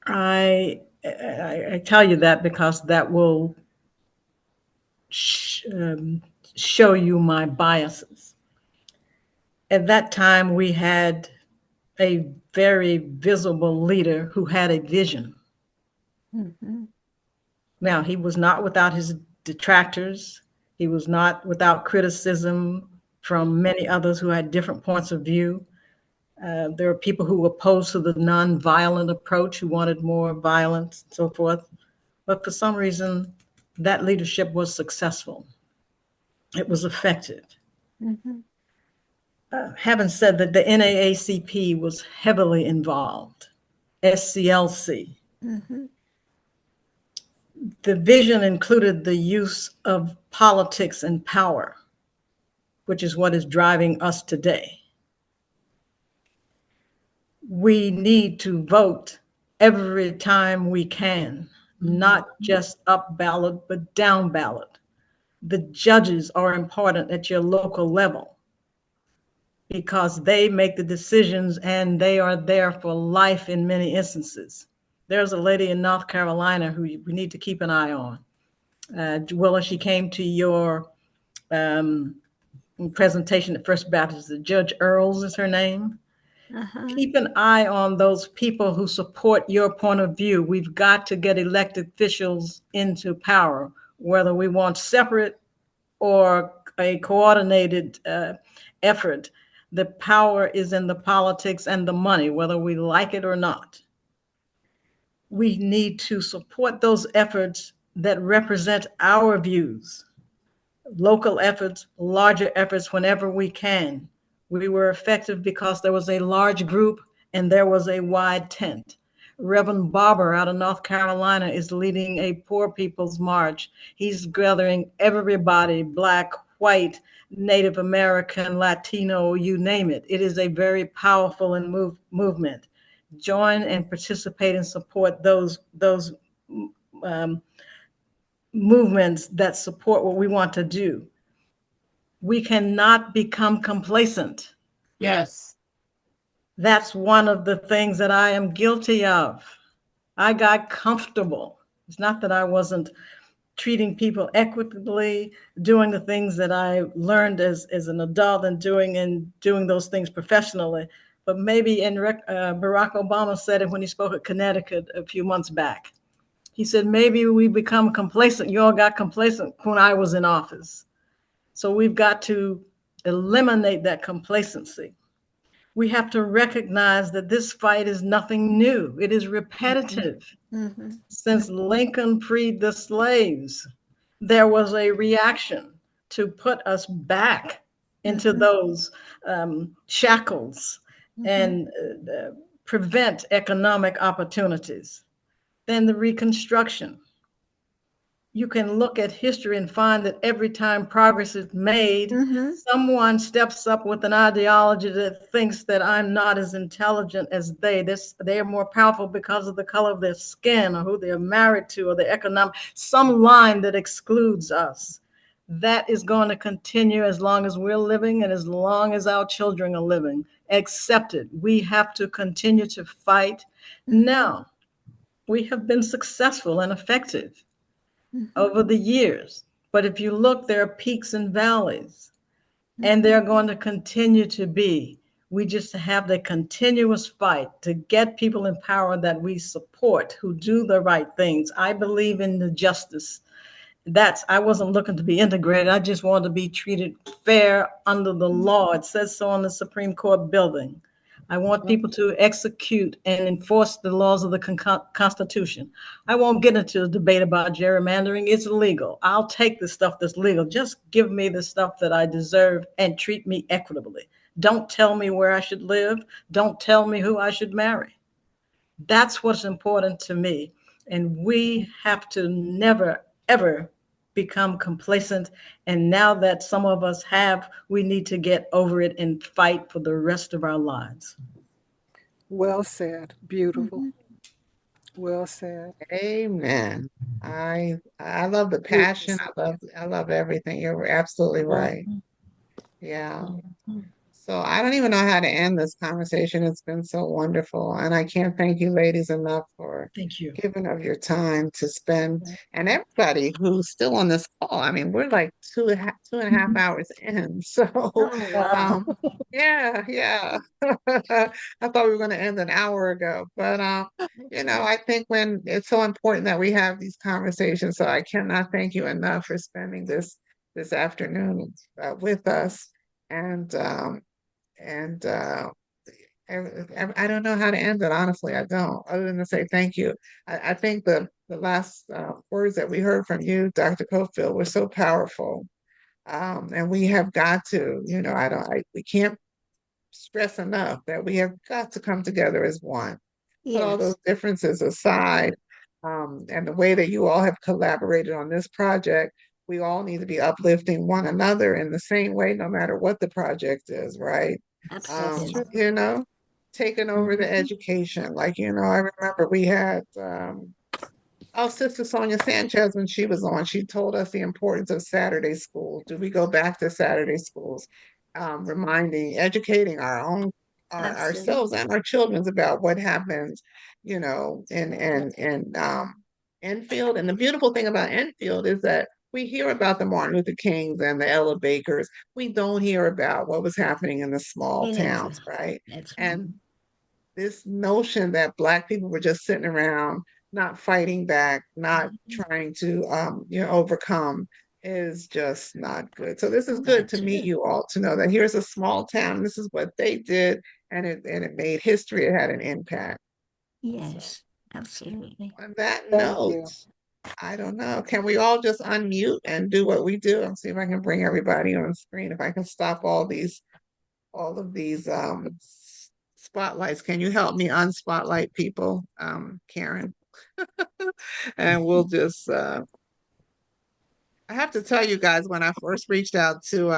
I tell you that because that will show you my biases. At that time, we had a very visible leader who had a vision. Mm-hmm. Now, he was not without his detractors. He was not without criticism from many others who had different points of view. There were people who were opposed to the nonviolent approach, who wanted more violence and so forth. But for some reason, that leadership was successful. It was effective. Mm-hmm. Having said that, the NAACP was heavily involved, SCLC. Mm-hmm. The vision included the use of politics and power, which is what is driving us today. We need to vote every time we can, not just up ballot, but down ballot. The judges are important at your local level because they make the decisions and they are there for life in many instances. There's a lady in North Carolina who we need to keep an eye on. Willa, she came to your presentation at First Baptist. Judge Earls is her name. Keep an eye on those people who support your point of view. We've got to get elected officials into power, whether we want separate or a coordinated effort. The power is in the politics and the money, whether we like it or not. We need to support those efforts that represent our views, local efforts, larger efforts whenever we can. We were effective because there was a large group and there was a wide tent. Reverend Barber out of North Carolina is leading a poor people's march. He's gathering everybody, Black, white, Native American, Latino, you name it. It is a very powerful and movement. Join and participate and support those movements that support what we want to do. We cannot become complacent. Yes. That's one of the things that I am guilty of. I got comfortable. It's not that I wasn't treating people equitably, doing the things that I learned as an adult and doing those things professionally. But maybe Barack Obama said it when he spoke at Connecticut a few months back. He said, maybe we become complacent. You all got complacent when I was in office. So we've got to eliminate that complacency. We have to recognize that this fight is nothing new. It is repetitive. Since Lincoln freed the slaves, there was a reaction to put us back into those shackles and prevent economic opportunities. Then the Reconstruction. You can look at history and find that every time progress is made, someone steps up with an ideology that thinks that I'm not as intelligent as they. They are more powerful because of the color of their skin or who they're married to or the economic, some line that excludes us. That is going to continue as long as we're living and as long as our children are living. Accept it. We have to continue to fight. Now, we have been successful and effective over the years. But if you look, there are peaks and valleys, and they're going to continue to be. We just have the continuous fight to get people in power that we support, who do the right things. I believe in the justice. I wasn't looking to be integrated. I just wanted to be treated fair under the law. It says so on the Supreme Court building. I want people to execute and enforce the laws of the Constitution. I won't get into a debate about gerrymandering. It's illegal. I'll take the stuff that's legal. Just give me the stuff that I deserve and treat me equitably. Don't tell me where I should live. Don't tell me who I should marry. That's what's important to me. And we have to never, ever become complacent. And now that some of us have, we need to get over it and fight for the rest of our lives. Well said. Beautiful. Well said. Amen. I love the passion. I love everything. You're absolutely right. Yeah. So I don't even know how to end this conversation. It's been so wonderful. And I can't thank you ladies enough for giving of your time to spend, and everybody who's still on this call. I mean, we're like two and a half hours in. So yeah. I thought we were going to end an hour ago, but I think when it's so important that we have these conversations. So I cannot thank you enough for spending this afternoon with us. And I don't know how to end it. Honestly, I don't, other than to say thank you. I think the last words that we heard from you, Dr. Cofield, were so powerful. And we have got to, we can't stress enough that we have got to come together as one. Put all those differences aside. And the way that you all have collaborated on this project, we all need to be uplifting one another in the same way, no matter what the project is, right? Absolutely. Taking over the education. Like, I remember we had Sister Sonia Sanchez, when she was on, she told us the importance of Saturday school. Do we go back to Saturday schools? Educating ourselves and our children about what happens, in Enfield. And the beautiful thing about Enfield is that we hear about the Martin Luther Kings and the Ella Bakers. We don't hear about what was happening in the small towns, right? That's right. And this notion that Black people were just sitting around, not fighting back, not trying to, overcome is just not good. So this is good to meet you all, to know that here's a small town. This is what they did, and it made history. It had an impact. Yes, absolutely. On that Thank you. note, I don't know. Can we all just unmute and do what we do? I'll see if I can bring everybody on the screen. If I can stop all of these spotlights. Can you help me unspotlight people, Karen? And we'll just I have to tell you guys, when I first reached out to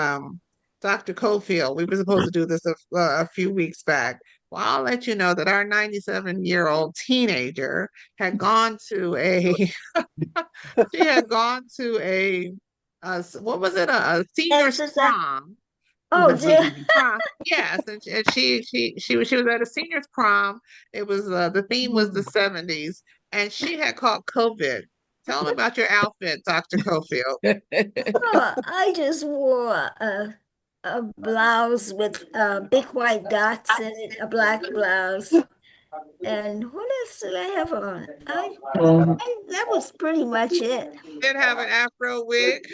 Dr. Cofield, we were supposed to do this a few weeks back. Well, I'll let you know that our 97-year-old teenager had gone to she had gone to what was it, a senior's prom. Oh, dear. Prom. Yes, and she was at a senior's prom. It was the theme was the 70s, and she had caught COVID. Tell them about your outfit, Dr. Cofield. Oh, I just wore a blouse with big white dots in it, a black blouse. And what else did I have on? That was pretty much it. Did have an afro wig?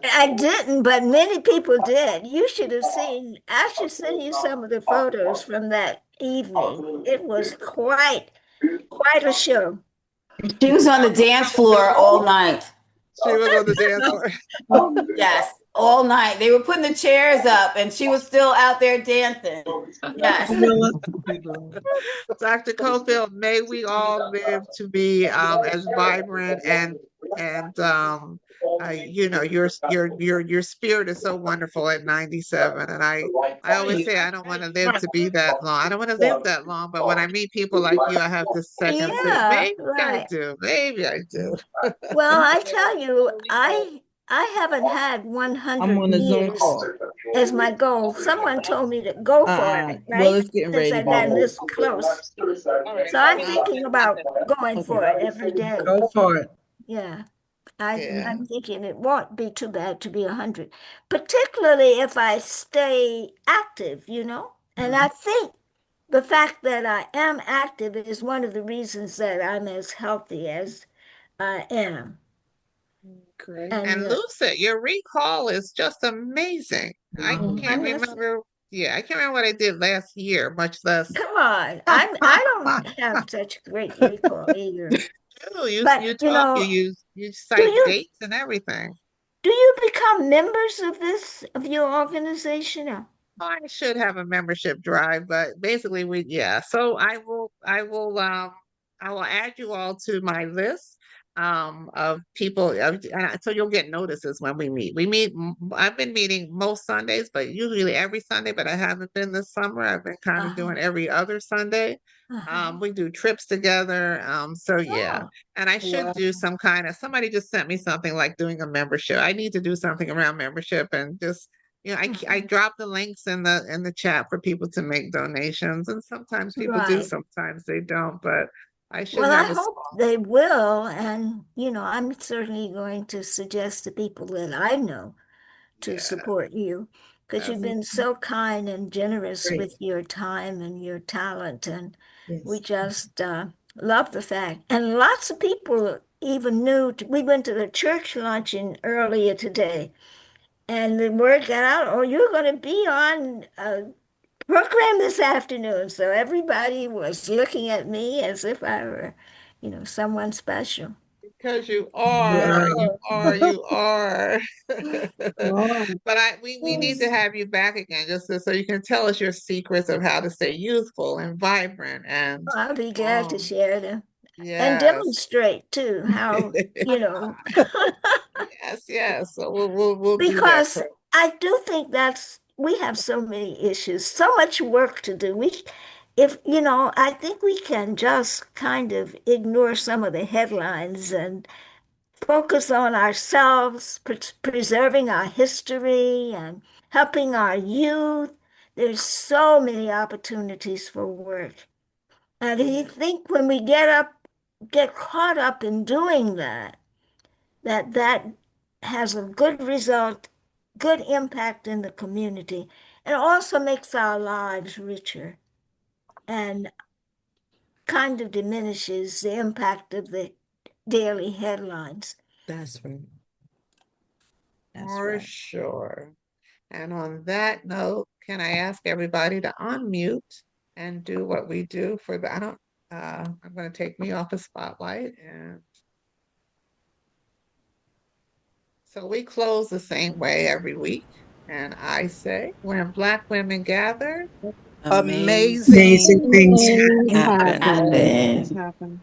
I didn't, but many people did. You should have seen. I should send you some of the photos from that evening. It was quite a show. She was on the dance floor all night. She was on the dance floor. Yes, all night. They were putting the chairs up and she was still out there dancing. Yes. Dr. Cofield, may we all live to be as vibrant and your spirit is so wonderful at 97. And I always say I don't want to live to be that long. I don't want to live that long, but when I meet people like you, I have this second think, maybe I do. Maybe I do. Well, I tell you, I haven't had 100 years as my goal. Someone told me to go for it, right? Well, it's getting ready. Since I've gotten this close. So I'm thinking about going for it every day. Go for it. Yeah. I'm thinking it won't be too bad to be 100, particularly if I stay active, And I think the fact that I am active is one of the reasons that I'm as healthy as I am. Great. And lucid, your recall is just amazing. I can't remember. Yeah, I can't remember what I did last year, much less. Come on, I don't have such great recall either. You But, talk, you cite dates and everything. Do you become members of your organization? Or? I should have a membership drive, but basically So I will add you all to my list of people, so you'll get notices when we meet. I've been meeting most Sundays, but usually every Sunday, but I haven't been this summer. I've been kind of doing every other Sunday. We do trips together. And I should do some kind of, somebody just sent me something like doing a membership. I need to do something around membership and just, I drop the links in the chat for people to make donations, and sometimes people do, sometimes they don't, but I should I hope they will. And, I'm certainly going to suggest to people that I know to support you, because you've been so kind and generous with your time and your talent. And we just love the fact. And lots of people even knew, we went to the church luncheon earlier today, and the word got out, you're going to be on program this afternoon. So everybody was looking at me as if I were, someone special. Because you are. But we need to have you back again, just so you can tell us your secrets of how to stay youthful and vibrant. And I'll be glad to share them. And demonstrate too how, Yes. So we'll because do that. I do think we have so many issues, so much work to do. I think we can just kind of ignore some of the headlines and focus on ourselves, preserving our history and helping our youth. There's so many opportunities for work. And I think when we get caught up in doing that has a good result, good impact in the community, and also makes our lives richer and kind of diminishes the impact of the daily headlines. That's right. For sure. And on that note, can I ask everybody to unmute and do what we do for the, I'm going to take me off the spotlight. And so we close the same way every week. And I say, when Black women gather, Amazing things things happen. happen.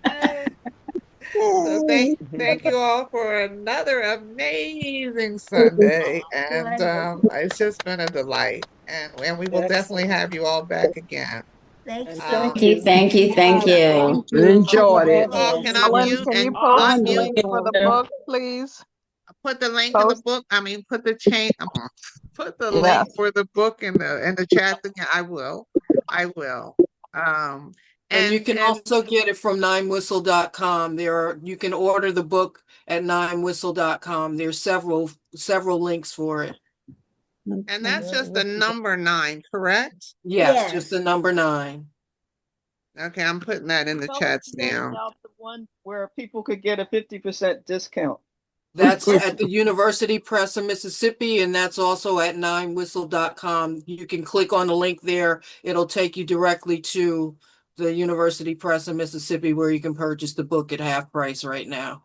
So thank you all for another amazing Sunday. And it's just been a delight. And we will definitely have you all back again. And Thank you, thank you, thank Thank you. you. Enjoyed it. You all can Helen, unmute can you and post the unmute. link for the book, please? Put the link in the book. I mean, put the chain. Put the link Yes. for the book in the chat again. I will. I will. And you can also get it from ninewhistle.com. You can order the book at ninewhistle.com. There's several links for it. And that's just the number 9, correct? Yes, just the number 9. Okay, I'm putting that in the chats now. About the one where people could get a 50% discount. That's at the University Press of Mississippi, and that's also at ninewhistle.com. You can click on the link there. It'll take you directly to the University Press of Mississippi, where you can purchase the book at half price right now.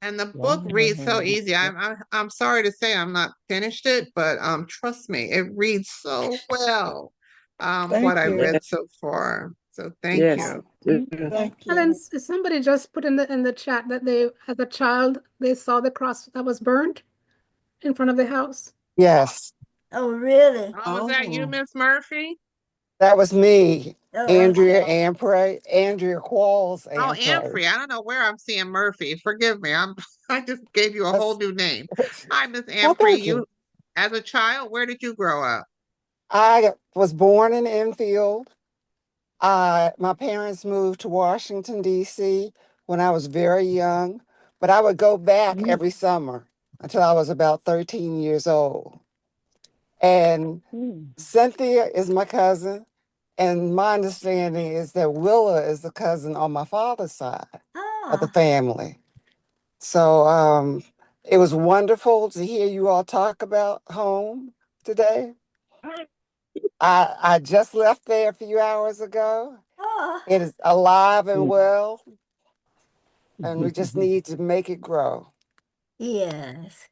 And the book reads so easy. I'm sorry to say I'm not finished it, but trust me, it reads so well. What I read so far. So thank you. Helen, somebody just put in the chat that they, as a child, they saw the cross that was burned in front of the house. Yes, Oh, really? Oh, was that you, Miss Murphy? that was me, Oh, Andrea Ampray, Andrea Qualls Oh, Ampray. Amphrey. I don't know where I'm seeing Murphy. Forgive me. I just gave you a whole new name. Hi, Miss Amphrey. thank You, you. as a child, where did you grow up? I was born in Enfield. My parents moved to Washington, D.C. when I was very young, but I would go back every summer until I was about 13 years old. And Cynthia is my cousin, and my understanding is that Willa is the cousin on my father's side of the family. So it was wonderful to hear you all talk about home today. I just left there a few hours ago. It is alive and well, and we just need to make it grow. Yes.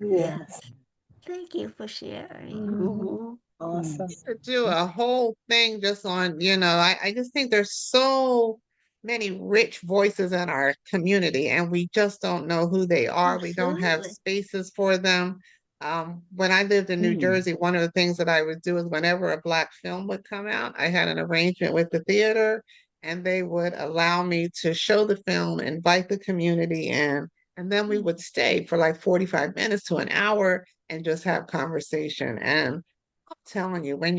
Thank you for sharing. Awesome. To do a whole thing just on, I just think there's so many rich voices in our community, and we just don't know who they are. We don't have spaces for them. When I lived in New Jersey, one of the things that I would do is whenever a Black film would come out, I had an arrangement with the theater, and they would allow me to show the film, invite the community in, and then we would stay for like 45 minutes to an hour and just have conversation. And I'm telling you, when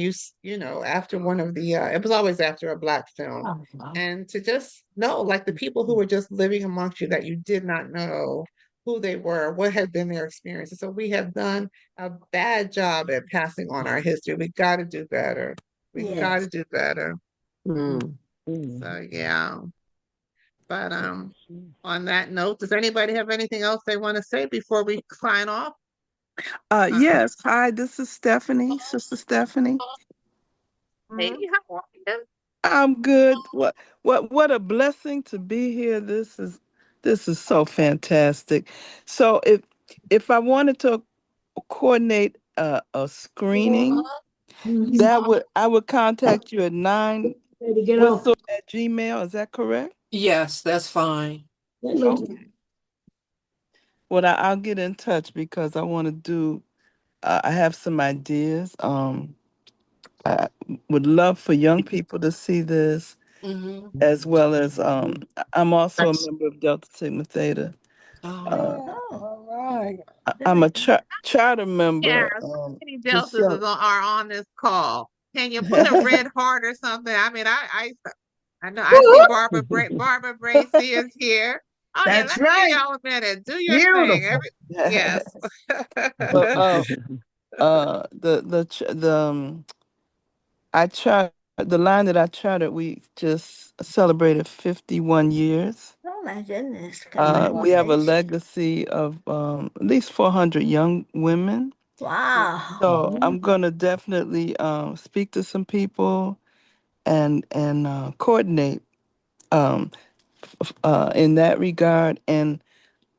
after one of the, it was always after a Black film, and to just know, like the people who were just living amongst you that you did not know who they were, what had been their experiences. So we have done a bad job at passing on our history. We got to do better. We got to do better. So yeah. But on that note, does anybody have anything else they want to say before we sign off? Yes. Hi, this is Stephanie, Sister Stephanie. Hey, how are you? I'm good. What a blessing to be here. This is so fantastic. So if I wanted to coordinate a screening, I would contact you at 9whistle@gmail. Is that correct? Yes, that's fine. Okay. Well, I'll get in touch because I want to do. I have some ideas. I would love for young people to see this, as well as I'm also a member of Delta Sigma Theta. All right. I'm a charter member. Yes, how many just Deltas are on this call? Can you put a red heart or something? I mean, I know I see Barbara Bracy is here. Oh yeah, That's let me give right. y'all a minute. Do your thing. Beautiful. Yes. Well, I tried the line that I charted. We just celebrated 51 years. Oh my goodness. We have a Congratulations. legacy of at least 400 young women. Wow. So I'm gonna definitely speak to some people and coordinate in that regard. And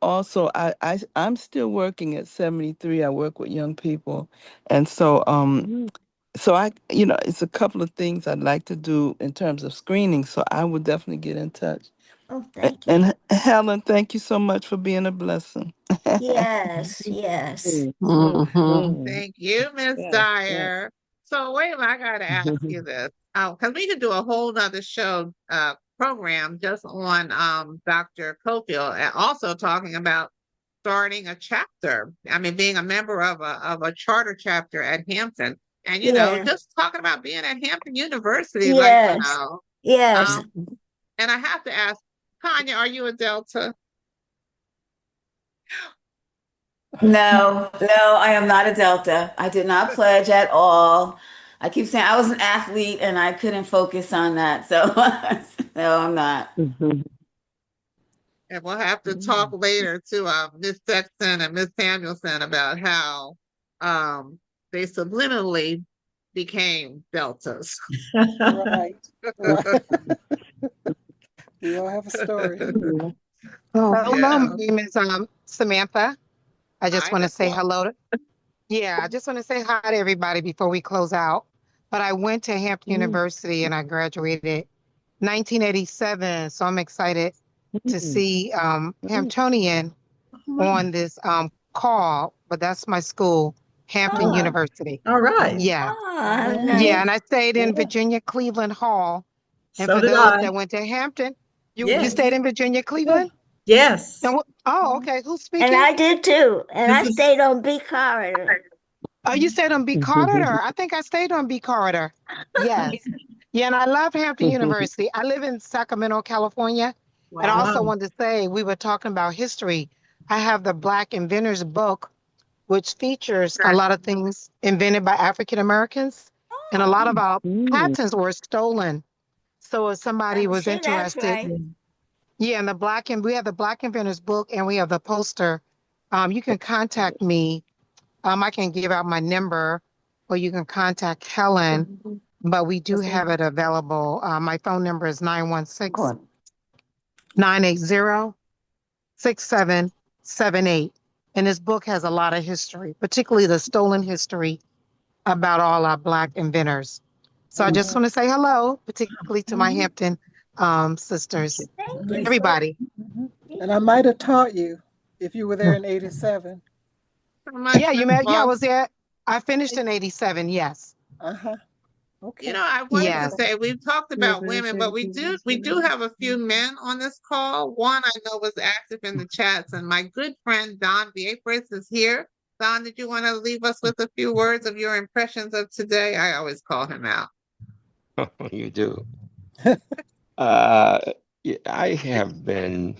also, I'm still working at 73. I work with young people, and so so it's a couple of things I'd like to do in terms of screening. So I will definitely get in touch. Oh, thank you. And Helen, thank you so much for being a blessing. Yes, yes. Thank you, Miss Dyer. So wait, I gotta ask you this. Because we could do a whole nother show program just on Dr. Cofield and also talking about starting a chapter. I mean, being a member of a charter chapter at Hampton. And Yeah. just talking about being at Hampton University, Yes. Yes. And I have to ask, Tanya, are you a Delta? No, I am not a Delta. I did not pledge at all. I keep saying I was an athlete and I couldn't focus on that. So no, I'm not. And we'll have to talk later to Miss Sexton and Miss Samuelson about how they subliminally became Deltas. Right. We all have a story. Hello, Yeah. my name is Samantha. I just Hi, want to Miss say Walker. hello. I just want to say hi to everybody before we close out. But I went to Hampton University and I graduated 1987. So I'm excited to see Hamptonian on this call. But that's my school, Hampton Oh, University. All right. Yeah. nice. Yeah. And I stayed in Virginia Cleveland Hall. And So for did those I. that went to Hampton, you Yes. stayed in Virginia Cleveland? Yes. Oh, okay. Who's And speaking? I did too. And I This is stayed on B corridor. Oh, you stayed on B corridor. I think I stayed on B corridor. Yes. Yeah, and I love Hampton University. I live in Sacramento, California. And I also wow. wanted to say, we were talking about history. I have the Black Inventors book, which features a lot of things invented by African Americans. And a lot of our patents were stolen. So if somebody was See, that's interested, right. yeah, and we have the Black Inventors book and we have the poster. You can contact me. I can give out my number or you can contact Helen, but we do have it available. My phone number is 916-980-6778. And this book has a lot of history, particularly the stolen history about all our Black inventors. So I just want to say hello, particularly to my Hampton sisters, Thank you. everybody. And I might have taught you if you were there in 87. Yeah, I was there. I finished in 87, yes. Uh-huh. Okay. I wanted Yeah. to say we've talked about women, but we do have a few men on this call. One I know was active in the chats, and my good friend Don Viepres is here. Don, did you want to leave us with a few words of your impressions of today? I always call him out. You do. I have been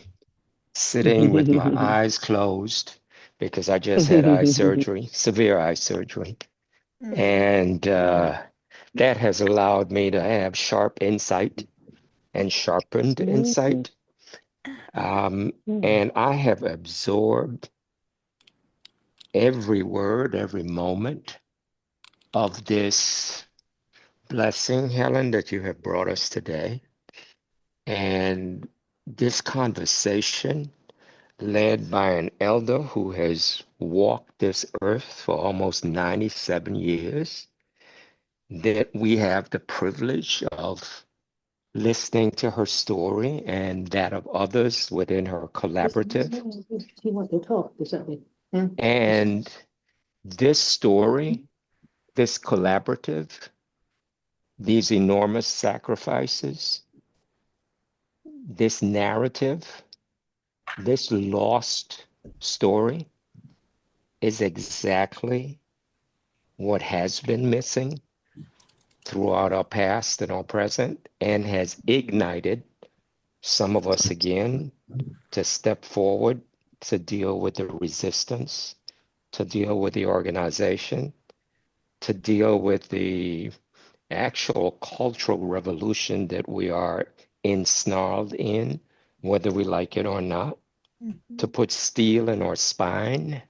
sitting with my eyes closed because I just had eye surgery, severe eye surgery. And that has allowed me to have sharp insight and sharpened insight. And I have absorbed every word, every moment of this blessing, Helen, that you have brought us today. And this conversation led by an elder who has walked this earth for almost 97 years, that we have the privilege of listening to her story and that of others within her collaborative. And this story, this collaborative, these enormous sacrifices, this narrative, this lost story is exactly what has been missing throughout our past and our present and has ignited Some of us, again, to step forward to deal with the resistance, to deal with the organization, to deal with the actual cultural revolution that we are ensnarled in, whether we like it or not, to put steel in our spine,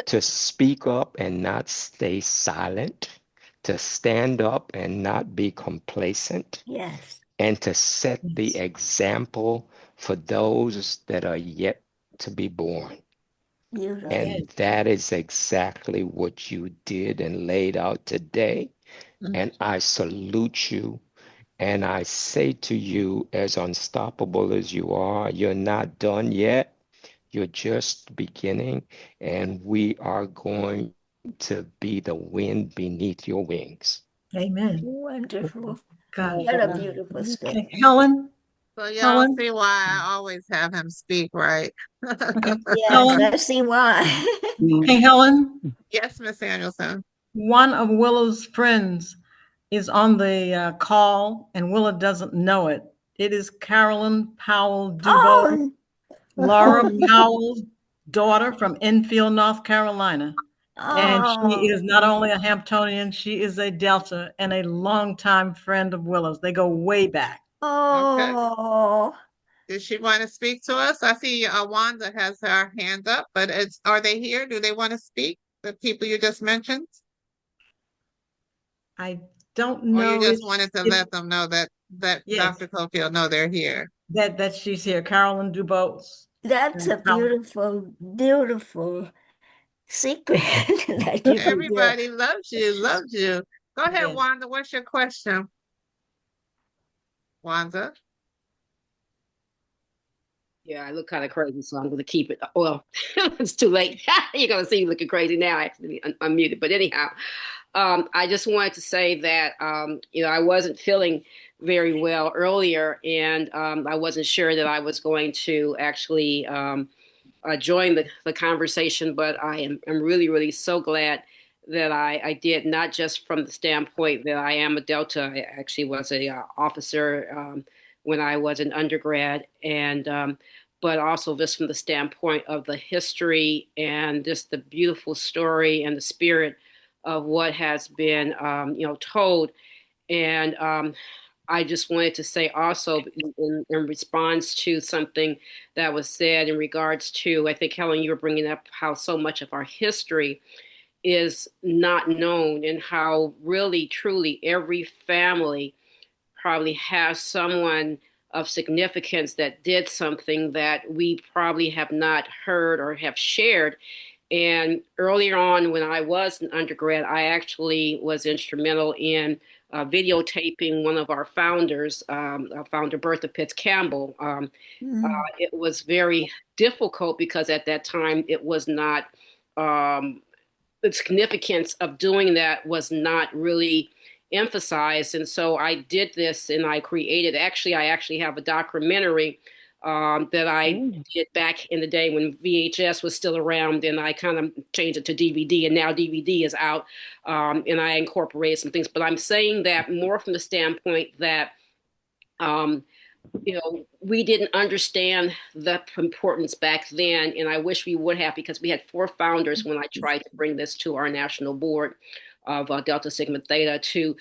to speak up and not stay silent, to stand up and not be complacent, Yes. and to set the example for those that are yet to be born. Beautiful. And that is exactly what you did and laid out today. And I salute you. And I say to you, as unstoppable as you are, you're not done yet. You're just beginning. And we are going to be the wind beneath your wings. Amen. Wonderful. God. What a beautiful story. Okay, Helen. So y'all Helen. see why I always have him speak, right? Yes, I see why. Hey, Helen. Yes, Miss Samuelson. One of Willa's friends is on the call, and Willa doesn't know it. It is Carolyn Powell Dubois, Laura Powell's daughter from Enfield, North Carolina. And she is not only a Hamptonian, she is a Delta and a longtime friend of Willa's. They go way back. Oh. Did she want to speak to us? I see Wanda has her hand up, but are they here? Do they want to speak? The people you just mentioned? I don't know. Or you just wanted to let them know that yes, Dr. Cofield know they're here. That she's here, Carolyn Dubois. That's a beautiful, beautiful secret. that you Everybody loves you, loves you. Go ahead, Yes. Wanda. What's your question? Wanda? Yeah, I look kind of crazy, so I'm going to keep it. Well, it's too late. You're going to see me looking crazy now, actually, unmuted. But anyhow, I just wanted to say that, I wasn't feeling very well earlier, and I wasn't sure that I was going to actually join the conversation, but I'm really, really so glad that I did, not just from the standpoint that I am a Delta. I actually was a officer when I was an undergrad, and but also just from the standpoint of the history and just the beautiful story and the spirit of what has been, told. And I just wanted to say also in response to something that was said in regards to, I think, Helen, you were bringing up how so much of our history is not known, and how really, truly every family probably has someone of significance that did something that we probably have not heard or have shared. And earlier on, when I was an undergrad, I actually was instrumental in videotaping one of our founders, founder Bertha Pitts Campbell. It was very difficult because at that time it was not, the significance of doing that was not really emphasized. And so I did this, and I created, I actually have a documentary that I did back in the day when VHS was still around, and I kind of changed it to DVD, and now DVD is out, and I incorporated some things. But I'm saying that more from the standpoint that, we didn't understand the importance back then, and I wish we would have, because we had 4 founders when I tried to bring this to our national board of Delta Sigma Theta to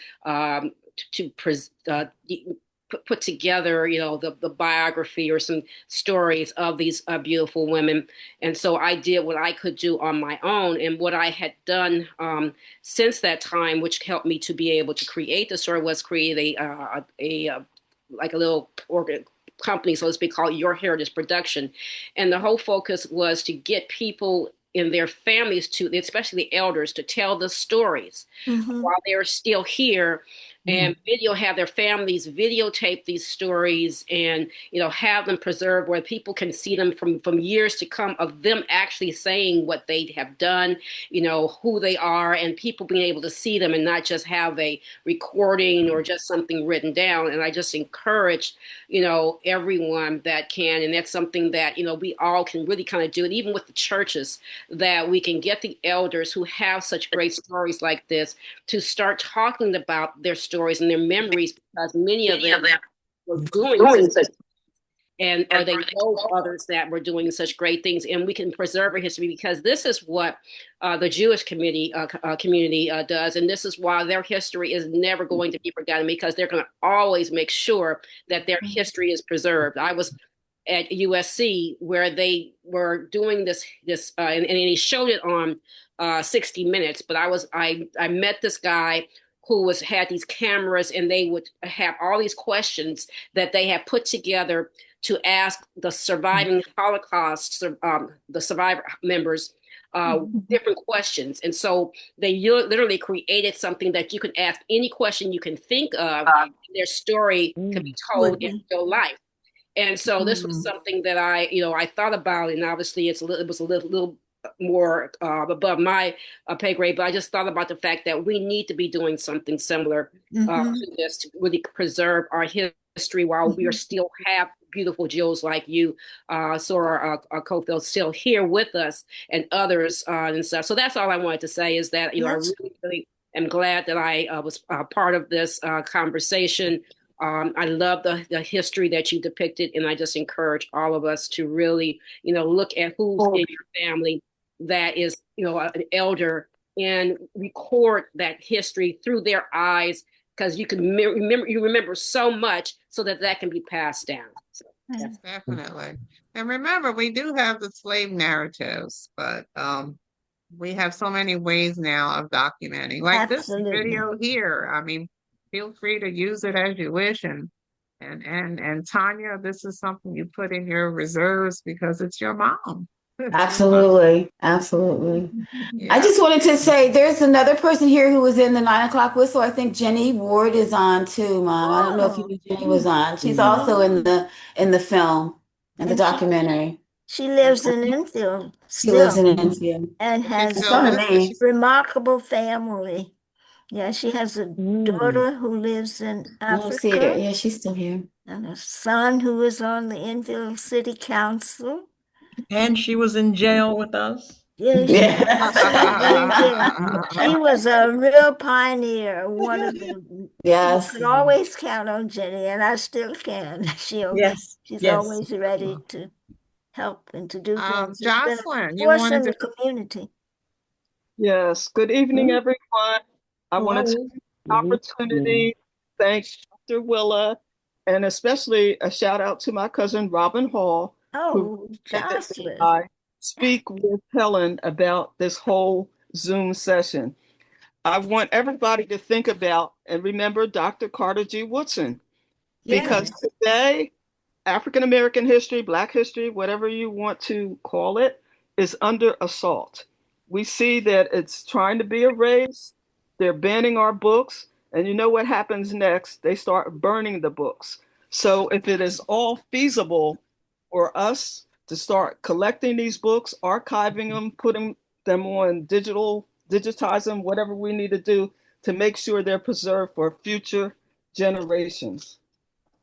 put together, the biography or some stories of these beautiful women. And so I did what I could do on my own, and what I had done since that time, which helped me to be able to create the story, was create a little company, so to speak, called Your Heritage Production. And the whole focus was to get people in their families, especially the elders, to tell the stories while they're still here, and have their families videotape these stories, and have them preserved where people can see them from years to come, of them actually saying what they have done, who they are, and people being able to see them and not just have a recording or just something written down. And I just encourage everyone that can, and that's something that we all can really kind of do it, even with the churches, that we can get the elders who have such great stories like this to start talking about their stories and their memories, because many of them were doing such. and or they know others that were doing such great things, and we can preserve our history, because this is what the Jewish community does, and this is why their history is never going to be forgotten, because they're going to always make sure that their history is preserved. I was at USC where they were doing this, and he showed it on 60 Minutes. But I met this guy who had these cameras, and they would have all these questions that they had put together to ask the surviving Holocaust, the survivor members, different questions. And so they literally created something that you can ask any question you can think of, and their story can be told in real life. And so this was something that I thought about, and obviously it was a little more above my pay grade, but I just thought about the fact that we need to be doing something similar to this, to really preserve our history while we are still have beautiful Jewels like you, Sora Cofield, still here with us, and others and stuff. So that's all I wanted to say, is that I really am glad that I was part of this conversation. I love the history that you depicted, and I just encourage all of us to really, look at who's in your family that is, an elder, and record that history through their eyes, because you can remember so much, so that can be passed down. So, definitely. And remember, we do have the slave narratives, but we have so many ways now of documenting, like this video here. I mean, feel free to use it as you wish. And Tanya, this is something you put in your reserves because it's your mom. Absolutely. Yeah. I just wanted to say there's another person here who was in the 9 o'clock whistle. I think Jenny Ward is on too, Mom. I don't know if you knew Jenny was on. She's also in the film, in the documentary. She lives in Enfield. She lives in Enfield. And has a remarkable family. Yeah, she has a daughter who lives in Africa. See her. Yeah, she's still here. And a son who is on the Enfield City Council. And she was in jail with us. Yeah, she was a real pioneer. One of the you could always count on Jenny, and I still can. She's always ready to help and to do things. Jocelyn, you wanted the community. Yes. Good evening, everyone. I want to take the opportunity to thank Dr. Willa, and especially a shout out to my cousin Robin Hall, who I speak with Helen about this whole Zoom session. I want everybody to think about and remember Dr. Carter G. Woodson, because today, African American history, Black history, whatever you want to call it, is under assault. We see that it's trying to be erased. They're banning our books, and you know what happens next? They start burning the books. So if it is all feasible for us to start collecting these books, archiving them, putting them on digitize them, whatever we need to do to make sure they're preserved for future generations.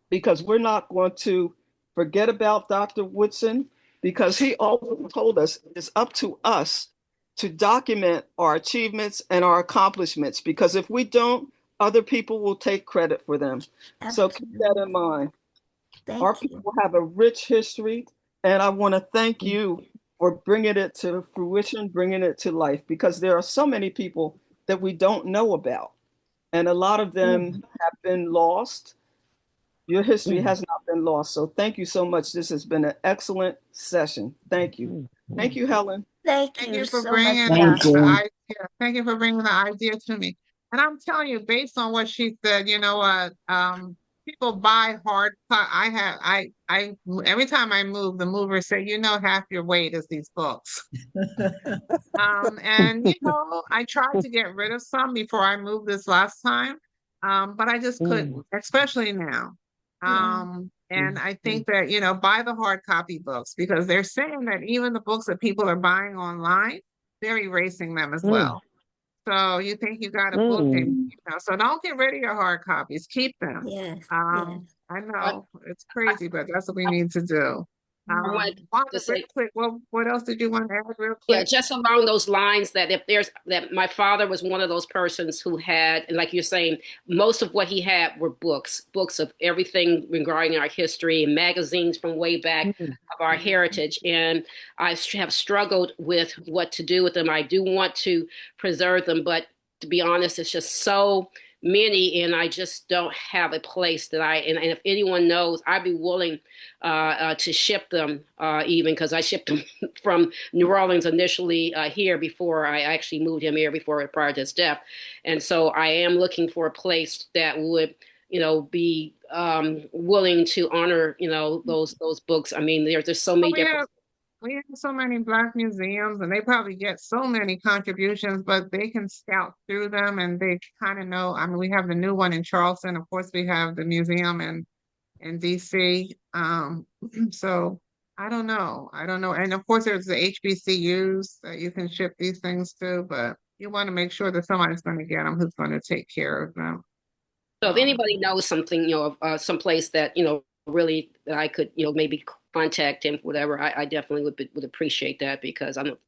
Because we're not going to forget about Dr. Woodson, because he always told us it's up to us to document our achievements and our accomplishments, because if we don't, other people will take credit for them. So keep that in mind. Our people have a rich history, and I want to thank you for bringing it to fruition, bringing it to life, because there are so many people that we don't know about, and a lot of them have been lost. Your history has not been lost. So thank you so much. This has been an excellent session. Thank you. Thank you, Helen. Thank you for so bringing much. the idea. Thank you for bringing the idea to me. And I'm telling you, based on what she said, you know what? People buy hard. I every time I move, the movers say, half your weight is these books. And I tried to get rid of some before I moved this last time, but I just couldn't, especially now. And I think that, buy the hard copy books, because they're saying that even the books that people are buying online, they're erasing them as well. So you think you got a book, and, so don't get rid of your hard copies, keep them. I know it's crazy, but that's what we need to do. I wanted Wanda, to real say, quick, what else did you want to add real yeah, quick? just along those lines that if there's that my father was one of those persons who had, and like you're saying, most of what he had were books of everything regarding our history and magazines from way back of our heritage. And I have struggled with what to do with them. I do want to preserve them, but to be honest, it's just so many, and I just don't have a place that and if anyone knows, I'd be willing to ship them, even because I shipped them from New Orleans initially here before I actually moved him here prior to his death. And so I am looking for a place that would, be willing to honor, those books. I mean, there's so many different. We have so many Black museums, and they probably get so many contributions, but they can scout through them and they kind of know. I mean, we have the new one in Charleston. Of course, we have the museum in DC. So I don't know. And of course, there's the HBCUs that you can ship these things to, but you want to make sure that somebody's going to get them who's going to take care of them. So if anybody knows something, some place that, really that I could, maybe contact him, whatever, I definitely would appreciate that, because I don't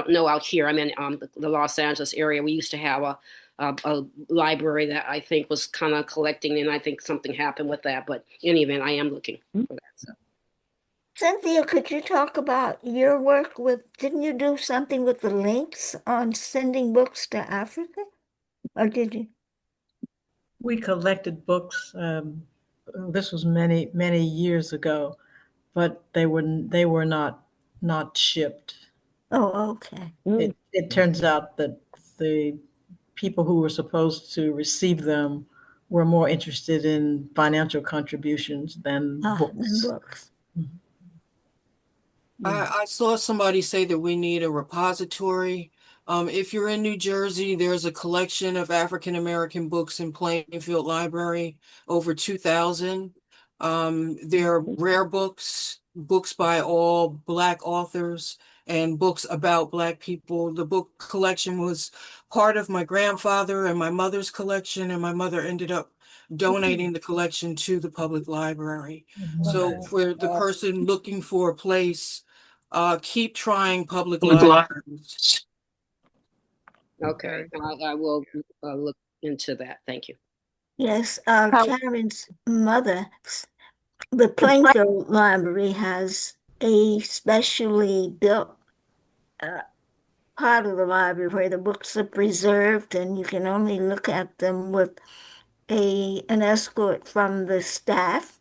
know out here. I'm in the Los Angeles area. We used to have a library that I think was kind of collecting, and I think something happened with that. But in any event, I am looking for that. So. Cynthia, could you talk about your work didn't you do something with the links on sending books to Africa? Or did you? We collected books. This was many, many years ago, but they were not shipped. Oh, okay. It turns out that the people who were supposed to receive them were more interested in financial contributions than books. I saw somebody say that we need a repository. If you're in New Jersey, there's a collection of African American books in Plainfield Library, over 2,000. They're rare books by all Black authors, and books about Black people. The book collection was part of my grandfather and my mother's collection, and my mother ended up donating the collection to the public library. So for the person looking for a place, keep trying public libraries. Okay, I will look into that. Thank you. Yes, Karen's mother, the Plainfield Library has a specially built part of the library where the books are preserved, and you can only look at them with an escort from the staff,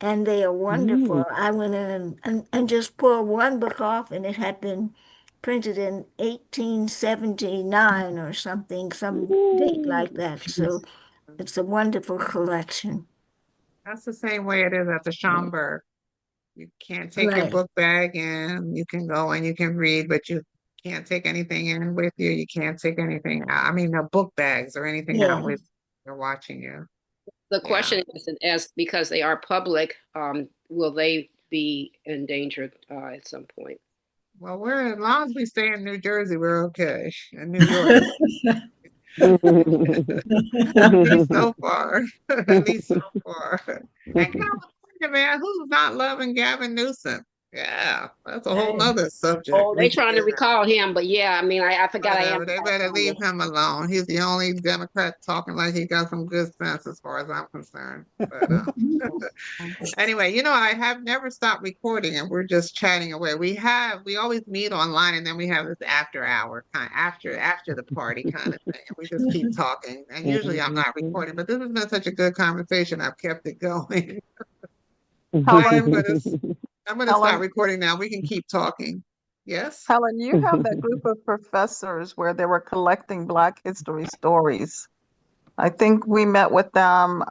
and they are wonderful. I went in and just pulled one book off, and it had been printed in 1879 or something, some date like that. So it's a wonderful collection. That's the same way it is at the Schomburg. You can't take your Right. book bag in. You can go and you can read, but you can't take anything in with you. You can't take anything out. I mean, no book bags or anything out Yeah. with you. They're watching you. The question is, as because they are public, will they be endangered at some point? Well, as long as we stay in New Jersey, we're okay. In New York. At least so far. At least so far. And California, man, who's not loving Gavin Newsom? Yeah, that's a whole nother subject. Oh, they trying to recall him, but yeah, I mean, I forgot I am. They better leave him alone. He's the only Democrat talking like he got some good sense as far as I'm concerned. But anyway, I have never stopped recording, and we're just chatting away. We always meet online, and then we have this after hour after the party kind of thing. And we just keep talking. And usually I'm not recording, but this has been such a good conversation. I've kept it going. I'm gonna stop recording now. We can keep talking. Yes. Helen, you have that group of professors where they were collecting Black history stories. I think we met with them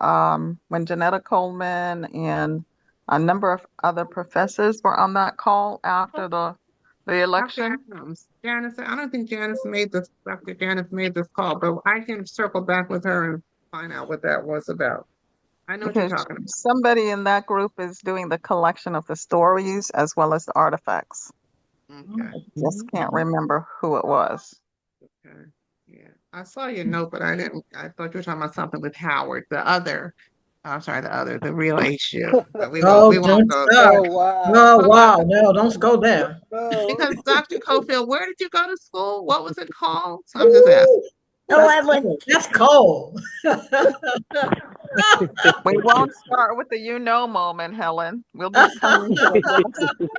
when Janetta Coleman and a number of other professors were on that call after the election. Janice, I don't think Dr. Janice made this call, but I can circle back with her and find out what that was about. I know what you're talking about. Somebody in that group is doing the collection of the stories as well as the artifacts. Okay. I just can't remember who it was. Okay. Yeah. I saw your note, but I thought you were talking about something with Howard, the other I'm sorry, the real HU. But Oh, we won't don't go there. start. Oh, wow. Oh, Well, wow. No, don't go there. because No. Dr. Cofield, where did you go to school? What was it called? So I'm just asking. Ooh, Oh, that's I went. cold. That's cold. We won't start with the moment, Helen. We'll be coming to it.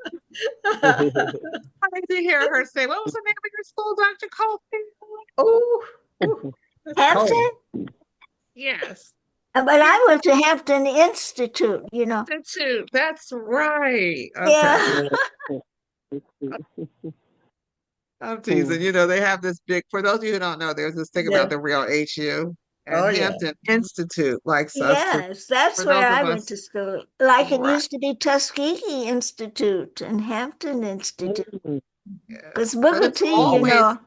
I need to hear her say, what was the name of your school, Dr. Cofield? Oh, Hampton? Yes. But I went to Hampton Institute, you know. Institute. That's right. Okay. Yeah. I'm teasing. You know, they have this big, for those of you who don't know, there's this thing Yeah. about the real HU Oh, and yeah. Hampton Institute likes us to, Yes, that's for where those I of went us, to school. Like it right. used to be Tuskegee Institute and Hampton Institute. Because Yes. But Booker it's T, you always, know,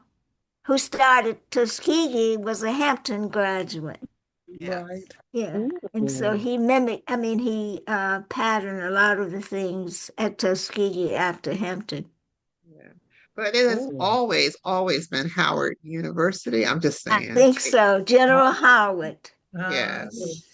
who started Tuskegee was a Hampton graduate. yeah. Right. Yeah. And so he mimicked, I mean, he patterned a lot of the things at Tuskegee after Hampton. Yeah. But it has always been Howard University. I'm just I saying. think so. General Howard. Yes.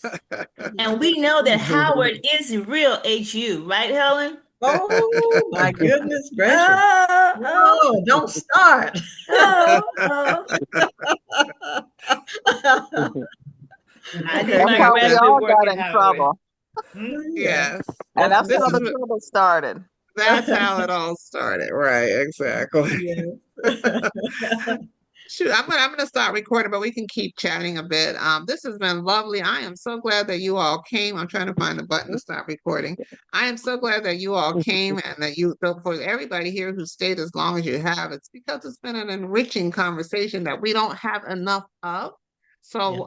And we know that Howard is the real HU, right, Helen? Oh, my goodness gracious. Oh, No, don't start. oh. I did That's my how we graduate all work got at in Howard. trouble. Yes. And that's This how is the trouble started. that's how it all started. Right, exactly. Shoot, I'm gonna start recording, but we can keep chatting a bit. This has been lovely. I am so glad that you all came. I'm trying to find the button to start recording. I am so glad that you all came and that you, for everybody here who stayed as long as you have, it's because it's been an enriching conversation that we don't have enough of. So,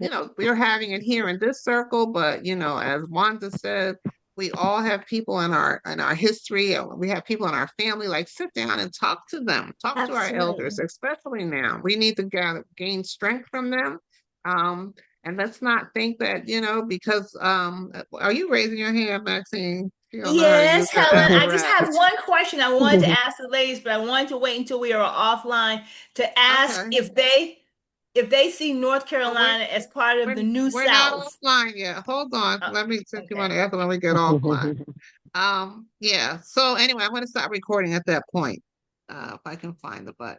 you know, we're having it here in this circle, but you know, as Wanda said, we all have people in our history. We have people in our family. Like, sit down and talk to them. Talk to our elders, especially now. We need to gain strength from them. And let's not think that, you know, because are you raising your hand, Maxine? You don't know how to use Yes, that Helen. I just apparatus. have one question I wanted to ask the ladies, but I wanted to wait until we are offline to ask Okay. if they see North Carolina as part of the new We're not South. offline yet. Hold on. Let me since you want to answer when we get offline. Yeah. So anyway, I'm going to stop recording at that point. If I can find the button.